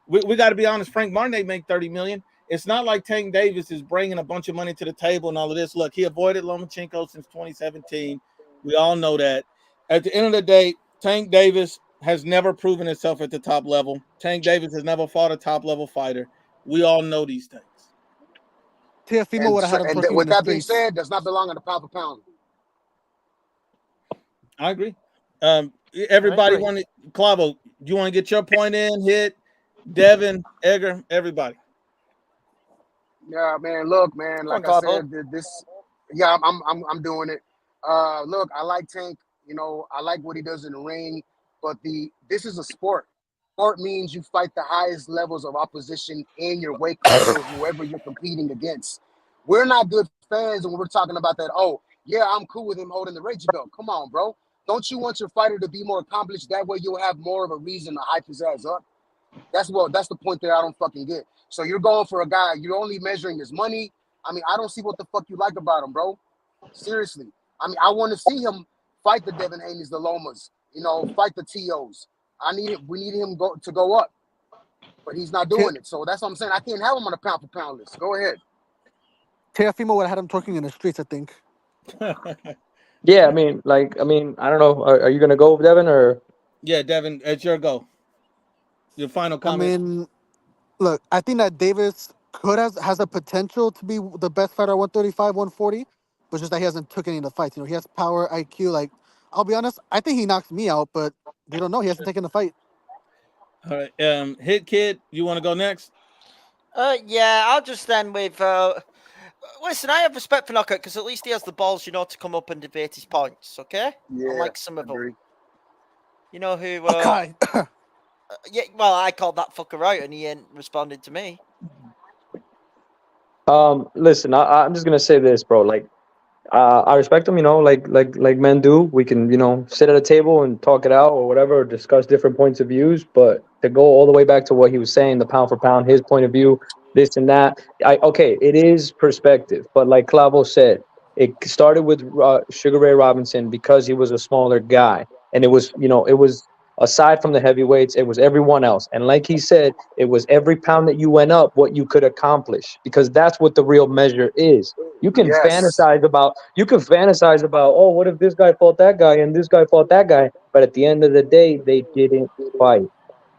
We got to be honest. Frank Martin ain't make 30 million. It's not like Tank Davis is bringing a bunch of money to the table and all of this. Look, he avoided Lomachenko since 2017. We all know that. At the end of the day, Tank Davis has never proven himself at the top level. Tank Davis has never fought a top level fighter. We all know these things. Teofimo would have had him. And with that being said, does not belong in the pound for pound. I agree. Everybody want to, Clavo, you want to get your point in? Hit Devin, Edgar, everybody. Yeah, man. Look, man. Like I said, this. Yeah, I'm doing it. Look, I like Tank. You know, I like what he does in the ring. But this is a sport. Sport means you fight the highest levels of opposition in your weight class or whoever you're competing against. We're not good fans when we're talking about that. Oh, yeah, I'm cool with him holding the Rage belt. Come on, bro. Don't you want your fighter to be more accomplished? That way you'll have more of a reason to hype his ass up. That's the point that I don't fucking get. So you're going for a guy, you're only measuring his money. I mean, I don't see what the fuck you like about him, bro. Seriously. I mean, I want to see him fight the Devin Haney's, the Lomas, you know, fight the TOs. We need him to go up. But he's not doing it. So that's what I'm saying. I can't have him on a pound for pound list. Go ahead. Teofimo would have had him twerking in the streets, I think. Yeah, I mean, I don't know. Are you gonna go, Devin, or? Yeah, Devin, it's your go. Your final comment. I mean, look, I think that Davis has a potential to be the best fighter at 135, 140, but just that he hasn't took any of the fights. You know, he has power, IQ. Like, I'll be honest, I think he knocks me out, but we don't know. He hasn't taken the fight. All right, Hit Kid, you want to go next? Yeah, I'll just end with. Listen, I have respect for Knockout because at least he has the balls, you know, to come up and debate his points. Okay, yeah, unlike some of them. You know who? Okay. Yeah, well, I called that fucker out, and he ain't responded to me. Listen, I'm just gonna say this, bro. Like, I respect him, you know, like men do. We can, you know, sit at a table and talk it out or whatever, or discuss different points of views. But to go all the way back to what he was saying, the pound for pound, his point of view, this and that. Okay, it is perspective, but like Clavo said, it started with Sugar Ray Robinson because he was a smaller guy, and it was, you know, it was Aside from the heavyweights, it was everyone else. And like he said, it was every pound that you went up, what you could accomplish, because that's what the real measure is. You can Yes. fantasize about, oh, what if this guy fought that guy and this guy fought that guy? But at the end of the day, they didn't fight.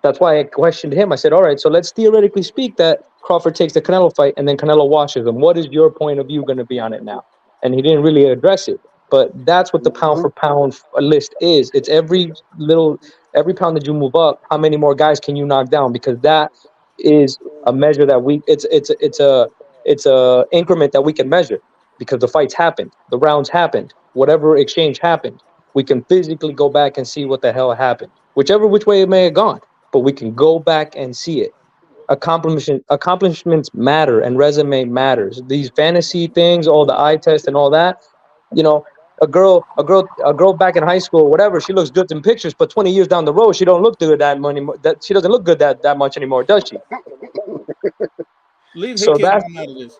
That's why I questioned him. I said, all right, so let's theoretically speak that Crawford takes the Canelo fight and then Canelo washes him. What is your point of view going to be on it now? And he didn't really address it. But that's what the pound for pound list is. It's every pound that you move up, how many more guys can you knock down? Because that is a measure that it's a increment that we can measure, because the fights happened, the rounds happened, whatever exchange happened. We can physically go back and see what the hell happened, which way it may have gone, but we can go back and see it. Accomplishments matter, and resume matters. These fantasy things, all the eye test and all that, you know, a girl back in high school or whatever, she looks good in pictures, but 20 years down the road, she don't look good that money. That she doesn't look good that much anymore, does she? Leave So Hickey that's out of this.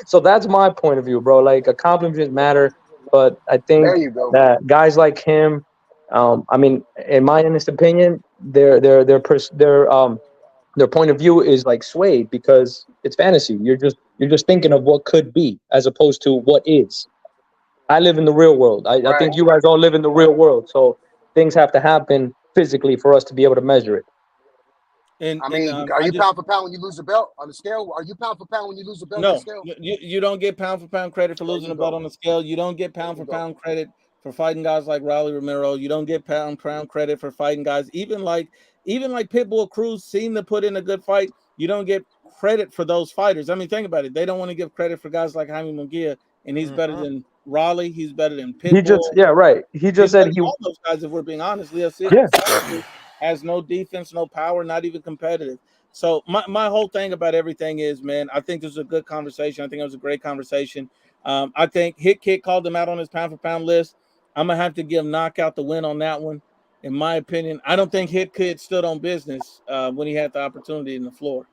so that's my point of view, bro. Like, accomplishments matter, but I There think you go. that guys like him, I mean, in my honest opinion, their point of view is like swayed because it's fantasy. You're just thinking of what could be as opposed to what is. I live in the real world. I Right. think you guys all live in the real world. So things have to happen physically for us to be able to measure it. I mean, are you pound for pound when you lose a belt on the scale? Are you pound for pound when you lose a belt on the No, scale? you don't get pound for pound credit for There losing you a belt go. on the scale. You don't get There pound you for go. pound credit for fighting guys like Raleigh Romero. You don't get pound credit for fighting guys even like Pitbull Cruz seemed to put in a good fight. You don't get credit for those fighters. I mean, think about it. They don't want to give credit for guys like Jaime Munguia, and he's better than Raleigh. He's better than Pitbull. He He's just said better than he all those guys if we're being honest. Leo yeah. Sanchez has no defense, no power, not even competitive. So my whole thing about everything is, man, I think this was a good conversation. I think it was a great conversation. I think Hit Kid called him out on his pound for pound list. I'm gonna have to give Knockout the win on that one. In my opinion, I don't think Hit Kid stood on business when he had the opportunity in the floor.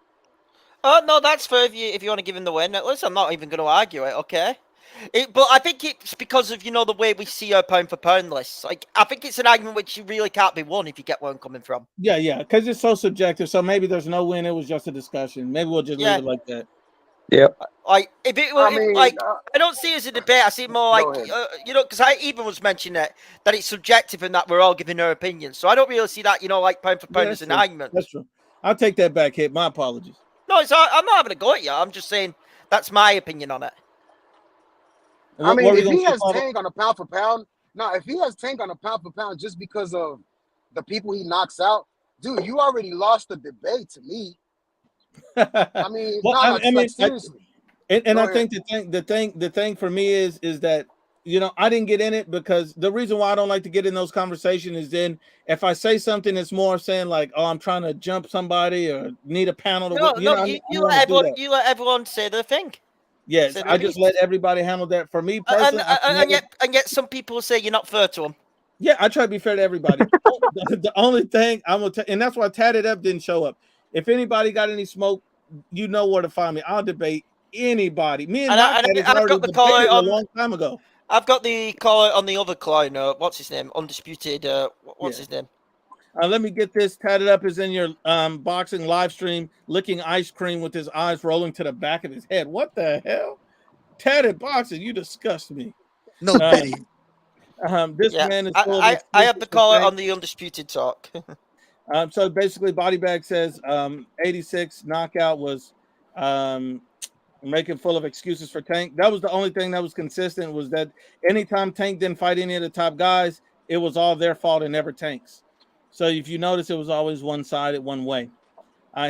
Oh no, that's fair if you want to give him the win. Listen, I'm not even going to argue it. Okay. But I think it's because of the way we see our pound for pound lists. Like, I think it's an argument which you really can't be won if you get where I'm coming from. Yeah, because it's so subjective. So maybe there's no win. It was just a discussion. Maybe we'll just leave it like that. Yeah. Like, if it were, I don't see it as a debate. I see it more like, because I even was mentioning that it's subjective and that we're all giving our opinions. So I don't really see that, like pound for pound as an argument. That's true. I'll take that back, Hit. My apologies. No, I'm not having a go at you. I'm just saying that's my opinion on it. I mean, if he has Tank on a pound for pound, if he has Tank on a pound for pound just because of the people he knocks out, dude, you already lost the debate to me. I mean, seriously. And I think the thing for me is that I didn't get in it because the reason why I don't like to get in those conversations is then if I say something, it's more saying like, oh, I'm trying to jump somebody or need a panel to you let everyone say their thing. Yes, I just let everybody handle that. For me personally, and yet some people say you're not fair to them. Yeah, I try to be fair to everybody. The only thing I'm gonna and that's why Tatted Up didn't show up. If anybody got any smoke, you know where to find me. I'll debate anybody. Me and I've got the call out a long time ago. I've got the call out on the other clown. What's his name? Undisputed. What's his name? Let me get this. Tatted Up is in your boxing live stream, licking ice cream with his eyes rolling to the back of his head. What the hell? Tatted boxing, you disgust me. No pity. This man is full I have the call out on the Undisputed Talk. So basically, Body Bag says 86 knockout was making full of excuses for Tank. That was the only thing that was consistent, was that anytime Tank didn't fight any of the top guys, it was all their fault and never Tank's. So if you notice, it was always one-sided, one way.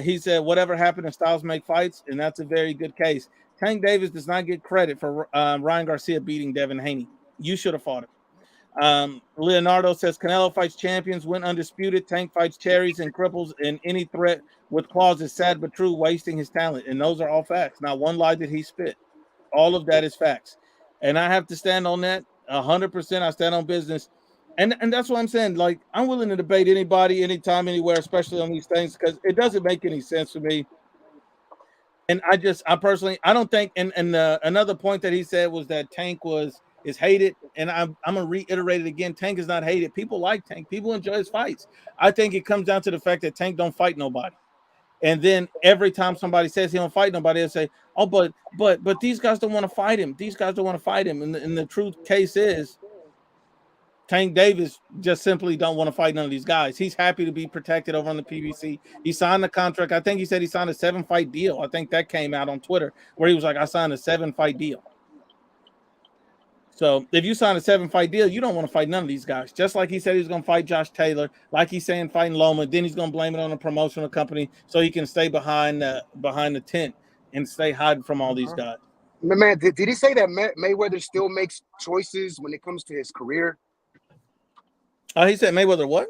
He said, whatever happened to Styles make fights, and that's a very good case. Tank Davis does not get credit for Ryan Garcia beating Devin Haney. You should have fought him. Leonardo says, Canelo fights champions, win undisputed. Tank fights cherries and cripples, and any threat with claws is sad but true, wasting his talent. And those are all facts. Not one lie did he spit. All of that is facts. And I have to stand on that 100%. I stand on business. And that's what I'm saying. Like, I'm willing to debate anybody, anytime, anywhere, especially on these things, because it doesn't make any sense for me. And I personally, I don't think, and another point that he said was that Tank was is hated. And I'm gonna reiterate it again. Tank is not hated. People like Tank. People enjoy his fights. I think it comes down to the fact that Tank don't fight nobody. And then every time somebody says he don't fight nobody, they'll say, "Oh, but these guys don't want to fight him. These guys don't want to fight him." And the truth case is, Tank Davis just simply don't want to fight none of these guys. He's happy to be protected over on the PBC. He signed the contract. I think he said he signed a 7-fight deal. I think that came out on Twitter where he was like, "I signed a 7-fight deal." So if you sign a 7-fight deal, you don't want to fight none of these guys. Just like he said he was going to fight Josh Taylor, like he's saying fighting Loma. Then he's going to blame it on a promotional company so he can stay behind the tent and stay hiding from all these guys. Man, did he say that Mayweather still makes choices when it comes to his career? He said Mayweather what?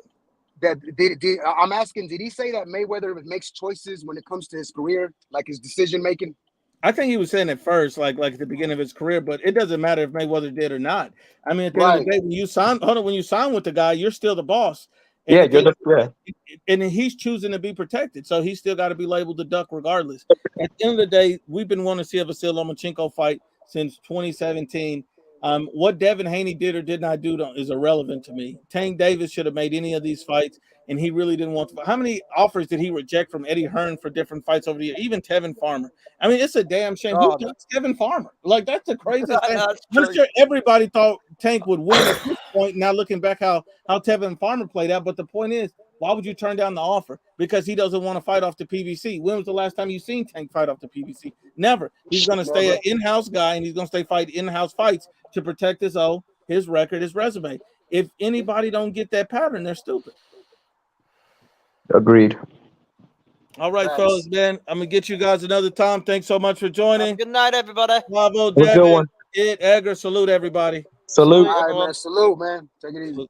I'm asking, did he say that Mayweather makes choices when it comes to his career, like his decision making? I think he was saying it first, like at the beginning of his career, but it doesn't matter if Mayweather did or not. I mean, at the end of the day, when you sign with the guy, you're still the boss. And and he's choosing to be protected, so he's still got to be labeled the duck regardless. At the end of the day, we've been wanting to see a Vasyl Lomachenko fight since 2017. What Devin Haney did or did not do is irrelevant to me. Tank Davis should have made any of these fights, and he really didn't want to. How many offers did he reject from Eddie Hearn for different fights over the year? Even Tevin Farmer. I mean, it's a damn shame. Who does Tevin Farmer? Like, that's the craziest thing. I'm sure everybody thought Tank would win at this point. Now looking back how Tevin Farmer played out, but the point is, why would you turn down the offer? Because he doesn't want to fight off the PBC. When was the last time you seen Tank fight off the PBC? Never. He's going to stay an in-house guy, and he's going to stay fight in-house fights to protect his record, his resume. If anybody don't get that pattern, they're stupid. Agreed. All right, fellas, man. I'm going to get you guys another time. Thanks so much for joining. Good night, everybody. Bravo, Devin. Edgar, salute everybody. Salute. All right, man. Salute, man. Take it easy.